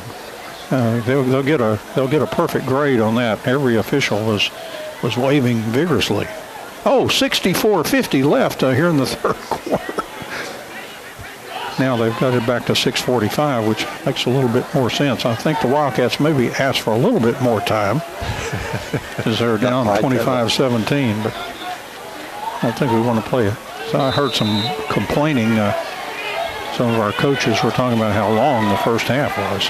they'll get a perfect grade on that. Every official was waving vigorously. Oh, 64:50 left here in the third quarter. Now they've got it back to 6:45, which makes a little bit more sense. I think the Wildcats maybe asked for a little bit more time as they're down 25-17, but I don't think we want to play it. So I heard some complaining. Some of our coaches were talking about how long the first half was.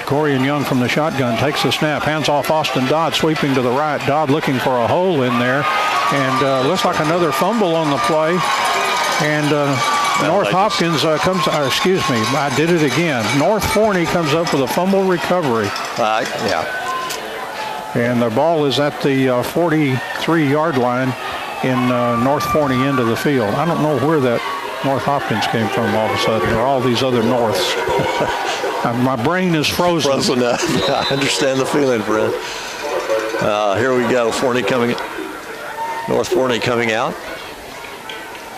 Corian Young from the shotgun takes the snap, hands off Austin Dodd, sweeping to the right. Dodd looking for a hole in there, and looks like another fumble on the play. And North Hopkins comes, excuse me, I did it again. North Forney comes up with a fumble recovery. Yeah. And the ball is at the 43-yard line in North Forney end of the field. I don't know where that North Hopkins came from all of a sudden. There are all these other Norths. My brain is frozen. Frozen up. I understand the feeling, Brent. Here we go. Forney coming. North Forney coming out.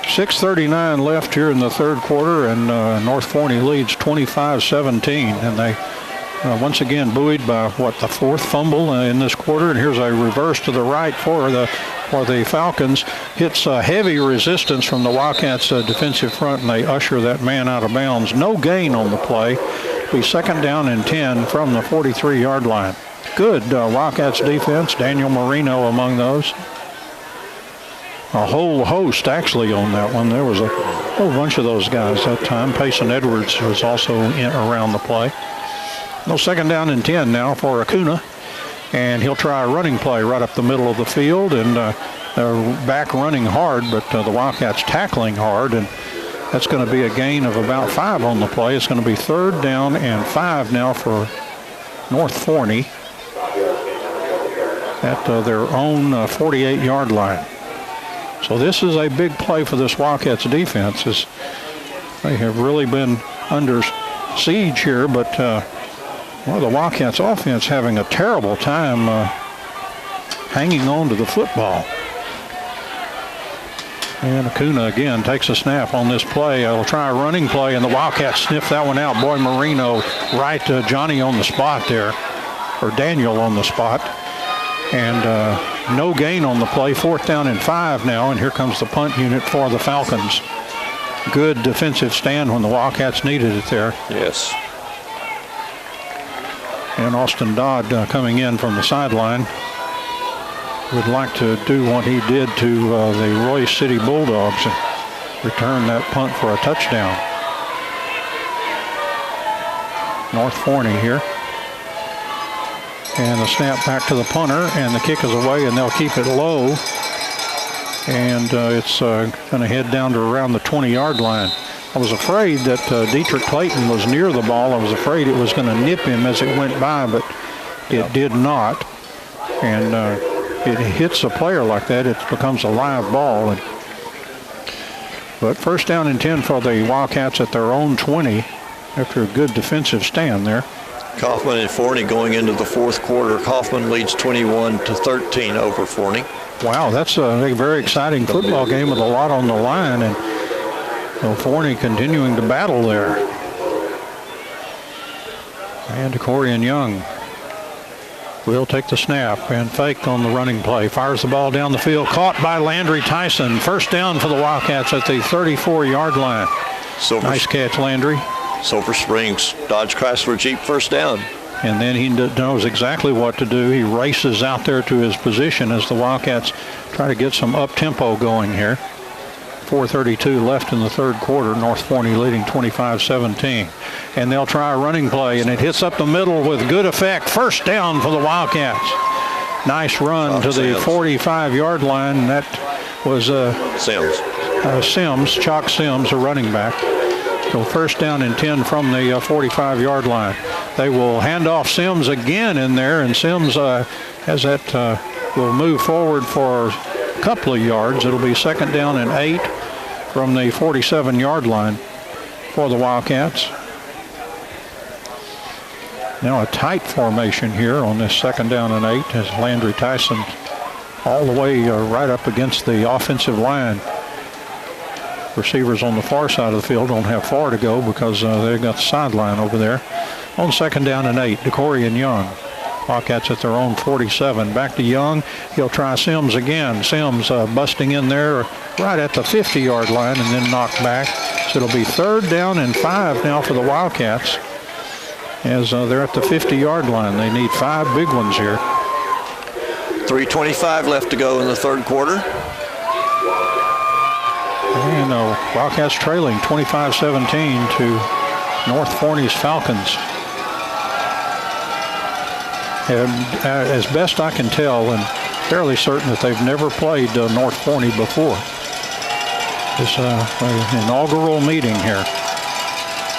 6:39 left here in the third quarter, and North Forney leads 25-17. And they once again buoyed by the fourth fumble in this quarter. And here's a reverse to the right for the Falcons. Hits heavy resistance from the Wildcats defensive front, and they usher that man out of bounds. No gain on the play. Be second down and 10 from the 43-yard line. Good Wildcats defense. Daniel Marino among those. A whole host actually on that one. There was a whole bunch of those guys that time. Payson Edwards was also around the play. No, second down and 10 now for Acuna. And he'll try a running play right up the middle of the field, and they're back running hard, but the Wildcats tackling hard, and that's going to be a gain of about 5 on the play. It's going to be third down and 5 now for North Forney. at their own 48-yard line. So this is a big play for this Wildcats defense, as they have really been under siege here, but the Wildcats offense having a terrible time hanging on to the football. And Acuna again takes a snap on this play. He'll try a running play, and the Wildcats sniff that one out. Boy, Marino right to Johnny on the spot there, or Daniel on the spot. And no gain on the play. 4th down and 5 now, and here comes the punt unit for the Falcons. Good defensive stand when the Wildcats needed it there. Yes. And Austin Dodd coming in from the sideline would like to do what he did to the Royce City Bulldogs and return that punt for a touchdown. North Forney here. And the snap back to the punter, and the kick is away, and they'll keep it low. And it's going to head down to around the 20-yard line. I was afraid that Dietrich Clayton was near the ball. I was afraid it was going to nip him as it went by, but it did not. And it hits a player like that, it becomes a live ball. But 1st down and 10 for the Wildcats at their own 20 after a good defensive stand there. Kaufman and Forney going into the 4th quarter. Kaufman leads 21-13 over Forney. Wow, that's a very exciting football game with a lot on the line, and Forney continuing to battle there. And Corian Young will take the snap and fake on the running play. Fires the ball down the field. Caught by Landry Tyson. 1st down for the Wildcats at the 34-yard line. Nice catch, Landry. Silver Springs Dodge Chrysler Jeep 1st down. And then he knows exactly what to do. He races out there to his position as the Wildcats try to get some up-tempo going here. 4:32 left in the 3rd quarter. North Forney leading 25-17. And they'll try a running play, and it hits up the middle with good effect. 1st down for the Wildcats. Nice run to the 45-yard line, and that was Sims, Chalk Sims, a running back. So 1st down and 10 from the 45-yard line. They will hand off Sims again in there, and Sims has that will move forward for a couple of yards. It'll be 2nd down and 8 from the 47-yard line for the Wildcats. Now a tight formation here on this 2nd down and 8 as Landry Tyson all the way right up against the offensive line. Receivers on the far side of the field don't have far to go because they've got the sideline over there. On 2nd down and 8, Decorian Young. Wildcats at their own 47. Back to Young. He'll try Sims again. Sims busting in there right at the 50-yard line and then knocked back. So it'll be 3rd down and 5 now for the Wildcats as they're at the 50-yard line. They need 5 big ones here. 3:25 left to go in the 3rd quarter. And Wildcats trailing 25-17 to North Forney's Falcons. And as best I can tell, and fairly certain that they've never played North Forney before. This an inaugural meeting here.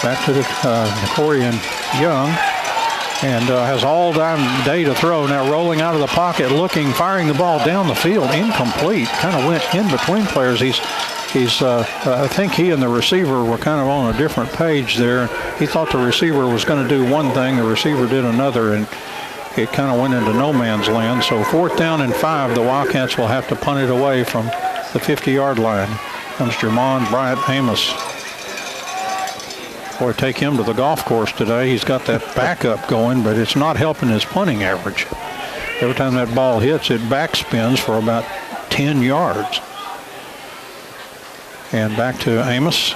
Back to the Corian Young, and has all day to throw. Now rolling out of the pocket, looking, firing the ball down the field, incomplete. Kind of went in between players. I think he and the receiver were kind of on a different page there. He thought the receiver was going to do one thing, the receiver did another, and it kind of went into no man's land. So 4th down and 5, the Wildcats will have to punt it away from the 50-yard line. Comes Jermon Bryant Amos. Boy, take him to the golf course today. He's got that backup going, but it's not helping his punting average. Every time that ball hits, it backspins for about 10 yards. And back to Amos.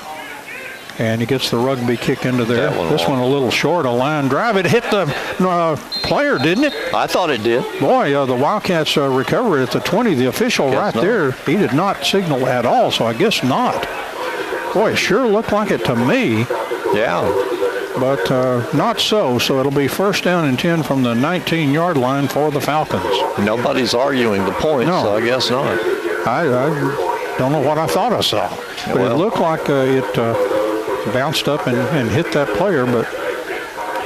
And he gets the rugby kick into there. This one a little short, a line drive. It hit the player, didn't it? I thought it did. Boy, the Wildcats recovered at the 20. The official right there, he did not signal at all, so I guess not. Boy, it sure looked like it to me. Yeah. But not so. So it'll be 1st down and 10 from the 19-yard line for the Falcons. Nobody's arguing the point, so I guess not. I don't know what I thought I saw. But it looked like it bounced up and hit that player, but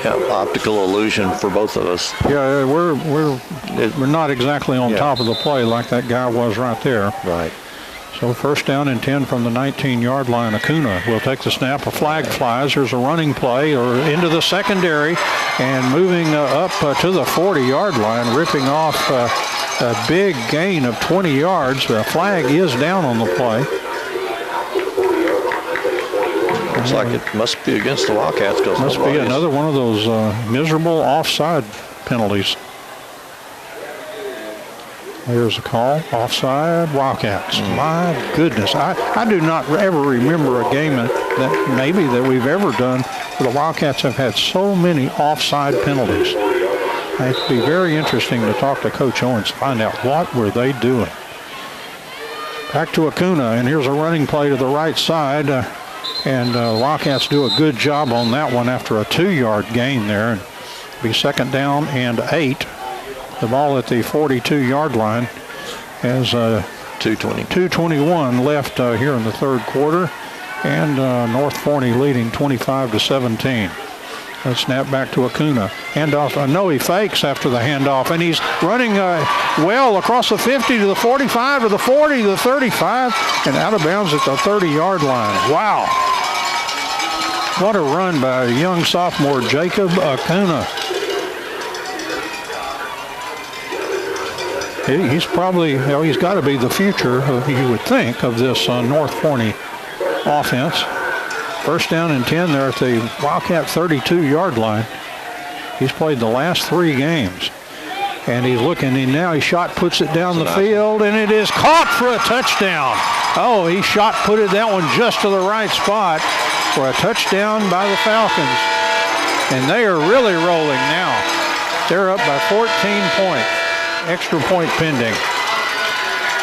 Yeah, optical illusion for both of us. Yeah, we're not exactly on top of the play like that guy was right there. Right. So first down and 10 from the 19-yard line. Acuna will take the snap. A flag flies. There's a running play or into the secondary and moving up to the 40-yard line, ripping off a big gain of 20 yards. The flag is down on the play. Looks like it must be against the Wildcats. Must be another one of those miserable offside penalties. There's a call. Offside, Wildcats. My goodness. I do not ever remember a game that we've ever done where the Wildcats have had so many offside penalties. It'd be very interesting to talk to Coach Owens to find out what were they doing. Back to Acuna, and here's a running play to the right side. And Wildcats do a good job on that one after a 2-yard gain there. And be second down and 8. The ball at the 42-yard line as 2:21 left here in the third quarter, and North Forney leading 25-17. Let's snap back to Acuna. Handoff. No, he fakes after the handoff, and he's running well across the 50 to the 45 to the 40 to the 35, and out of bounds at the 30-yard line. Wow. What a run by young sophomore Jacob Acuna. He's probably, he's got to be the future, you would think, of this North Forney offense. First down and 10 there at the Wildcat 32-yard line. He's played the last 3 games. And he's looking, and now he puts it down the field, and it is caught for a touchdown. Oh, he put that one just to the right spot for a touchdown by the Falcons. And they are really rolling now. They're up by 14 points. Extra point pending.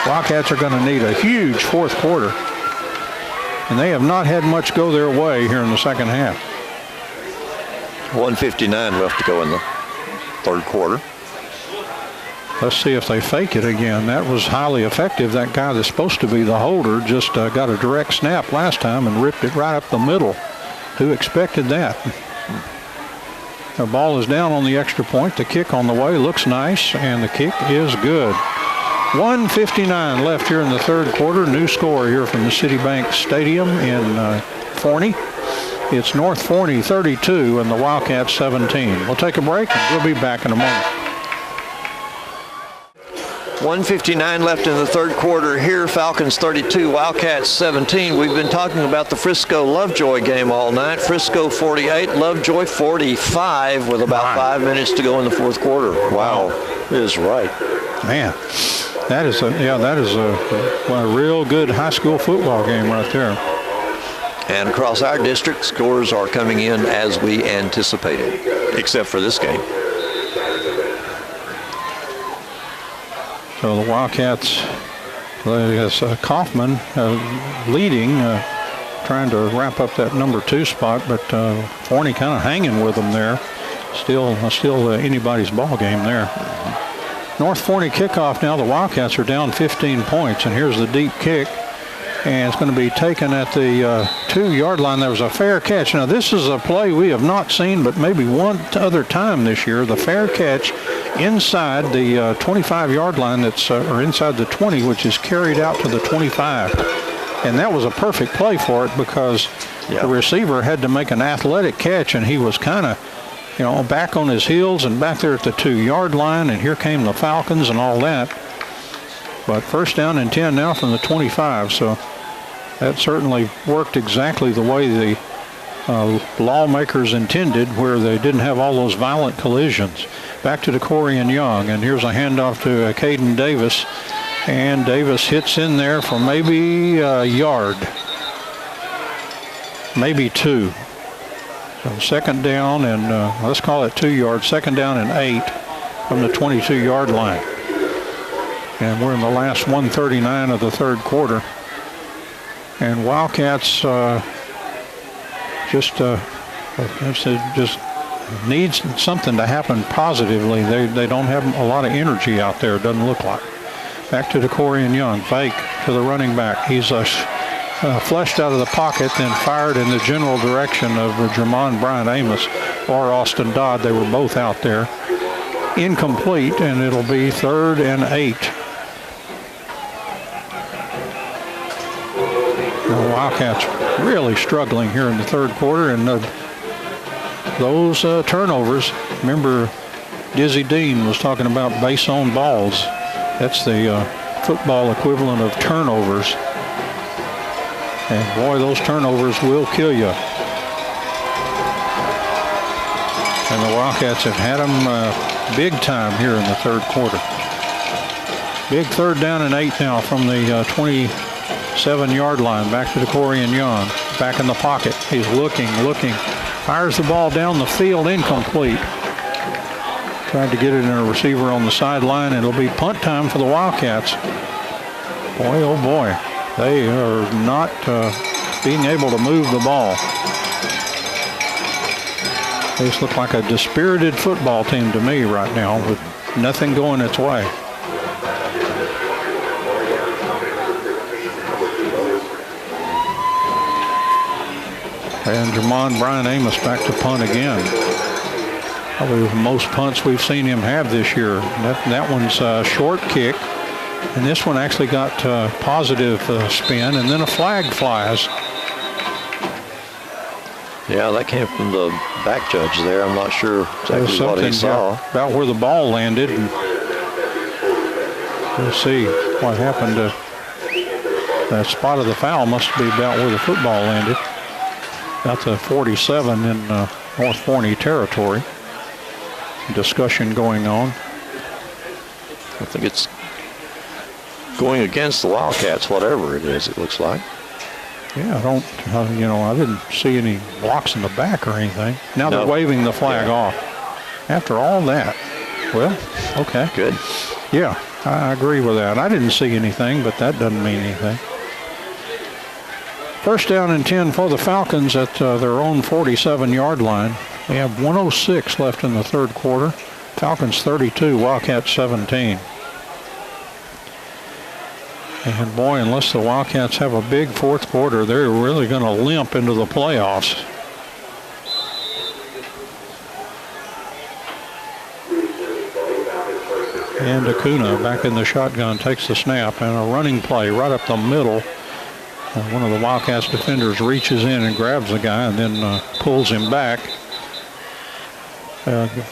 Wildcats are going to need a huge fourth quarter. And they have not had much go their way here in the second half. 1:59 left to go in the third quarter. Let's see if they fake it again. That was highly effective. That guy that's supposed to be the holder just got a direct snap last time and ripped it right up the middle. Who expected that? The ball is down on the extra point. The kick on the way looks nice, and the kick is good. 1:59 left here in the third quarter. New score here from the Citibank Stadium in Forney. It's North Forney 32 and the Wildcats 17. We'll take a break, and we'll be back in a moment. 1:59 left in the third quarter here. Falcons 32, Wildcats 17. We've been talking about the Frisco-Lovejoy game all night. Frisco 48, Lovejoy 45 with about 5 minutes to go in the fourth quarter. Wow, it is right. Man, that is a real good high school football game right there. And across our district, scores are coming in as we anticipated, except for this game. So the Wildcats, Kaufman leading, trying to wrap up that number 2 spot, but Forney kind of hanging with them there. Still anybody's ball game there. North Forney kickoff now. The Wildcats are down 15 points, and here's the deep kick. And it's going to be taken at the 2-yard line. There was a fair catch. Now, this is a play we have not seen but maybe one other time this year. The fair catch inside the 25-yard line or inside the 20, which is carried out to the 25. And that was a perfect play for it because the receiver had to make an athletic catch, and he was kind of, back on his heels and back there at the 2-yard line, and here came the Falcons and all that. But first down and 10 now from the 25, so that certainly worked exactly the way the lawmakers intended, where they didn't have all those violent collisions. Back to Decorian Young, and here's a handoff to Caden Davis, and Davis hits in there for maybe a yard, maybe 2. So second down and let's call it 2 yards, second down and 8 from the 22-yard line. And we're in the last 1:39 of the third quarter. And Wildcats just needs something to happen positively. They don't have a lot of energy out there, it doesn't look like. Back to Decorian Young, fake to the running back. He's flushed out of the pocket, then fired in the general direction of Jermon Bryant Amos. or Austin Dodd. They were both out there. Incomplete, and it'll be 3rd and 8. The Wildcats really struggling here in the third quarter, and those turnovers. Remember, Dizzy Dean was talking about base on balls. That's the football equivalent of turnovers. And boy, those turnovers will kill you. And the Wildcats have had them big time here in the third quarter. Big 3rd down and 8 now from the 27-yard line. Back to DeCorian Young. Back in the pocket. He's looking. Fires the ball down the field, incomplete. Tried to get it in a receiver on the sideline. It'll be punt time for the Wildcats. Boy, oh boy. They are not being able to move the ball. They just look like a dispirited football team to me right now with nothing going its way. And Jamon Brian Amos back to punt again. Probably the most punts we've seen him have this year. That one's a short kick. And this one actually got positive spin, and then a flag flies. Yeah, that came from the back judge there. I'm not sure exactly what he saw. About where the ball landed. And we'll see what happened. That spot of the foul must be about where the football landed. About the 47 in North Forney territory. Discussion going on. I think it's going against the Wildcats, whatever it is, it looks like. Yeah, I didn't see any blocks in the back or anything. Now they're waving the flag off. After all that, well, okay. Good. Yeah, I agree with that. I didn't see anything, but that doesn't mean anything. 1st down and 10 for the Falcons at their own 47-yard line. They have 1:06 left in the third quarter. Falcons 32, Wildcats 17. And boy, unless the Wildcats have a big fourth quarter, they're really going to limp into the playoffs. And Acuna back in the shotgun takes the snap, and a running play right up the middle. One of the Wildcats defenders reaches in and grabs the guy and then pulls him back.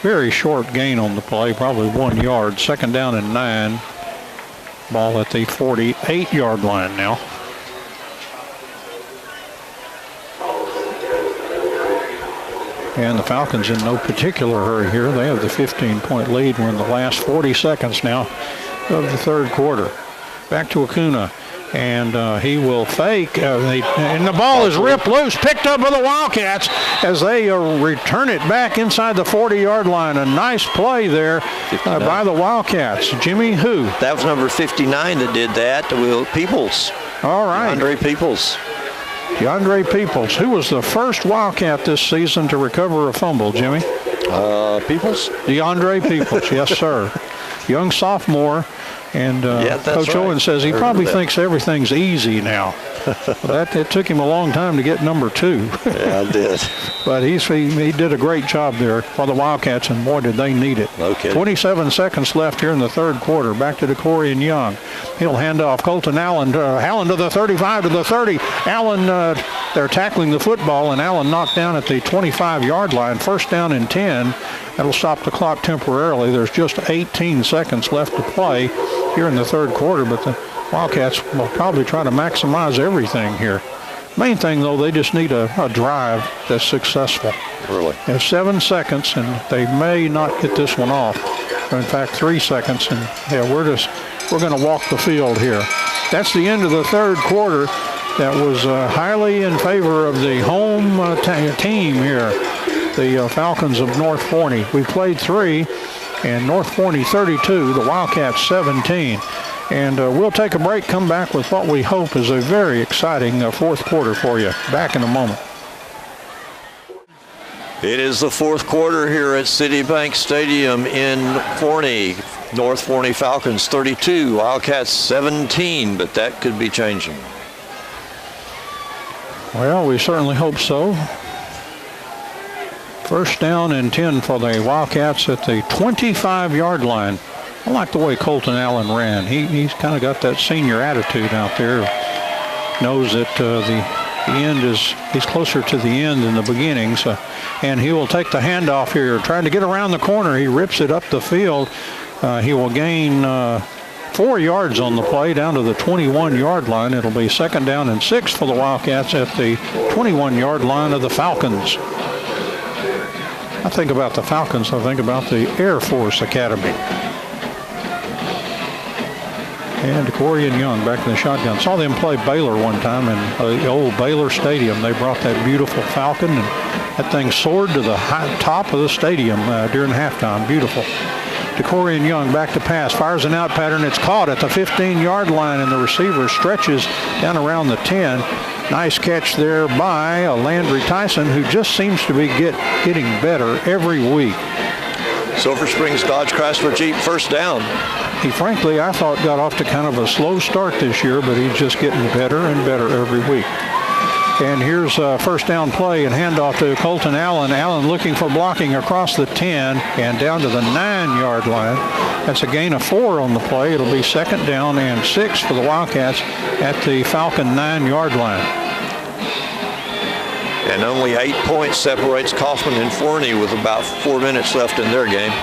Very short gain on the play, probably 1 yard. 2nd down and 9. Ball at the 48-yard line now. And the Falcons in no particular hurry here. They have the 15-point lead. We're in the last 40 seconds now of the third quarter. Back to Acuna. And he will fake. And the ball is ripped loose, picked up by the Wildcats as they return it back inside the 40-yard line. A nice play there by the Wildcats. Jimmy who? That was number 59 that did that. Peoples. All right. DeAndre Peoples. DeAndre Peoples. Who was the first Wildcat this season to recover a fumble, Jimmy? Peoples? DeAndre Peoples, yes, sir. Young sophomore. And Coach Owen says he probably thinks everything's easy now. It took him a long time to get number 2. Yeah, I did. But he did a great job there for the Wildcats, and boy, did they need it. Okay. 27 seconds left here in the third quarter. Back to DeCorian Young. He'll hand off Colton Allen to the 35 to the 30. Allen, they're tackling the football, and Allen knocked down at the 25-yard line. 1st down and 10. That'll stop the clock temporarily. There's just 18 seconds left to play here in the third quarter, but the Wildcats will probably try to maximize everything here. Main thing, though, they just need a drive that's successful. Really? They have 7 seconds, and they may not get this one off. In fact, 3 seconds, and yeah, we're going to walk the field here. That's the end of the third quarter. That was highly in favor of the home team here, the Falcons of North Forney. We played 3. And North Forney 32, the Wildcats 17. And we'll take a break, come back with what we hope is a very exciting fourth quarter for you. Back in a moment. It is the fourth quarter here at Citibank Stadium in Forney. North Forney Falcons 32, Wildcats 17, but that could be changing. Well, we certainly hope so. First down and 10 for the Wildcats at the 25-yard line. I like the way Colton Allen ran. He's kind of got that senior attitude out there. Knows that the end he's closer to the end than the beginning. So, and he will take the handoff here, trying to get around the corner. He rips it up the field. He will gain 4 yards on the play down to the 21-yard line. It'll be second down and 6 for the Wildcats at the 21-yard line of the Falcons. I think about the Falcons, I think about the Air Force Academy. And Corian Young back in the shotgun. Saw them play Baylor one time in the old Baylor Stadium. They brought that beautiful Falcon, and that thing soared to the top of the stadium during halftime. Beautiful. Corian Young back to pass, fires an out pattern. It's caught at the 15-yard line, and the receiver stretches down around the 10. Nice catch there by Landry Tyson, who just seems to be getting better every week. Silver Springs Dodge Chrysler Jeep first down. He frankly, I thought, got off to kind of a slow start this year, but he's just getting better and better every week. And here's a first down play and handoff to Colton Allen. Allen looking for blocking across the 10 and down to the 9-yard line. That's a gain of 4 on the play. It'll be second down and 6 for the Wildcats at the Falcon 9-yard line. And only 8 points separates Kaufman and Forney with about 4 minutes left in their game.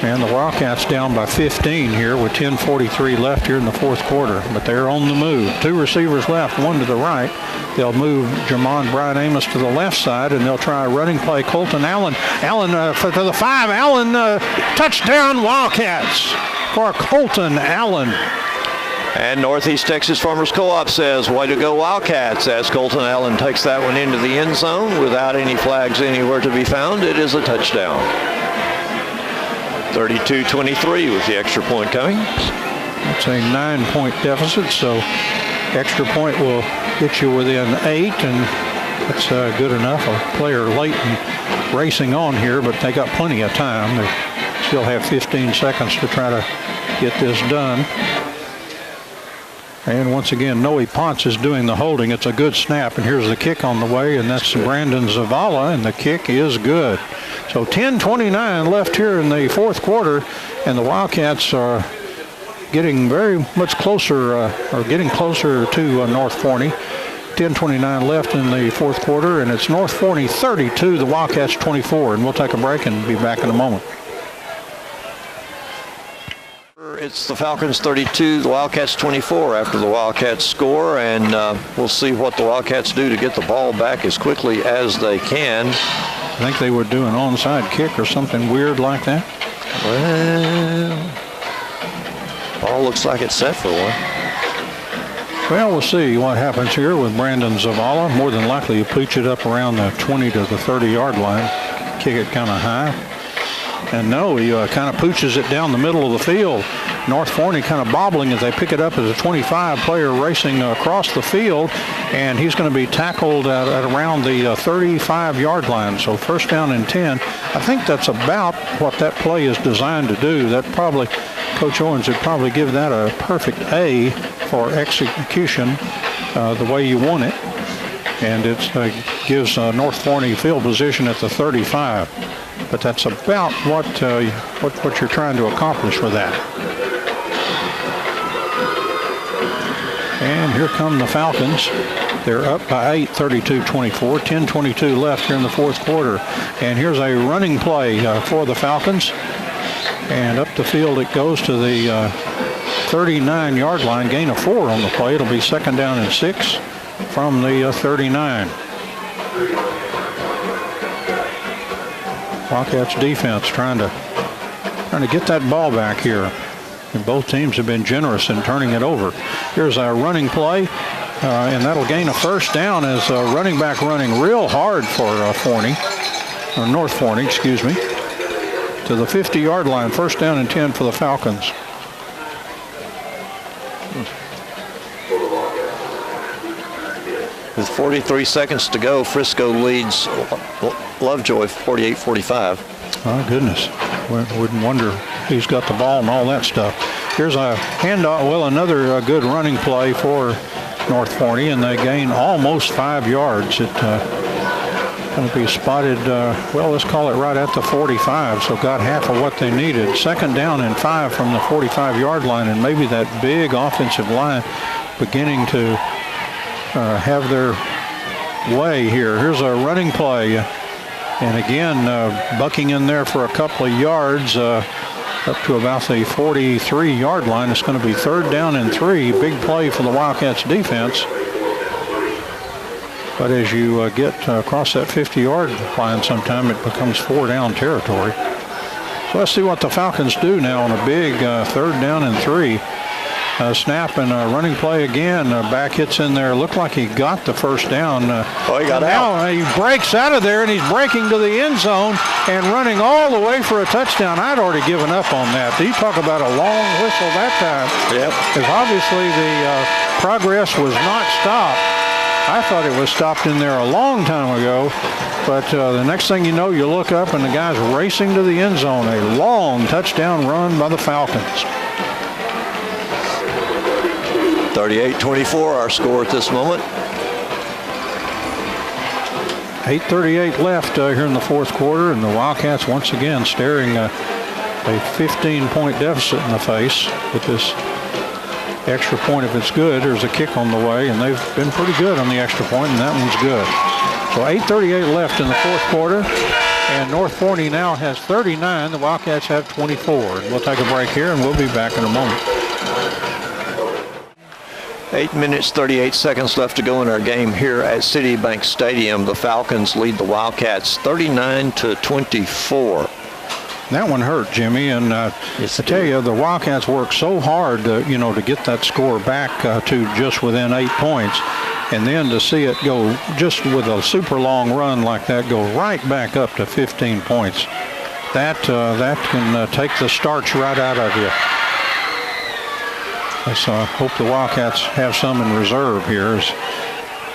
And the Wildcats down by 15 here with 10:43 left here in the fourth quarter. But they're on the move. 2 receivers left, 1 to the right. They'll move Jermon Brian Amos to the left side, and they'll try a running play. Colton Allen. Allen to the 5. Allen, touchdown Wildcats for Colton Allen. And Northeast Texas Farmers Co-op says, way to go Wildcats, as Colton Allen takes that one into the end zone without any flags anywhere to be found. It is a touchdown. 32-23 with the extra point coming. It's a 9-point deficit, so extra point will get you within 8, and that's good enough. A player late and racing on here, but they got plenty of time. They still have 15 seconds to try to get this done. And once again, Noe Ponce is doing the holding. It's a good snap, and here's the kick on the way, and that's Brandon Zavala, and the kick is good. So 10:29 left here in the fourth quarter, and the Wildcats are getting very much closer, getting closer to North Forney. 10:29 left in the fourth quarter, and it's North Forney 32, the Wildcats 24, and we'll take a break and be back in a moment. It's the Falcons 32, the Wildcats 24 after the Wildcats score, and we'll see what the Wildcats do to get the ball back as quickly as they can. I think they would do an onside kick or something weird like that. Well, ball looks like it's set for one. Well, we'll see what happens here with Brandon Zavala. More than likely he'll pooch it up around the 20 to the 30-yard line, kick it kind of high. And no, he kind of pooches it down the middle of the field. North Forney kind of bobbling as they pick it up as a 25 player racing across the field, and he's going to be tackled at around the 35-yard line. So first down and 10. I think that's about what that play is designed to do. That probably, Coach Owens would probably give that a perfect A for execution the way you want it. And it gives North Forney field position at the 35. But that's about what you're trying to accomplish with that. And here come the Falcons. They're up by 8, 32-24, 10:22 left here in the fourth quarter. And here's a running play for the Falcons. And up the field it goes to the 39-yard line, gain of 4 on the play. It'll be second down and 6 from the 39. Wildcats defense trying to get that ball back here. And both teams have been generous in turning it over. Here's a running play, and that'll gain a first down as running back running real hard for Forney, or North Forney, excuse me, to the 50-yard line. First down and 10 for the Falcons. With 43 seconds to go, Frisco leads Lovejoy 48-45. Oh, goodness. Wouldn't wonder who's got the ball and all that stuff. Here's a handoff. Well, another good running play for North Forney, and they gain almost 5 yards. Going to be spotted, well, let's call it right at the 45, so got half of what they needed. Second down and 5 from the 45-yard line, and maybe that big offensive line beginning to have their way here. Here's a running play, and again, bucking in there for a couple of yards up to about the 43-yard line. It's going to be 3rd down and 3. Big play for the Wildcats defense. But as you get across that 50-yard line sometime, it becomes 4-down territory. So let's see what the Falcons do now on a big 3rd down and 3. Snap and a running play again. Back hits in there. Looked like he got the first down. He got out. Now he breaks out of there, and he's breaking to the end zone and running all the way for a touchdown. I'd already given up on that. You talk about a long whistle that time. Yep. Because obviously the progress was not stopped. I thought it was stopped in there a long time ago, but the next thing you know, you look up and the guy's racing to the end zone. A long touchdown run by the Falcons. 38-24 our score at this moment. 8:38 left here in the fourth quarter, and the Wildcats once again staring a 15-point deficit in the face with this extra point if it's good. There's a kick on the way, and they've been pretty good on the extra point, and that one's good. So 8:38 left in the fourth quarter, and North Forney now has 39. The Wildcats have 24. And we'll take a break here, and we'll be back in a moment. 8 minutes, 38 seconds left to go in our game here at Citibank Stadium. The Falcons lead the Wildcats 39-24. That one hurt, Jimmy, and I tell you, the Wildcats worked so hard to get that score back to just within 8 points, and then to see it go just with a super long run like that, go right back up to 15 points. That can take the starch right out of you. Let's hope the Wildcats have some in reserve here. It's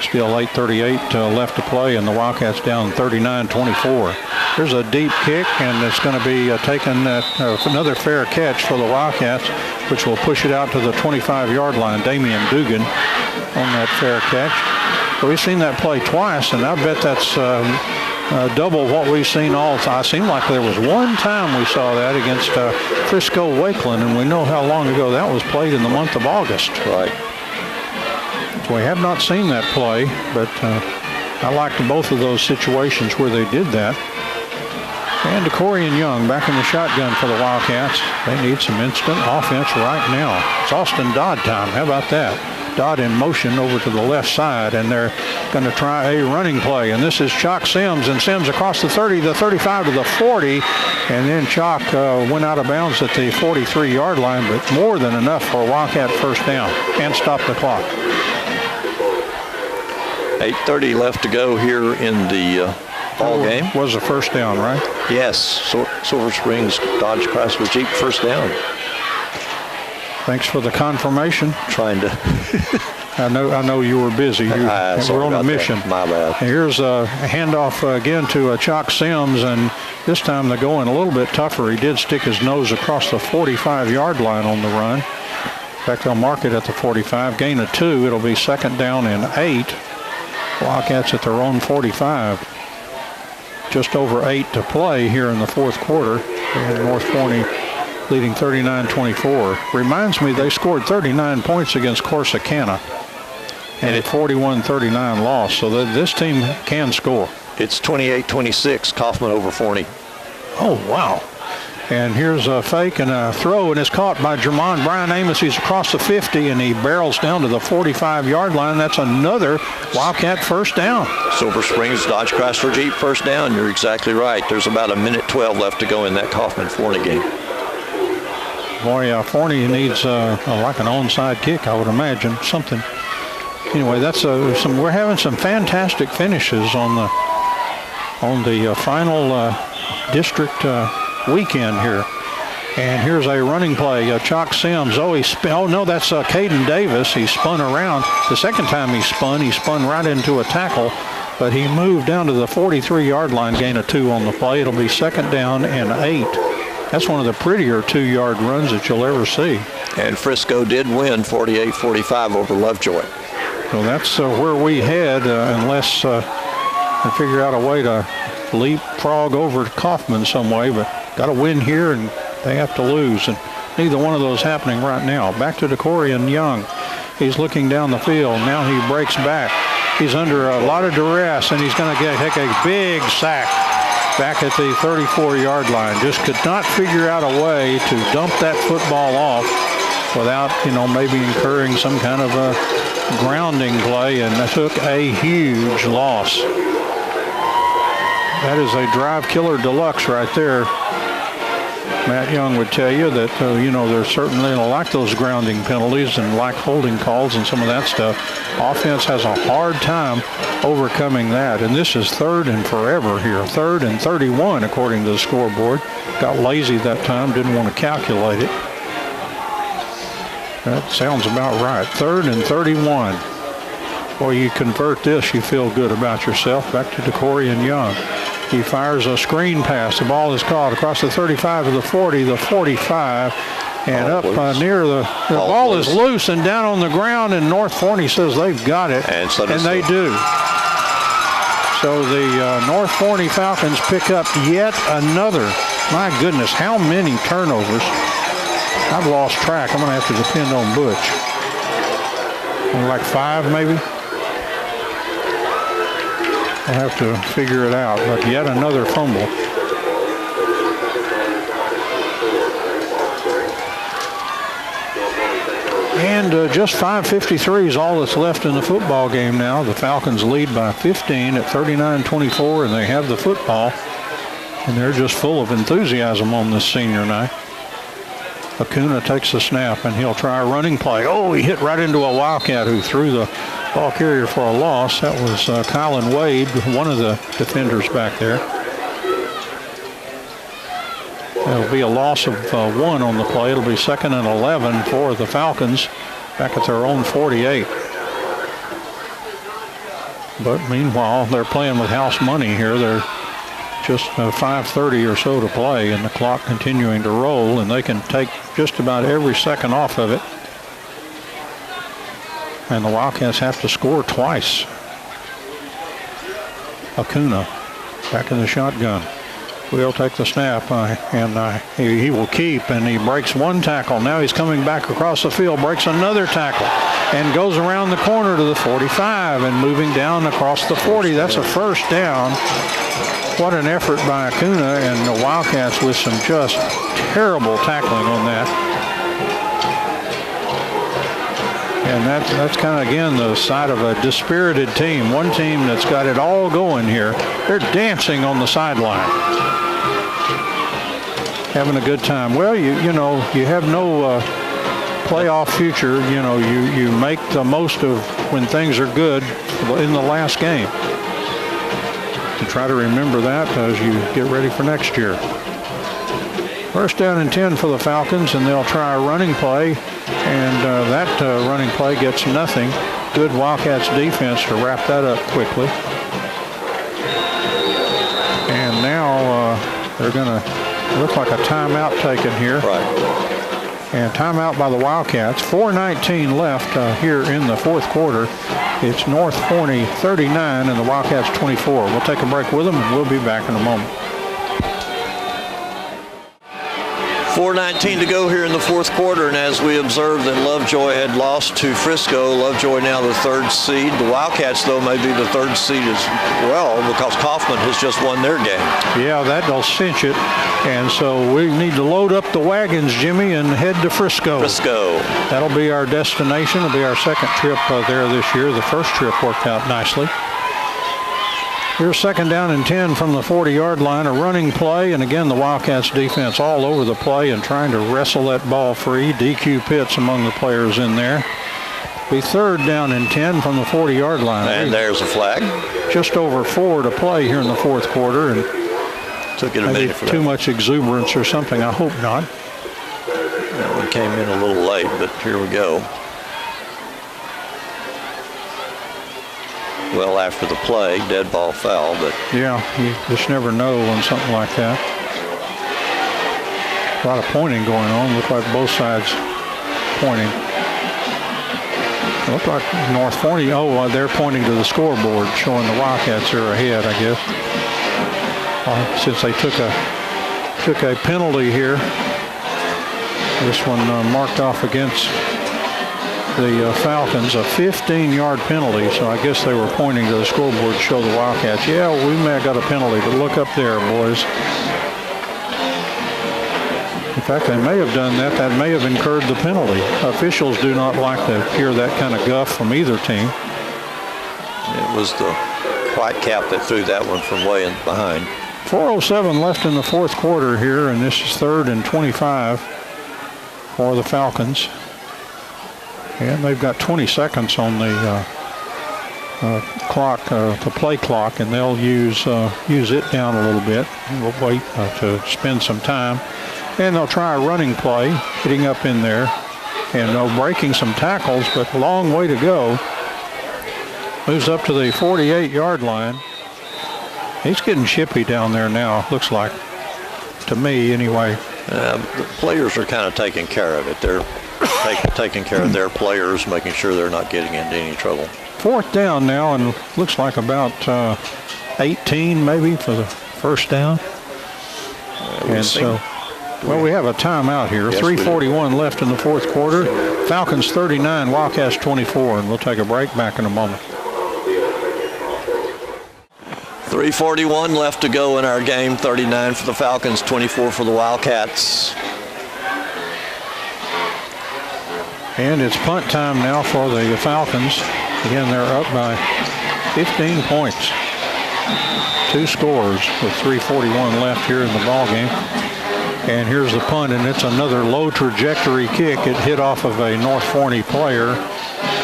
still 8:38 left to play, and the Wildcats down 39-24. There's a deep kick, and it's going to be taken at another fair catch for the Wildcats, which will push it out to the 25-yard line. Damian Dugan on that fair catch. So we've seen that play twice, and I bet that's double what we've seen all the time. It seemed like there was one time we saw that against Frisco Wakeland, and we know how long ago that was played in the month of August. Right. So we have not seen that play, but I liked both of those situations where they did that. And DeCorian Young back in the shotgun for the Wildcats. They need some instant offense right now. It's Austin Dodd time. How about that? Dodd in motion over to the left side, and they're going to try a running play. And this is Chalk Sims, and Sims across the 30, the 35 to the 40, and then Chalk went out of bounds at the 43-yard line, but more than enough for a Wildcat first down and stop the clock. 8:30 left to go here in the ball game. Was a first down, right? Yes, Silver Springs Dodge Chrysler Jeep first down. Thanks for the confirmation. Trying to. I know you were busy. We're on a mission. That. My bad. Here's a handoff again to Chalk Sims, and this time they're going a little bit tougher. He did stick his nose across the 45-yard line on the run. In fact, they'll mark it at the 45. Gain of 2. It'll be 2nd down and 8. Wildcats at their own 45. Just over 8 to play here in the fourth quarter. And North Forney leading 39-24. Reminds me they scored 39 points against Corsicana and a 41-39 loss. So this team can score. It's 28-26, Kaufman over Forney. Oh, wow. And here's a fake and a throw, and it's caught by Jermon Brian Amos. He's across the 50, and he barrels down to the 45-yard line. That's another Wildcat first down. Silver Springs Dodge Chrysler Jeep first down. You're exactly right. There's about 1:12 left to go in that Kaufman-Forney game. Boy, Forney needs like an onside kick, I would imagine. Something. Anyway, that's we're having some fantastic finishes on the final district weekend here. And here's a running play. Chalk Sims. Oh no, that's Caden Davis. He spun around. The second time he spun right into a tackle, but he moved down to the 43-yard line, gain of 2 on the play. It'll be 2nd down and 8. That's one of the prettier 2-yard runs that you'll ever see. And Frisco did win 48-45 over Lovejoy. So that's where we head, unless and figure out a way to leapfrog over Kaufman some way, but got to win here, and they have to lose. And neither one of those happening right now. Back to DeCorian Young. He's looking down the field. Now he breaks back. He's under a lot of duress, and he's going to take a big sack back at the 34-yard line. Just could not figure out a way to dump that football off without, maybe incurring some kind of a grounding play, and that took a huge loss. That is a drive killer deluxe right there. Matt Young would tell you that, they're certainly don't like those grounding penalties and like holding calls and some of that stuff. Offense has a hard time overcoming that. And this is 3rd and forever here. 3rd and 31, according to the scoreboard. Got lazy that time, didn't want to calculate it. That sounds about right. 3rd and 31. Boy, you convert this, you feel good about yourself. Back to DeCorian Young. He fires a screen pass. The ball is caught across the 35 to the 40, the 45, and up near the ball is loose and down on the ground, and North Forney says they've got it, and they do. So the North Forney Falcons pick up yet another. My goodness, how many turnovers? I've lost track. I'm going to have to depend on Butch. Like 5 maybe? I'll have to figure it out, but yet another fumble. And just 5:53 is all that's left in the football game now. The Falcons lead by 15 at 39-24, and they have the football. And they're just full of enthusiasm on this senior night. Acuna takes the snap, and he'll try a running play. Oh, he hit right into a Wildcat who threw the ball carrier for a loss. That was Kylan Wade, one of the defenders back there. It'll be a loss of 1 on the play. It'll be 2nd and 11 for the Falcons back at their own 48. But meanwhile, they're playing with house money here. They're just 5:30 or so to play, and the clock continuing to roll, and they can take just about every second off of it. And the Wildcats have to score twice. Acuna back in the shotgun. Will take the snap, and he will keep, and he breaks one tackle. Now he's coming back across the field, breaks another tackle, and goes around the corner to the 45 and moving down across the 40. That's a first down. What an effort by Acuna, and the Wildcats with some just terrible tackling on that. And that's kind of, again, the side of a dispirited team. One team that's got it all going here. They're dancing on the sideline, having a good time. Well, you have no playoff future. You make the most of when things are good in the last game. And try to remember that as you get ready for next year. First down and 10 for the Falcons, and they'll try a running play, and that running play gets nothing. Good Wildcats defense to wrap that up quickly. And now they're going to look like a timeout taken here. Right. And timeout by the Wildcats. 4:19 left here in the fourth quarter. It's North Forney 39 and the Wildcats 24. We'll take a break with them, and we'll be back in a moment. 4:19 to go here in the fourth quarter, and as we observed that Lovejoy had lost to Frisco, Lovejoy now the 3rd seed. The Wildcats, though, may be the 3rd seed as well because Kaufman has just won their game. Yeah, that'll cinch it. And so we need to load up the wagons, Jimmy, and head to Frisco. That'll be our destination. It'll be our 2nd trip there this year. The first trip worked out nicely. Here's 2nd down and 10 from the 40-yard line, a running play, and again the Wildcats defense all over the play and trying to wrestle that ball free. DQ Pitts among the players in there. Be 3rd down and 10 from the 40-yard line. And there's a flag. Just over 4 to play here in the fourth quarter, and took it a minute for too much exuberance or something. I hope not. That one came in a little late, but here we go. Well, after the play, dead ball foul, but yeah, you just never know on something like that. A lot of pointing going on. Look like both sides pointing. Looked like North Forney. Oh, they're pointing to the scoreboard, showing the Wildcats are ahead, I guess. Since they took a penalty here. This one marked off against the Falcons, a 15-yard penalty. So I guess they were pointing to the scoreboard to show the Wildcats. Yeah, we may have got a penalty, but look up there, boys. In fact, they may have done that. That may have incurred the penalty. Officials do not like to hear that kind of guff from either team. It was the Whitecap that threw that one from way in behind. 4:07 left in the fourth quarter here, and this is 3rd and 25 for the Falcons. And they've got 20 seconds on the clock, the play clock, and they'll use it down a little bit. We'll wait to spend some time. And they'll try a running play, getting up in there, and breaking some tackles, but a long way to go. Moves up to the 48-yard line. He's getting chippy down there now, looks like, to me anyway. The players are kind of taking care of it. They're taking care of their players, making sure they're not getting into any trouble. 4th down now, and looks like about 18 maybe for the first down. And so, well, we have a timeout here. Yes, 3:41 left in the fourth quarter. Falcons 39, Wildcats 24, and we'll take a break. Back in a moment. 3:41 left to go in our game. 39 for the Falcons, 24 for the Wildcats. And it's punt time now for the Falcons. Again, they're up by 15 points. 2 scores with 3:41 left here in the ball game. And here's the punt, and it's another low trajectory kick. It hit off of a North Forney player,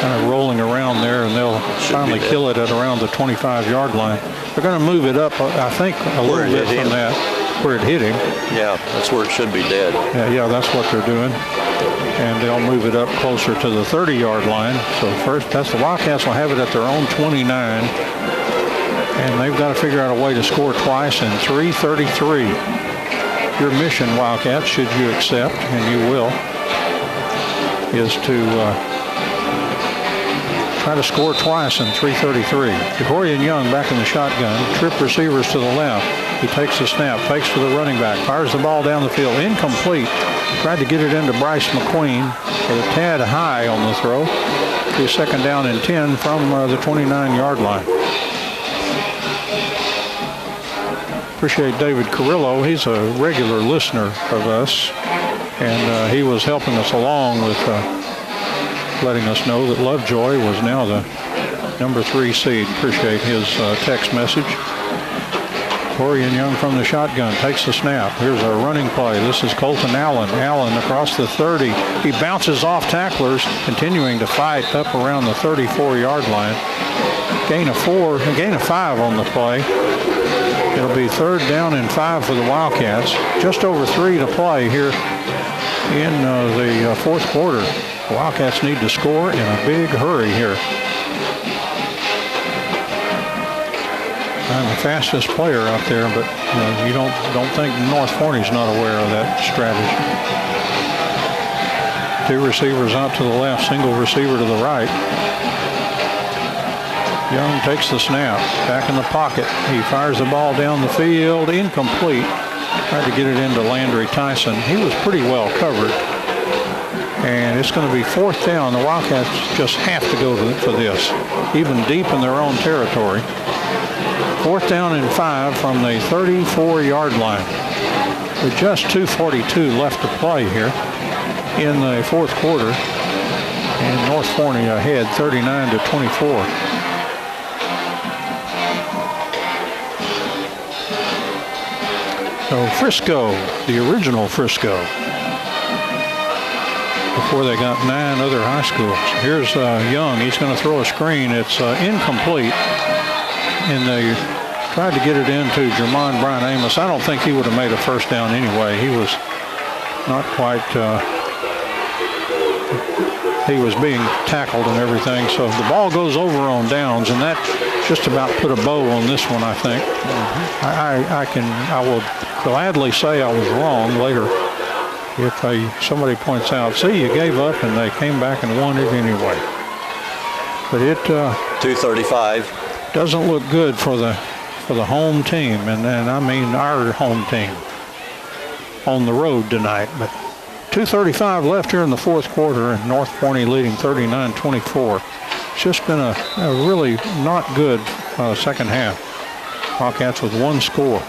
kind of rolling around there, and they'll finally kill it at around the 25-yard line. They're going to move it up, I think, a little bit from that, where it hit him. Yeah, that's where it should be dead. Yeah, that's what they're doing. And they'll move it up closer to the 30-yard line. So first, that's the Wildcats will have it at their own 29. And they've got to figure out a way to score twice in 3:33. Your mission, Wildcats, should you accept, and you will, is to try to score twice in 3:33. Jacorian Young back in the shotgun. Trip receivers to the left. He takes the snap, fakes for the running back, fires the ball down the field, incomplete. Tried to get it into Bryce McQueen, but a tad high on the throw. To 2nd down and 10 from the 29-yard line. Appreciate David Carrillo. He's a regular listener of us, and he was helping us along with letting us know that Lovejoy was now the number 3 seed. Appreciate his text message. Corian Young from the shotgun takes the snap. Here's a running play. This is Colton Allen. Allen across the 30. He bounces off tacklers, continuing to fight up around the 34-yard line. Gain of 5 on the play. It'll be 3rd down and 5 for the Wildcats. Just over 3 to play here in the fourth quarter. The Wildcats need to score in a big hurry here. I'm the fastest player out there, but you don't think North Forney's not aware of that strategy. 2 receivers out to the left, single receiver to the right. Young takes the snap, back in the pocket. He fires the ball down the field, incomplete. Tried to get it into Landry Tyson. He was pretty well covered. And it's going to be 4th down. The Wildcats just have to go for this, even deep in their own territory. 4th down and 5 from the 34-yard line. With just 2:42 left to play here in the fourth quarter. And North Forney ahead 39-24. So Frisco, the original Frisco, before they got 9 other high schools. Here's Young. He's going to throw a screen. It's incomplete. And they tried to get it into Jermon Brian Amos. I don't think he would have made a first down anyway. He was not quite, he was being tackled and everything. So the ball goes over on downs, and that just about put a bow on this one, I think. I will gladly say I was wrong later if somebody points out, see, you gave up and they came back and won it anyway. But it 2:35. doesn't look good for the home team, and I mean our home team on the road tonight. But 2:35 left here in the fourth quarter, and North Forney leading 39-24. It's just been a really not good second half. Wildcats with one score.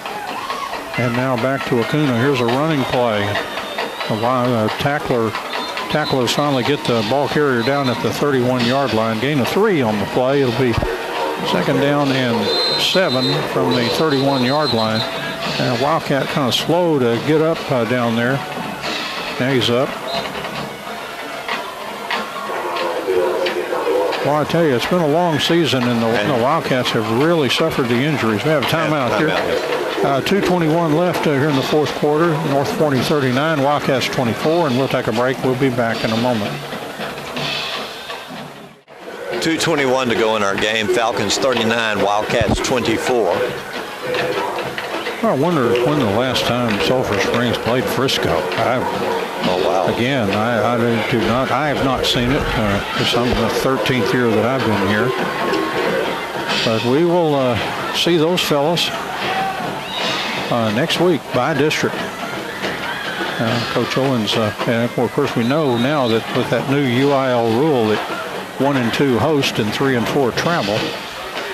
And now back to Acuna. Here's a running play. Tacklers finally get the ball carrier down at the 31-yard line. Gain of 3 on the play. It'll be second down and 7 from the 31-yard line. And Wildcat kind of slow to get up down there. Now he's up. Well, I tell you, it's been a long season, and the Wildcats have really suffered the injuries. We have a timeout here. 2:21 left here in the fourth quarter. North Forney 39, Wildcats 24, and we'll take a break. We'll be back in a moment. 2:21 to go in our game. Falcons 39, Wildcats 24. I wonder when the last time Sulphur Springs played Frisco. Oh, wow. Again, I have not seen it. It's the 13th year that I've been here. But we will see those fellas next week by district. Coach Owens, and of course we know now that with that new UIL rule that 1 and 2 host and 3 and 4 travel,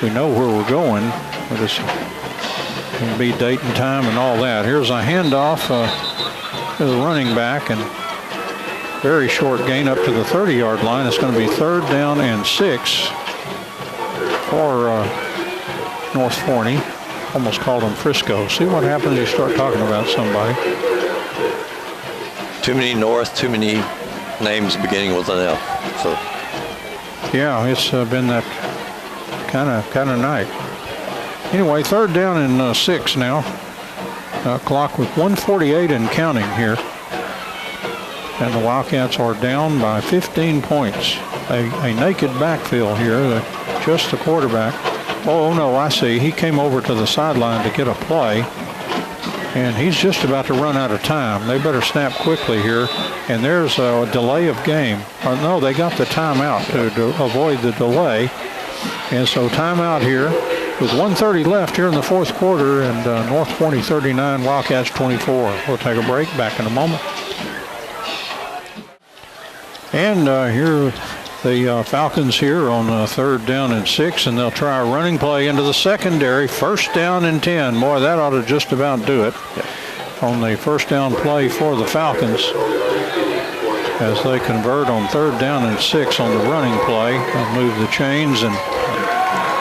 we know where we're going. It'll be date and time and all that. Here's a handoff to the running back, and very short gain up to the 30-yard line. It's going to be third down and 6 for North Forney. Almost called them Frisco. See what happens if you start talking about somebody. Too many North, too many names beginning with an F. So. Yeah, it's been that kind of night. Anyway, third down and 6 now. Clock with 1:48 and counting here. And the Wildcats are down by 15 points. A naked backfield here, just the quarterback. Oh, no, I see. He came over to the sideline to get a play, and he's just about to run out of time. They better snap quickly here, and there's a delay of game. No, they got the timeout to avoid the delay, and so timeout here with 1:30 left here in the fourth quarter, and North Forney 39, Wildcats 24. We'll take a break. Back in a moment. And here the Falcons here on third down and 6, and they'll try a running play into the secondary. First down and 10. Boy, that ought to just about do it on the first down play for the Falcons as they convert on third down and 6 on the running play. They'll move the chains, and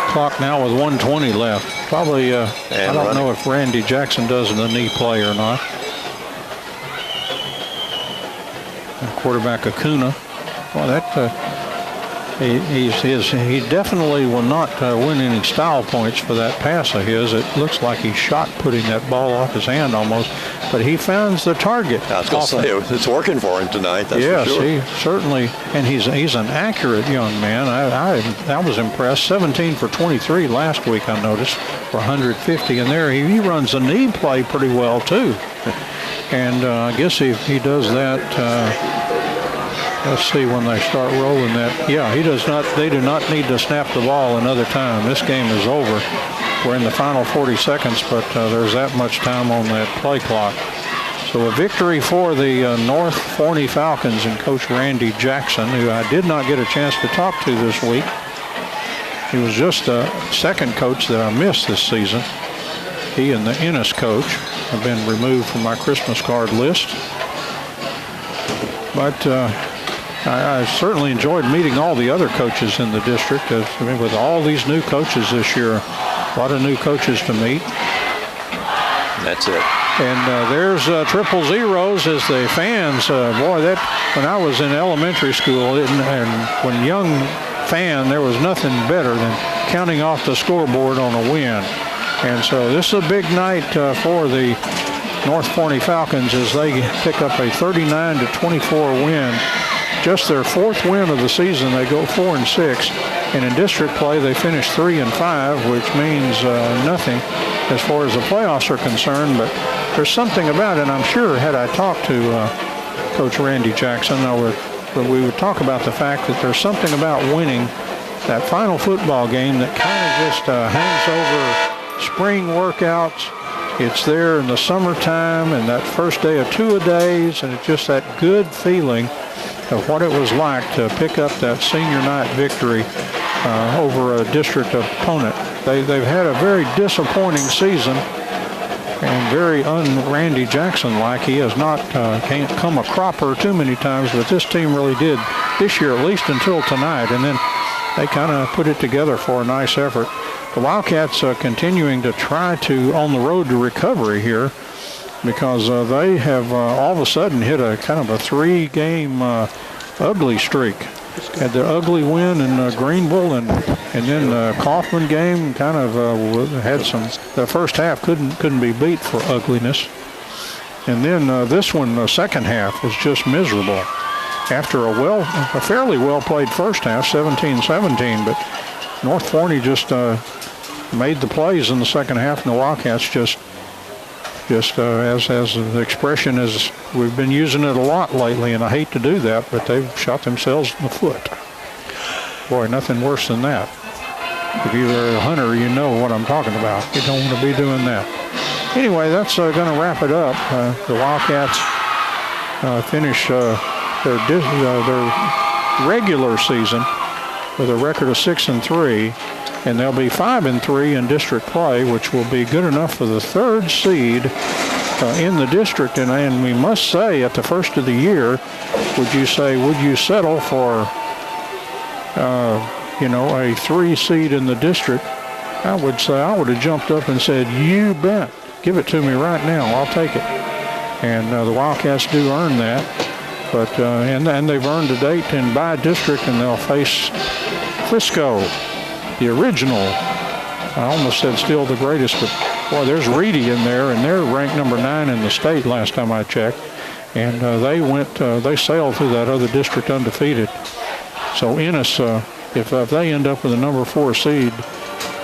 clock now with 1:20 left. Probably, I don't know if Randy Jackson does the knee play or not. And quarterback Acuna. Well, that he definitely will not win any style points for that pass of his. It looks like he shot putting that ball off his hand almost, but he finds the target. I was going to say, it's working for him tonight. That's yes, for sure. He certainly, and he's an accurate young man. I was impressed. 17 for 23 last week, I noticed, for 150, and there he runs a knee play pretty well too. And I guess if he does that. Let's see when they start rolling that. Yeah, he does not. They do not need to snap the ball another time. This game is over. We're in the final 40 seconds, but there's that much time on that play clock. So a victory for the North Forney Falcons and Coach Randy Jackson, who I did not get a chance to talk to this week. He was just the second coach that I missed this season. He and the Ennis coach have been removed from my Christmas card list. But I certainly enjoyed meeting all the other coaches in the district. With all these new coaches this year, a lot of new coaches to meet. That's it. And there's triple zeros as the fans. Boy, that when I was in elementary school and when young fan, there was nothing better than counting off the scoreboard on a win. And so this is a big night for the North Forney Falcons as they pick up a 39-24 win. Just their fourth win of the season. They go 4-6, and in district play they finish 3-5, which means nothing as far as the playoffs are concerned. But there's something about it. I'm sure had I talked to Coach Randy Jackson, we would talk about the fact that there's something about winning that final football game that kind of just hangs over spring workouts. It's there in the summertime and that first day of two-a-days, and it's just that good feeling of what it was like to pick up that senior night victory over a district opponent. They've had a very disappointing season and very un-Randy Jackson-like. He has not can't come a cropper too many times, but this team really did this year, at least until tonight, and then they kind of put it together for a nice effort. The Wildcats continuing to try to on the road to recovery here, because they have all of a sudden hit a kind of a three-game ugly streak. Had the ugly win in Greenville, and then the Kaufman game kind of had some. The first half couldn't be beat for ugliness, and then this one, the second half, was just miserable. After a fairly well played first half, 17-17, but North Forney just made the plays in the second half, and the Wildcats just as the expression is, we've been using it a lot lately, and I hate to do that, but they've shot themselves in the foot. Boy, nothing worse than that. If you're a hunter, you know what I'm talking about. You don't want to be doing that. Anyway, that's going to wrap it up. The Wildcats finish their regular season with a record of 6-3. And they'll be 5-3 in district play, which will be good enough for the third seed in the district. And we must say, at the first of the year, would you settle for, a 3 seed in the district? I would say I would have jumped up and said, "You bet, give it to me right now. I'll take it." And the Wildcats do earn that, but and they've earned a date in by district, and they'll face Frisco. The original, I almost said still the greatest, but boy, there's Reedy in there, and they're ranked number 9 in the state last time I checked. And they sailed through that other district undefeated. So Ennis, if they end up with a number 4 seed,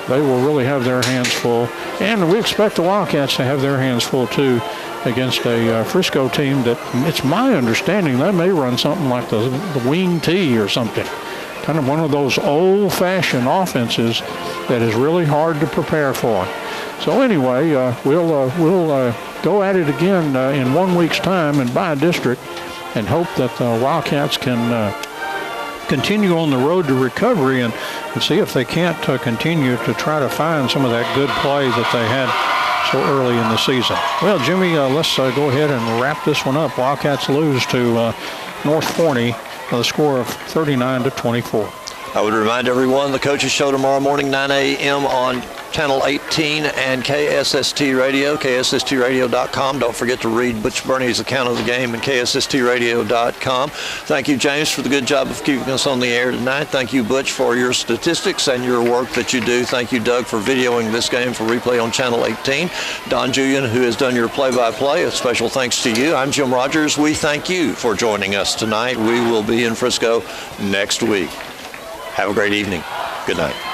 they will really have their hands full. And we expect the Wildcats to have their hands full too against a Frisco team that, it's my understanding, they may run something like the wing T or something. Kind of one of those old-fashioned offenses that is really hard to prepare for. So anyway, we'll go at it again in 1 week's time and by district, and hope that the Wildcats can continue on the road to recovery and see if they can't continue to try to find some of that good play that they had so early in the season. Well, Jimmy, let's go ahead and wrap this one up. Wildcats lose to North Forney. The score of 39-24. I would remind everyone the Coaches Show tomorrow morning, 9 a.m. on Channel 18 and KSST Radio, KSSTradio.com. Don't forget to read Butch Burney's account of the game at KSSTradio.com. Thank you, James, for the good job of keeping us on the air tonight. Thank you, Butch, for your statistics and your work that you do. Thank you, Doug, for videoing this game for replay on Channel 18. Don Julian, who has done your play-by-play, a special thanks to you. I'm Jim Rogers. We thank you for joining us tonight. We will be in Frisco next week. Have a great evening. Good night.